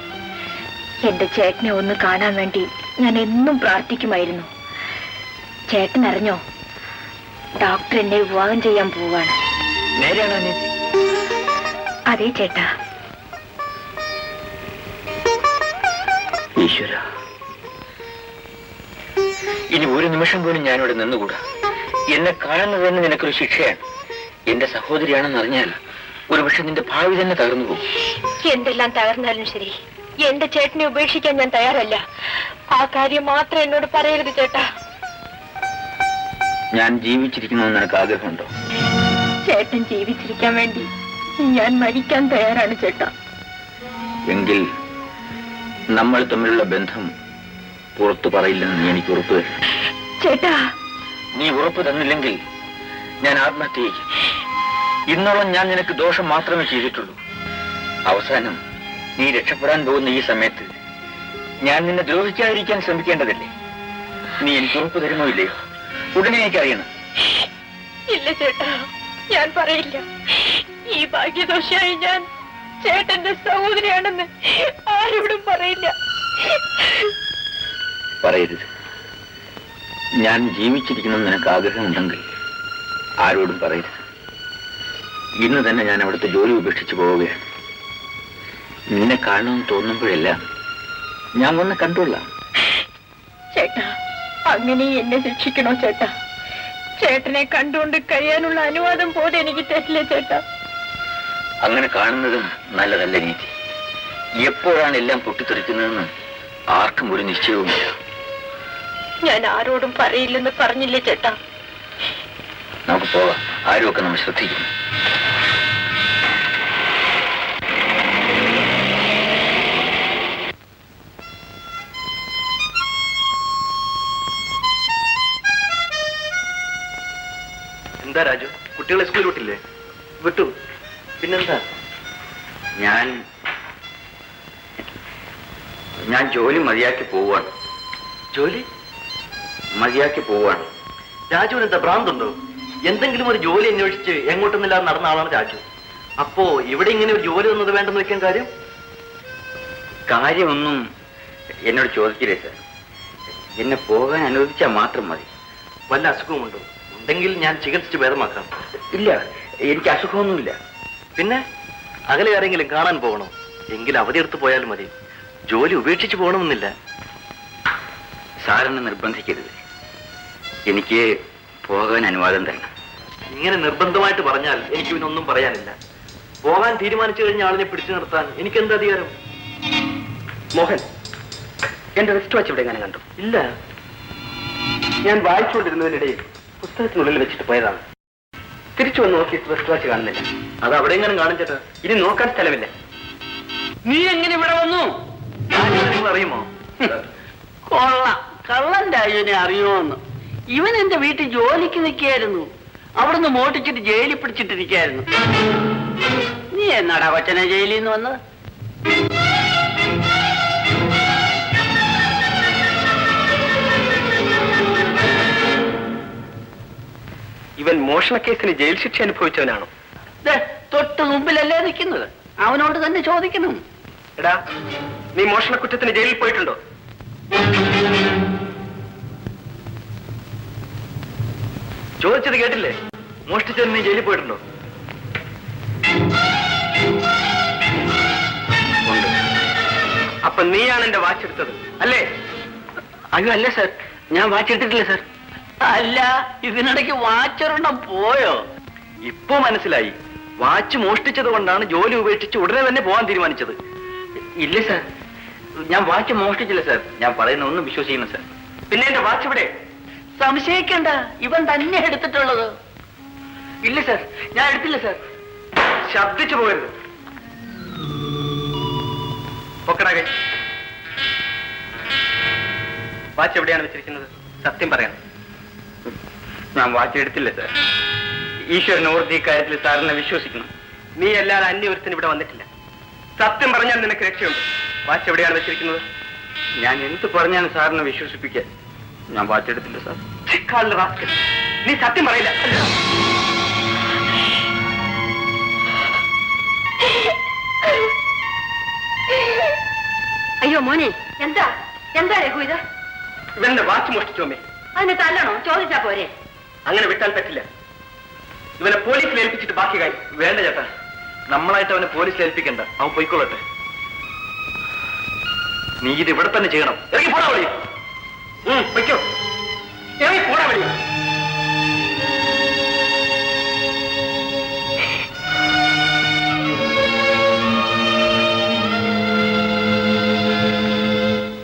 Speaker 3: എന്റെ ചേട്ടനെ ഒന്ന് കാണാൻ വേണ്ടി ഞാൻ എന്നും പ്രാർത്ഥിക്കുമായിരുന്നു. ചേട്ടൻ അറിഞ്ഞോ? ഡോക്ടർ എന്നെ വിവാഹം ചെയ്യാൻ പോവാണ്.
Speaker 6: നേരെയാണോ നീ?
Speaker 3: അതെ ചേട്ടാ.
Speaker 6: ഈശ്വര, ഇനി ഒരു നിമിഷം പോലും ഞാനിവിടെ നിന്നുകൂടാ. എന്നെ കാണുന്നത് തന്നെ നിനക്കൊരു ശിക്ഷയാണ്. എന്റെ സഹോദരിയാണെന്ന് അറിഞ്ഞാൽ ഒരു പക്ഷെ നിന്റെ ഭാവി തന്നെ തകർന്നു പോകും.
Speaker 3: എന്തെല്ലാം തകർന്നാലും ശരി, എന്റെ ചേട്ടനെ ഉപേക്ഷിക്കാൻ ഞാൻ തയ്യാറല്ല. ആ കാര്യം മാത്രം എന്നോട് പറയരുത് ചേട്ടാ.
Speaker 6: ഞാൻ ജീവിച്ചിരിക്കണമെന്ന് നിനക്ക് ആഗ്രഹമുണ്ടോ?
Speaker 3: ചേട്ടൻ ജീവിച്ചിരിക്കാൻ വേണ്ടി ഞാൻ മരിക്കാൻ തയ്യാറാണ് ചേട്ടാ.
Speaker 6: എങ്കിൽ നമ്മൾ തമ്മിലുള്ള ബന്ധം പുറത്തു പറയില്ലെന്ന് നീ എനിക്ക് ഉറപ്പ് തരും.
Speaker 3: ചേട്ടാ,
Speaker 6: നീ ഉറപ്പ് തന്നില്ലെങ്കിൽ ഞാൻ ആത്മഹത്യ ചെയ്യും. ഇന്നോളം ഞാൻ നിനക്ക് ദോഷം മാത്രമേ ചെയ്തിട്ടുള്ളൂ. അവസാനം നീ രക്ഷപ്പെടാൻ പോകുന്ന ഈ സമയത്ത് ഞാൻ നിന്നെ ദ്രോഹിക്കാതിരിക്കാൻ ശ്രമിക്കേണ്ടതല്ലേ? നീ എനിക്ക് ഉറപ്പ് തരുമോ ഇല്ലയോ? ഉടനെ എനിക്കറിയണം.
Speaker 3: ഇല്ല ചേട്ടാ, ഞാൻ പറയില്ല. ഈ ഭാഗ്യദോഷായി ഞാൻ ചേട്ടന്റെ സഹോദരിയാണെന്ന് ആരോടും പറയില്ല.
Speaker 6: പറയരുത്. ഞാൻ ജീവിച്ചിരിക്കണമെന്ന് നിനക്ക് ആഗ്രഹമുണ്ടെങ്കിൽ ആരോടും പറയരുത്. ഇന്ന് തന്നെ ഞാൻ അവിടുത്തെ ജോലി ഉപേക്ഷിച്ചു പോവുകയാണ്. നിന്നെ കാണണമെന്ന് തോന്നുമ്പോഴെല്ലാം ഞാൻ വന്ന് കണ്ടോളാം.
Speaker 3: ചേട്ടാ, അങ്ങനെ എന്നെ ശിക്ഷിക്കണോ ചേട്ടാ? ചേട്ടനെ കണ്ടുകൊണ്ട് കഴിയാനുള്ള അനുവാദം പോലെ എനിക്ക് തരില്ല ചേട്ടാ.
Speaker 6: അങ്ങനെ കാണുന്നതും നല്ലതല്ല നീതി. എപ്പോഴാണ് എല്ലാം പൊട്ടിത്തെറിക്കുന്നതെന്ന് ആർക്കും ഒരു നിശ്ചയവുമില്ല.
Speaker 3: ഞാൻ ആരോടും പറയില്ലെന്ന് പറഞ്ഞില്ലേ ചേട്ടാ?
Speaker 6: നമുക്ക് പോകാം. ആരുമൊക്കെ നമ്മൾ ശ്രദ്ധിക്കുന്നു.
Speaker 2: എന്താ രാജു, കുട്ടികളെ സ്കൂളിൽ വിട്ടില്ലേ? വിട്ടു. പിന്നെന്താ?
Speaker 6: ഞാൻ ജോലി മതിയാക്കി പോവാണ്.
Speaker 2: ജോലി
Speaker 6: മതിയാക്കി പോവാണ്.
Speaker 2: രാജുവിന് എന്താ ഭ്രാന്തുണ്ടോ? എന്തെങ്കിലും ഒരു ജോലി അന്വേഷിച്ച് എങ്ങോട്ടൊന്നില്ലാതെ നടന്ന ആളാണ് രാജു. അപ്പോ ഇവിടെ ഇങ്ങനെ ഒരു ജോലി തന്നത് വേണ്ടെന്ന് വെക്കാൻ കാര്യം?
Speaker 6: കാര്യമൊന്നും എന്നോട് ചോദിക്കില്ലേ സാർ. എന്നെ പോകാൻ അനുവദിച്ചാൽ മാത്രം മതി.
Speaker 2: വല്ല അസുഖമുണ്ടോ? ഉണ്ടെങ്കിൽ ഞാൻ ചികിത്സിച്ച് ഭേദമാക്കാം.
Speaker 6: ഇല്ല, എനിക്ക് അസുഖമൊന്നുമില്ല.
Speaker 2: പിന്നെ അകലെ ആരെങ്കിലും കാണാൻ പോകണോ? എങ്കിൽ അവധിയെടുത്ത് പോയാലും മതി. ജോലി ഉപേക്ഷിച്ച് പോകണമെന്നില്ല.
Speaker 6: സാറിനെ നിർബന്ധിക്കരുത്. എനിക്ക് പോകാൻ അനുവാദം തരണം.
Speaker 2: ഇങ്ങനെ നിർബന്ധമായിട്ട് പറഞ്ഞാൽ എനിക്ക് ഇതൊന്നും പറയാനില്ല. പോകാൻ തീരുമാനിച്ചു കഴിഞ്ഞ ആളിനെ പിടിച്ചു നിർത്താൻ എനിക്ക് എന്താ അധികാരം?
Speaker 5: മോഹൻ, എന്റെ റിസ്റ്റ് വാച്ച് ഇവിടെ എങ്ങനെ കണ്ടു?
Speaker 2: ഇല്ല,
Speaker 5: ഞാൻ വായിച്ചുകൊണ്ടിരുന്നതിനിടയിൽ പുസ്തകത്തിനുള്ളിൽ വെച്ചിട്ട് പോയതാണ്. തിരിച്ചു വന്ന് നോക്കി റിസ്റ്റ് വാച്ച് കാണുന്നില്ല.
Speaker 2: അത് അവിടെ എങ്ങനെ കാണും ചേട്ടാ?
Speaker 5: ഇനി നോക്കാൻ സ്ഥലമില്ല. നീ എങ്ങനെ ഇവിടെ വന്നു?
Speaker 2: നിങ്ങൾ അറിയുമോ?
Speaker 7: കൊള്ളാം, കള്ളന്റെ അയ്യനെ അറിയുമോന്ന്. ഇവൻ എന്റെ വീട്ടിൽ ജോലിക്ക് നിൽക്കുകയായിരുന്നു. അവിടുന്ന് മോട്ടിച്ചിട്ട് ജയിലിൽ പിടിച്ചിട്ടിരിക്കായിരുന്നു. നീ എന്നാടാ കൊച്ചനെ ജയിലിൽ നിന്ന് വന്നത്?
Speaker 5: ഇവൻ മോഷണ കേസിന് ജയിൽ ശിക്ഷ അനുഭവിച്ചവനാണോ?
Speaker 7: തൊട്ട് മുമ്പിലല്ലേ നിൽക്കുന്നത്, അവനോട് തന്നെ ചോദിക്കണം.
Speaker 5: എടാ, നീ മോഷണ കുറ്റത്തിന് ജയിലിൽ പോയിട്ടുണ്ടോ?
Speaker 2: ചോദിച്ചത് കേട്ടില്ലേ? മോഷ്ടിച്ചതിന് നീ ജയിലിൽ പോയിട്ടുണ്ടോ?
Speaker 5: അപ്പൊ നീയാണ് എന്റെ വാച്ച് എടുത്തത് അല്ലേ?
Speaker 7: അയ്യോ അല്ല സാർ, ഞാൻ വാച്ച് എടുത്തിട്ടില്ല സാർ. അല്ല, ഇതിനിടയ്ക്ക് വാച്ചൊരെണ്ണം പോയോ?
Speaker 2: ഇപ്പോ മനസ്സിലായി. വാച്ച് മോഷ്ടിച്ചത് കൊണ്ടാണ് ജോലി ഉപേക്ഷിച്ച് ഉടനെ തന്നെ പോകാൻ തീരുമാനിച്ചത്.
Speaker 6: ഇല്ല സാർ, ഞാൻ വാച്ച് മോഷ്ടിച്ചില്ല സാർ. ഞാൻ പറയുന്ന ഒന്നും വിശ്വസിക്കണം സാർ.
Speaker 5: പിന്നെ എന്റെ വാച്ച് ഇവിടെ?
Speaker 7: സംശയിക്കണ്ട, ഇവൻ തന്നെ എടുത്തിട്ടുള്ളത്.
Speaker 5: ഇല്ല സാർ, ഞാൻ എടുത്തില്ല സാർ. ശബ്ദിച്ചു പോകരുത്. പൊക്കടാകെ. വാച്ച് എവിടെയാണ് വെച്ചിരിക്കുന്നത്? സത്യം പറയണം.
Speaker 6: ഞാൻ വാച്ചെടുത്തില്ല സാർ. ഈശ്വരനോർത്ത് ഈ കാര്യത്തിൽ സാറിനെ വിശ്വസിക്കണം.
Speaker 5: നീ അല്ലാതെ അന്യവരുത്തിന് ഇവിടെ വന്നിട്ടില്ല. സത്യം പറഞ്ഞാൽ നിനക്ക് രക്ഷയുണ്ട്. വാച്ച് എവിടെയാണ് വെച്ചിരിക്കുന്നത്?
Speaker 6: ഞാൻ എന്ത് പറഞ്ഞാലും സാറിനെ വിശ്വസിപ്പിക്കാൻ. ഞാൻ വാച്ചെടുത്തില്ല സാർ.
Speaker 5: നീ സത്യം പറയില്ല.
Speaker 3: അയ്യോ മോനെ, എന്താ എന്താ രഘു ഇത്?
Speaker 5: ഇവന്റെ വാച്ച് മോഷ്ടിച്ചോമേ.
Speaker 3: അതിന് തല്ലണോ? ചോദിച്ചാ പോരെ.
Speaker 5: അങ്ങനെ വിട്ടാൽ പറ്റില്ല. ഇവനെ പോലീസിൽ ഏൽപ്പിച്ചിട്ട് ബാക്കി കാര്യം.
Speaker 2: വേണ്ട ചേട്ടാ, നമ്മളായിട്ട് അവനെ പോലീസിൽ ഏൽപ്പിക്കണ്ട. അവൻ പോയിക്കൊള്ളട്ടെ. നീ ഇത് ഇവിടെ തന്നെ ചെയ്യണം.
Speaker 5: ഇറങ്ങി പോടാ വഴി. വയ്ക്കോ, ഇറങ്ങി പോടാ വഴി.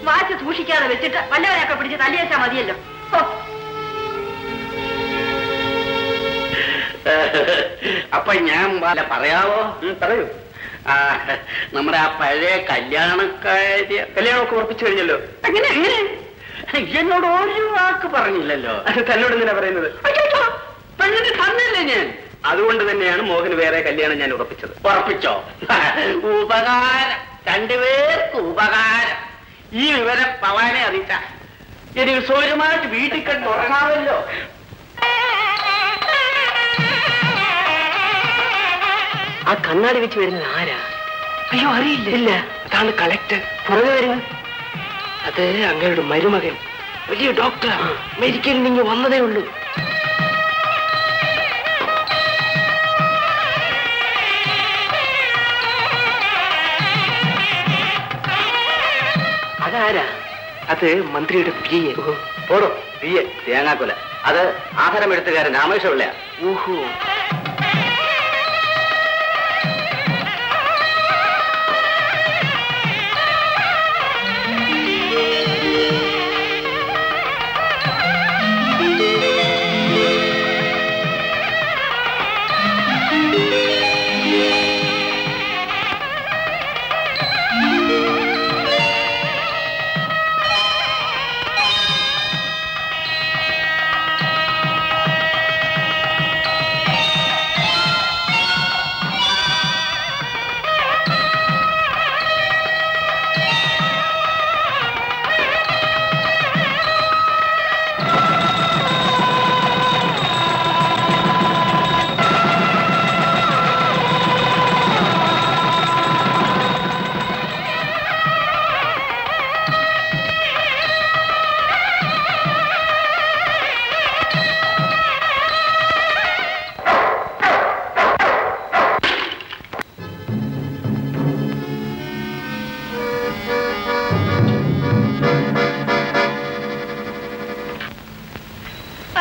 Speaker 3: വാച്ച് സൂക്ഷിക്കാതെ വെച്ചിട്ട് വല്ലവനെയൊക്കെ പിടിച്ച് തല്ലിയേച്ചാ മതിയല്ലോ.
Speaker 7: അപ്പൊ ഞാൻ പറയാവോ?
Speaker 5: പറയൂ.
Speaker 7: നമ്മുടെ ആ പഴയ
Speaker 5: കല്യാണമൊക്കെ ഉറപ്പിച്ചു കഴിഞ്ഞല്ലോ.
Speaker 7: അങ്ങനെ എന്നോട് ഒരു വാക്ക് പറഞ്ഞില്ലല്ലോ.
Speaker 5: അത് തന്നോട് എന്തിനാ പറയുന്നത്?
Speaker 7: പെണ്ണിന് തന്നല്ലേ ഞാൻ.
Speaker 5: അതുകൊണ്ട് തന്നെയാണ് മോഹന് വേറെ കല്യാണം ഞാൻ ഉറപ്പിച്ചത്.
Speaker 7: ഉറപ്പിച്ചോ? ഉപകാരം, രണ്ടുപേർക്ക് ഉപകാരം. ഈ വിവരം ഭവാനെ അറിയിച്ച എനിക്ക് സൗര്യമായിട്ട് വീട്ടിൽ കണ്ട് ഉറങ്ങാമല്ലോ.
Speaker 5: ആ കണ്ണാടി വെച്ച് വരുന്നത് ആരാ? അയ്യോ, അറിയില്ല. അതാണ് കളക്ടർ. പുറകെ വരുന്നത് അത് അങ്ങയുടെ മരുമകൻ, വലിയ ഡോക്ടറാ. അമേരിക്കയിൽ നിങ്ങൾ വന്നതേ ഉള്ളൂ. അതാരാ? അത് മന്ത്രിയുടെ പി എ.
Speaker 6: ഓടോ പി എ തേങ്ങാക്കൊല. അത് ആഹാരം എഴുത്തുകാരൻ രാമേശ്വരള്ളയാ.
Speaker 5: ഓഹോ.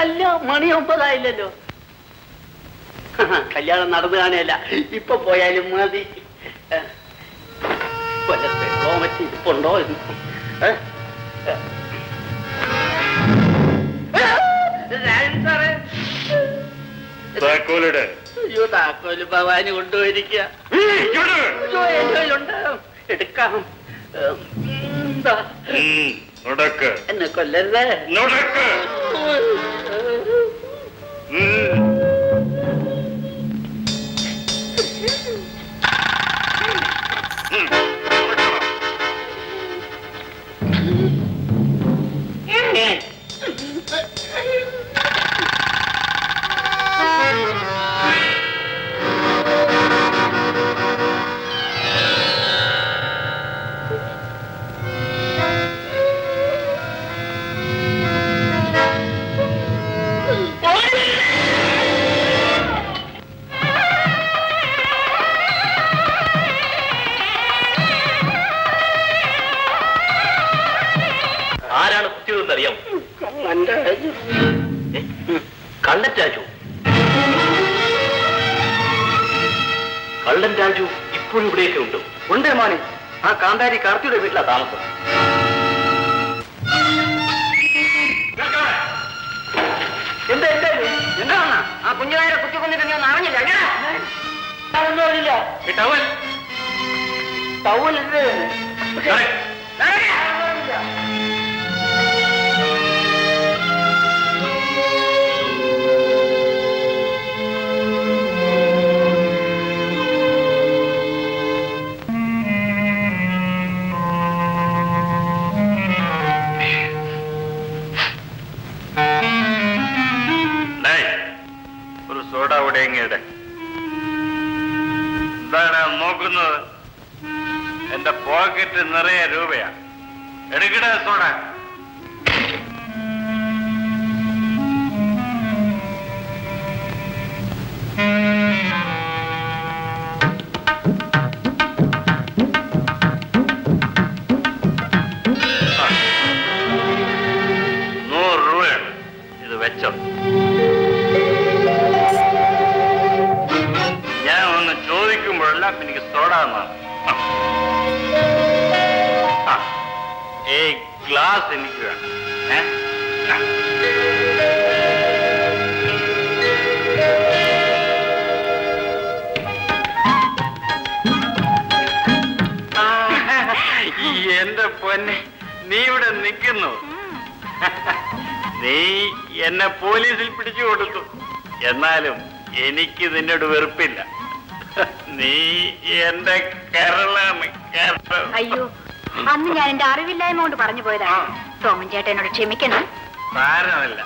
Speaker 7: അല്ല, മണി 9 ആയില്ലല്ലോ. കല്യാണം നടന്നു കാണുകയല്ല. ഇപ്പൊ പോയാലും മതി. കൊല്ലത്തെ കോമറ്റി ഇരിപ്പുണ്ടോ? സാറേ, അയ്യോ, താക്കോല് ഭവാനി കൊണ്ടുപോയിരിക്കുക. ഉണ്ട്, എടുക്കാം. എന്നെ കൊല്ലരുത്.
Speaker 2: ആരാണ് കുത്തിയതെന്നറിയാം? കള്ളൻ രാജു. കള്ളൻ രാജു ഇപ്പോഴും ഇവിടെയൊക്കെ ഉണ്ട്.
Speaker 5: ഉണ്ട് മാണി. ആ കാന്താരി കാർത്തിയുടെ വീട്ടിലാ താമസം. എന്താ എന്താണ് ആ കുഞ്ഞുനായരെ കുത്തി കൊന്നിട്ട് നീ ഒന്ന് അറിഞ്ഞില്ല? ഒന്നും അറിയില്ല.
Speaker 2: ടവൽ
Speaker 5: ടൗൽ എന്ത്?
Speaker 2: പോക്കറ്റ് നിറയെ രൂപയാ. എടുക്കട സോഡ. ₹100 ഇത് വെച്ചോ. ഞാൻ ഒന്ന് ചോദിക്കുമ്പോഴെല്ലാം എനിക്ക് സോഡ എന്നാണ്. ഈ ഗ്ലാസ് എനിക്ക് വേണം. എന്റെ പൊന്നെ, നീ ഇവിടെ നിൽക്കുന്നു. നീ എന്നെ പോലീസിൽ പിടിച്ചു കൊടുത്തു. എന്നാലും എനിക്ക് നിന്നോട് വെറുപ്പില്ല. നീ എന്റെ കേരളാണ്.
Speaker 1: അയ്യോ, അന്ന് ഞാൻ എന്റെ അറിവില്ലായ്മ കൊണ്ട് പറഞ്ഞു പോയതാണ്. സോമൻ ചേട്ടൻ എന്നോട് ക്ഷമിക്കണം.
Speaker 2: സാരമില്ല.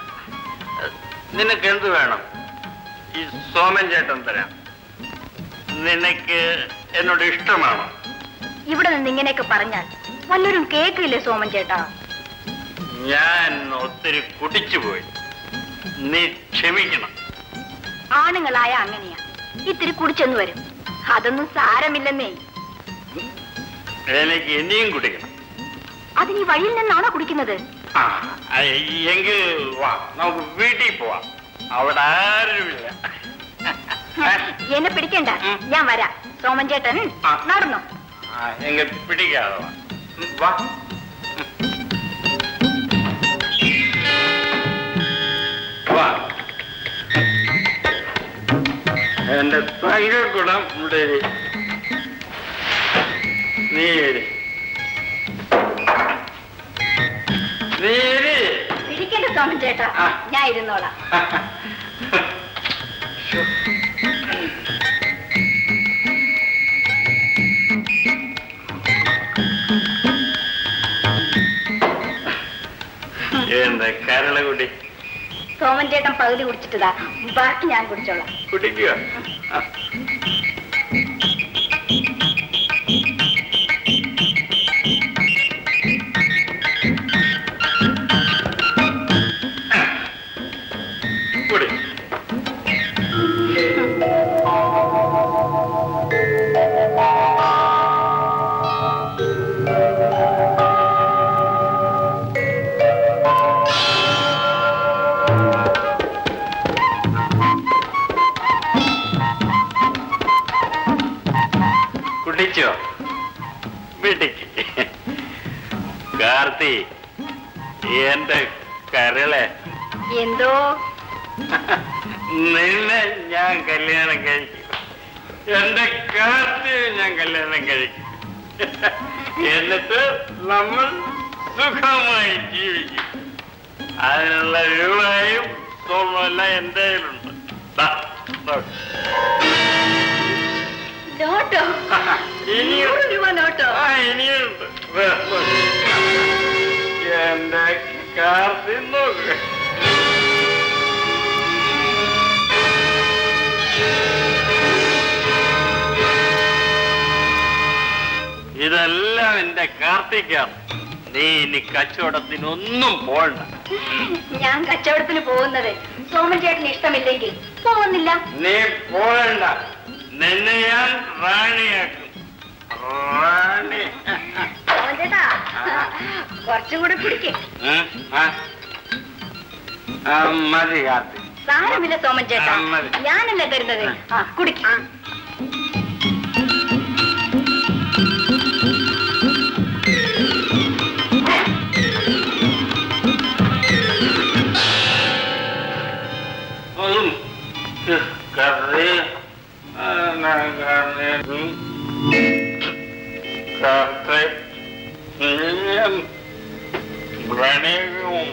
Speaker 2: നിനക്ക് എന്ത് വേണം? ഈ സോമൻ ചേട്ടൻ തരാം. നിനക്ക് എന്നോട് ഇഷ്ടമാണോ?
Speaker 1: ഇവിടെ നിന്ന് ഇങ്ങനെയൊക്കെ പറഞ്ഞാൽ വല്ലവരും കേൾക്കില്ലേ സോമൻ ചേട്ടാ?
Speaker 2: ഞാൻ ഒത്തിരി കുടിച്ചുപോയി. നീ ക്ഷമിക്കണം.
Speaker 1: ആണുങ്ങളായ അങ്ങനെയാ, ഇത്തിരി കുടിച്ചെന്ന് വരും. അതൊന്നും സാരമില്ലെന്നേ.
Speaker 2: എനിക്ക് ഇനിയും കുടിക്കണം.
Speaker 1: അതിന് ഈ വഴിയിൽ നിന്നാണോ കുടിക്കുന്നത്?
Speaker 2: എങ്കിൽ വാ, നമുക്ക് വീട്ടിൽ പോവാം. അവിടെ ആരുമില്ല.
Speaker 1: എന്നെ പിടിക്കണ്ട, ഞാൻ വരാം. സോമൻ ചേട്ടൻ നടന്നു.
Speaker 2: എങ്കിൽ പിടിക്കാതെ വാ. വാ. എന്റെ തങ്കക്കുടം ഇവിടെ നീര്
Speaker 1: പിടിക്കണ്ട സോമൻ ചേട്ടാ, ഞാൻ ഇരുന്നോളാം.
Speaker 2: എന്താ കരളകുടി?
Speaker 1: സോമൻ ചേട്ടൻ പകുതി കുടിച്ചിട്ടതാ, ബാക്കി ഞാൻ കുടിച്ചോളാം.
Speaker 2: കുടിക്കുക. കുടി. കുടിച്ചോ? പിടിക്ക്. കാർത്തി, എന്റെ കരളെ,
Speaker 1: എന്തോ
Speaker 2: നിന്നെ ഞാൻ കല്യാണം കഴിക്കും. എന്റെ കാർത്തി ഞാൻ കല്യാണം കഴിക്കും. എന്നിട്ട് നമ്മൾ സുഖമായി ജീവിക്കും. അതിനുള്ള രൂപയും സ്വർണ്ണമെല്ലാം എന്റെ കയ്യിലുണ്ട്.
Speaker 1: നോട്ടോ?
Speaker 2: ഇനിയും
Speaker 1: രൂപ നോട്ടോ?
Speaker 2: ഇനിയുണ്ട്. എന്റെ കാർത്തി നോക്ക്. ഇതെല്ലാം എന്റെ കാർത്തിക്കാണ്. നീ ഇനി കച്ചവടത്തിനൊന്നും പോകണ്ട.
Speaker 1: ഞാൻ കച്ചവടത്തിന് പോകുന്നത് സോമൻ ചേട്ടന് ഇഷ്ടമില്ലെങ്കിൽ പോകുന്നില്ല.
Speaker 2: നീ പോകണ്ട. നിന്നെ ഞാൻ റാണിയാക്കും. റാണി.
Speaker 1: സോമൻ ചേട്ടാ, കുറച്ചും കൂടെ കുടിക്കേ.
Speaker 2: മതി കാർത്തി.
Speaker 1: സാരമില്ല സോമൻ ചേട്ടാ,
Speaker 2: മതി.
Speaker 1: ഞാനല്ലേ തരുന്നത്. കുടിക്കാം.
Speaker 2: കറി പ്രണയവും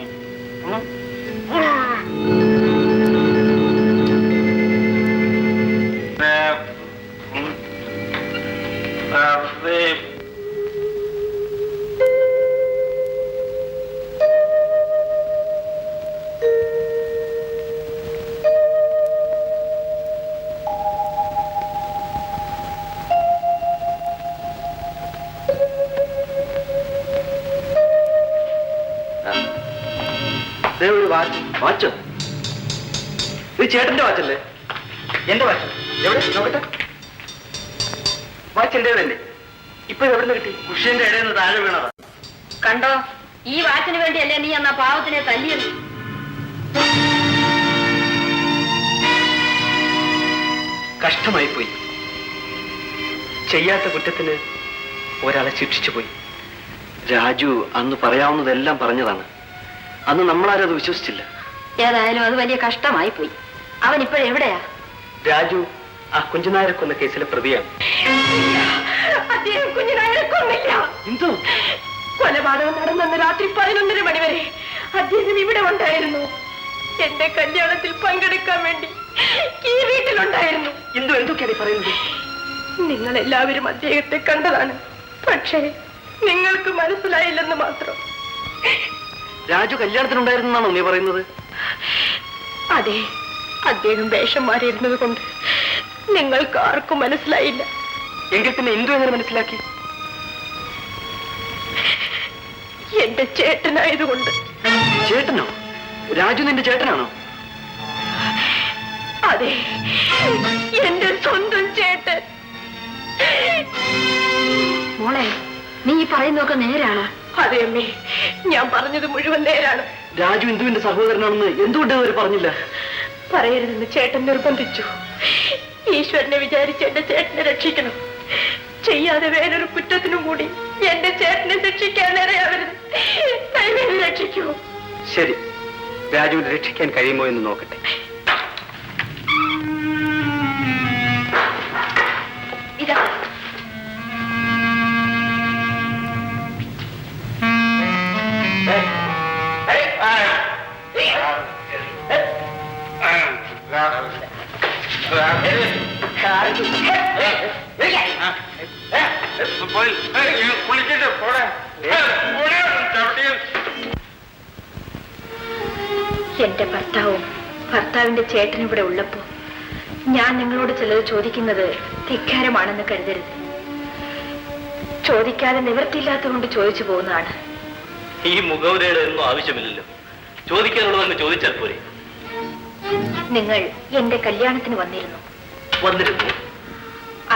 Speaker 5: ഒരു വാച്ചോ? ഇത് ചേട്ടന്റെ വാച്ചല്ലേ?
Speaker 2: എന്റെ വാച്ച് എവിടെ നോക്കട്ടെ. വാച്ച് എന്റെ അല്ലേ? ഇപ്പൊ എവിടെ നിന്ന് കിട്ടി?
Speaker 5: കുഷ്യന്റെ ഇടയിൽ നിന്ന് താഴെ വീണതാ.
Speaker 3: കണ്ടോ, ഈ വാച്ചിന് വേണ്ടിയല്ലേ നീ അന്ന് ആ പാവത്തിനെ തല്ലിയത്?
Speaker 5: കഷ്ടമായിപ്പോയി. ചെയ്യാത്ത കുറ്റത്തിന് ഒരാളെ ശിക്ഷിച്ചു പോയി. രാജു അന്ന് പറയാവുന്നതെല്ലാം പറഞ്ഞതാണ്. അന്ന് നമ്മളാരും അത് വിശ്വസിച്ചില്ല.
Speaker 3: ഏതായാലും അത് വലിയ കഷ്ടമായി പോയി. അവൻ ഇപ്പോഴെവിടെയാ?
Speaker 5: രാജു ആ കുഞ്ചുനായരെ കൊന്ന കേസിലെ പ്രതിയാണ്.
Speaker 3: അദ്ദേഹം കുഞ്ഞിനായരെ കൊന്നില്ല.
Speaker 5: എന്തോ?
Speaker 3: കൊലപാതകം നടന്നെന്ന് രാത്രി 11:30 മണി വരെ അദ്ദേഹം ഇവിടെ ഉണ്ടായിരുന്നു. എന്റെ കല്യാണത്തിൽ പങ്കെടുക്കാൻ വേണ്ടി ഈ വീട്ടിലുണ്ടായിരുന്നു.
Speaker 5: എന്തൊക്കെയാണ് പറയുന്നത്?
Speaker 3: നിങ്ങൾ എല്ലാവരും അദ്ദേഹത്തെ കണ്ടതാണ്. പക്ഷേ നിങ്ങൾക്ക് മനസ്സിലായില്ലെന്ന് മാത്രം.
Speaker 5: രാജു കല്യാണത്തിനുണ്ടായിരുന്നാണോ നീ പറയുന്നത്?
Speaker 3: അതെ, അദ്ദേഹം വേഷം മാറിയിരുന്നത് കൊണ്ട് നിങ്ങൾക്ക് ആർക്കും മനസ്സിലായില്ല.
Speaker 5: എങ്കിൽ പിന്നെ എന്തു എങ്ങനെ മനസ്സിലാക്കി?
Speaker 3: എന്റെ ചേട്ടനായതുകൊണ്ട്.
Speaker 5: ചേട്ടനോ? രാജു നിന്റെ ചേട്ടനാണോ?
Speaker 3: അതെ, എന്റെ സ്വന്തം ചേട്ടൻ. മോളെ, നീ ഈ പറയുന്നതൊക്കെ നേരാണോ? അതെ അമ്മേ, ഞാൻ പറഞ്ഞത് മുഴുവൻ നേരാണ്.
Speaker 5: രാജു ഇന്ദുവിന്റെ സഹോദരനാണെന്ന് എന്തുകൊണ്ട് അവർ പറഞ്ഞില്ല?
Speaker 3: പറയരുതെന്ന് ചേട്ടൻ നിർബന്ധിച്ചു. ഈശ്വരനെ വിചാരിച്ച് എന്റെ ചേട്ടനെ രക്ഷിക്കണം. ചെയ്യാതെ വേറൊരു കുറ്റത്തിനും കൂടി എന്റെ ചേട്ടനെ രക്ഷിക്കാൻ ഇടയാവരുത്. ദയവേത് രക്ഷിക്കൂ.
Speaker 5: ശരി, രാജുവിനെ രക്ഷിക്കാൻ കഴിയുമോ എന്ന് നോക്കട്ടെ.
Speaker 3: ഇതാ, എന്റെ ഭർത്താവും ഭർത്താവിന്റെ ചേട്ടനും ഇവിടെ ഉള്ളപ്പോ ഞാൻ നിങ്ങളോട് ചിലത് ചോദിക്കുന്നത് ധിക്കാരമാണെന്ന് കരുതരുത്. ചോദിക്കാതെ നിവൃത്തിയില്ലാത്തതുകൊണ്ട് ചോദിച്ചു പോകുന്നതാണ്.
Speaker 2: ഈ മുഖവുരയുടെ ഒന്നും ആവശ്യമില്ലല്ലോ. ചോദിക്കാനുള്ളതെന്ന് ചോദിച്ചാൽ പോരെ.
Speaker 3: നിങ്ങൾ എന്റെ കല്യാണത്തിന് വന്നിരുന്നു.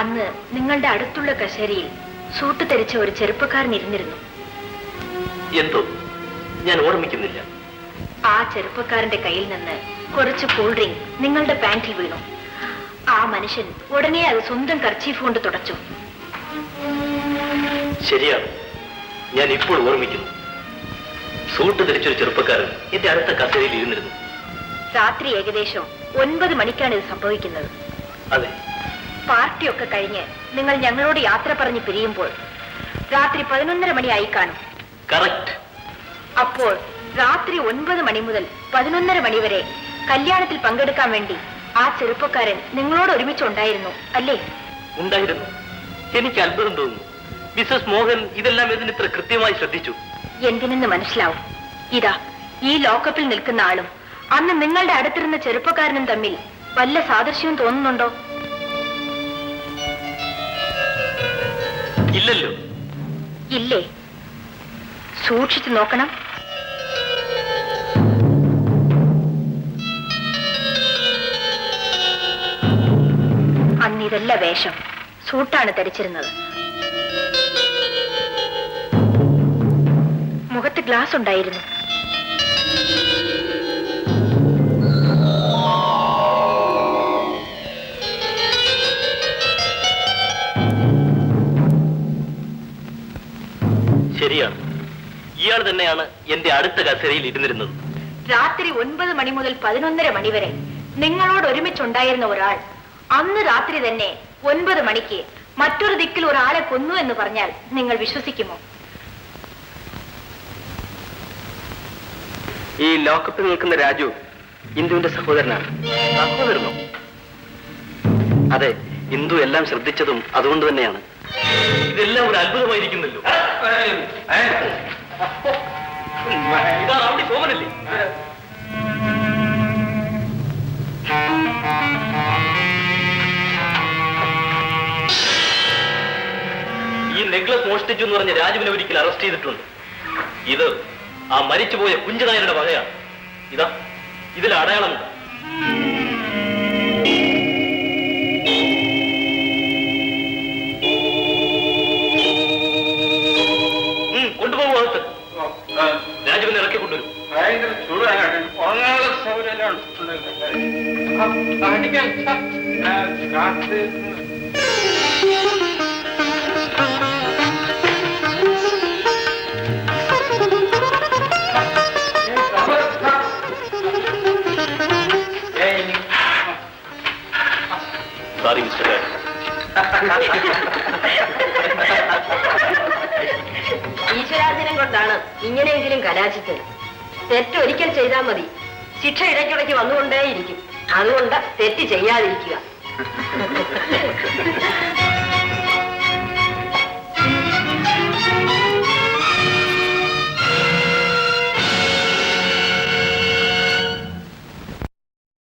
Speaker 3: അന്ന് നിങ്ങളുടെ അടുത്തുള്ള കശേരിയിൽ സൂട്ട് ധരിച്ച ഒരു ചെറുപ്പക്കാരൻ ഇരുന്നിരുന്നു.
Speaker 2: എന്തോ ഞാൻ ഓർമ്മിക്കുന്നില്ല.
Speaker 3: ആ ചെറുപ്പക്കാരന്റെ കയ്യിൽ നിന്ന് കുറച്ച് കൂൾ ഡ്രിങ്ക് നിങ്ങളുടെ പാന്റിൽ വീണു. ആ മനുഷ്യൻ ഉടനെ അത് സ്വന്തം കർച്ചീഫ് കൊണ്ട് തുടച്ചു.
Speaker 2: ശരിയാണ്, ഞാൻ ഇപ്പോൾ ഓർമ്മിക്കുന്നു. സൂട്ട് ധരിച്ചൊരു ചെറുപ്പക്കാരൻ എന്റെ അടുത്ത കസേരയിൽ ഇരുന്നിരുന്നു.
Speaker 3: രാത്രി ഏകദേശം 9 മണിക്കാണ് ഇത് സംഭവിക്കുന്നത്.
Speaker 2: അതെ.
Speaker 3: പാർട്ടിയൊക്കെ കഴിഞ്ഞ് നിങ്ങൾ ഞങ്ങളോട് യാത്ര പറഞ്ഞ് പിരിയുമ്പോൾ രാത്രി 11:30 മണിയായി കാണും.
Speaker 2: കറക്റ്റ്.
Speaker 3: അപ്പോൾ രാത്രി 9 മണി മുതൽ 11:30 മണി വരെ കല്യാണത്തിൽ പങ്കെടുക്കാൻ വേണ്ടി ആ ചെറുപ്പക്കാരൻ നിങ്ങളോട് ഒരുമിച്ചുണ്ടായിരുന്നു, അല്ലേ?
Speaker 2: ഉണ്ടായിരുന്നു. എനിക്ക് അത്ഭുതം തോന്നുന്നു. മിസ്സസ് മോഹൻ ഇതെല്ലാം ഇതിന് ഇത്ര കൃത്യമായി ശ്രദ്ധിച്ചു.
Speaker 3: എന്തിനെന്ന് മനസ്സിലാവും. ഇതാ, ഈ ലോക്കപ്പിൽ നിൽക്കുന്ന ആളും അന്ന് നിങ്ങളുടെ അടുത്തിരുന്ന ചെറുപ്പക്കാരനും തമ്മിൽ വല്ല സാദൃശ്യവും തോന്നുന്നുണ്ടോ?
Speaker 2: ഇല്ലല്ലോ.
Speaker 3: ഇല്ലേ? സൂക്ഷിച്ചു നോക്കണം. അന്നിതല്ല വേഷം, സൂട്ടാണ് ധരിച്ചിരുന്നത്. മുഖത്ത് ഗ്ലാസ് ഉണ്ടായിരുന്നു.
Speaker 2: ശരിയാണ്, ഇയാൾ തന്നെയാണ് എന്റെ അടുത്ത കസേരയിൽ ഇരുന്നിരുന്നത്.
Speaker 3: രാത്രി 9 മണി മുതൽ 11:30 മണി വരെ നിങ്ങളോട് ഒരുമിച്ചുണ്ടായിരുന്ന ഒരാൾ അന്ന് രാത്രി തന്നെ 9 മണിക്ക് മറ്റൊരു ദിക്കിൽ ഒരാളെ കൊന്നു എന്ന് പറഞ്ഞാൽ നിങ്ങൾ വിശ്വസിക്കുമോ?
Speaker 5: ഈ ലോക്കപ്പിൽ നിൽക്കുന്ന രാജു ഇന്ദുവിന്റെ സഹോദരനാണ്.
Speaker 2: സഹോദരനോ?
Speaker 5: അതെ, ഇന്ദു എല്ലാം ശ്രദ്ധിച്ചതും അതുകൊണ്ട് തന്നെയാണ്.
Speaker 2: ഇതെല്ലാം ഒരു അത്ഭുതമായിരിക്കുന്നല്ലോ. ഇതാ അവിടെ സോമനല്ലേ? ഈ നെക്ലസ് മോഷ്ടിച്ചു എന്ന് പറഞ്ഞ രാജുവിനെ ഒരിക്കൽ അറസ്റ്റ് ചെയ്തിട്ടുണ്ട്. ഇത് ആ മരിച്ചുപോയ കുഞ്ചനായരുടെ വകയാണ്. ഇതാ ഇതിൽ അടയാളമുണ്ട്. കൊണ്ടുപോകും അകത്ത്. രാജുവിനെ ഇറക്കി കൊണ്ടുവരും.
Speaker 8: ഭയങ്കര ചൂടാണ്. ഉറങ്ങാനുള്ള സൗകര്യം
Speaker 2: സോറി മിസ്റ്റർ
Speaker 3: ഈശ്വരാധീനം കൊണ്ടാണ് ഇങ്ങനെയെങ്കിലും കലാശിച്ചത്. തെറ്റൊരിക്കൽ ചെയ്താൽ മതി, ശിക്ഷ ഇടയ്ക്കിടയ്ക്ക് വന്നുകൊണ്ടേയിരിക്കും. അതുകൊണ്ട് തെറ്റ് ചെയ്യാതിരിക്കുക.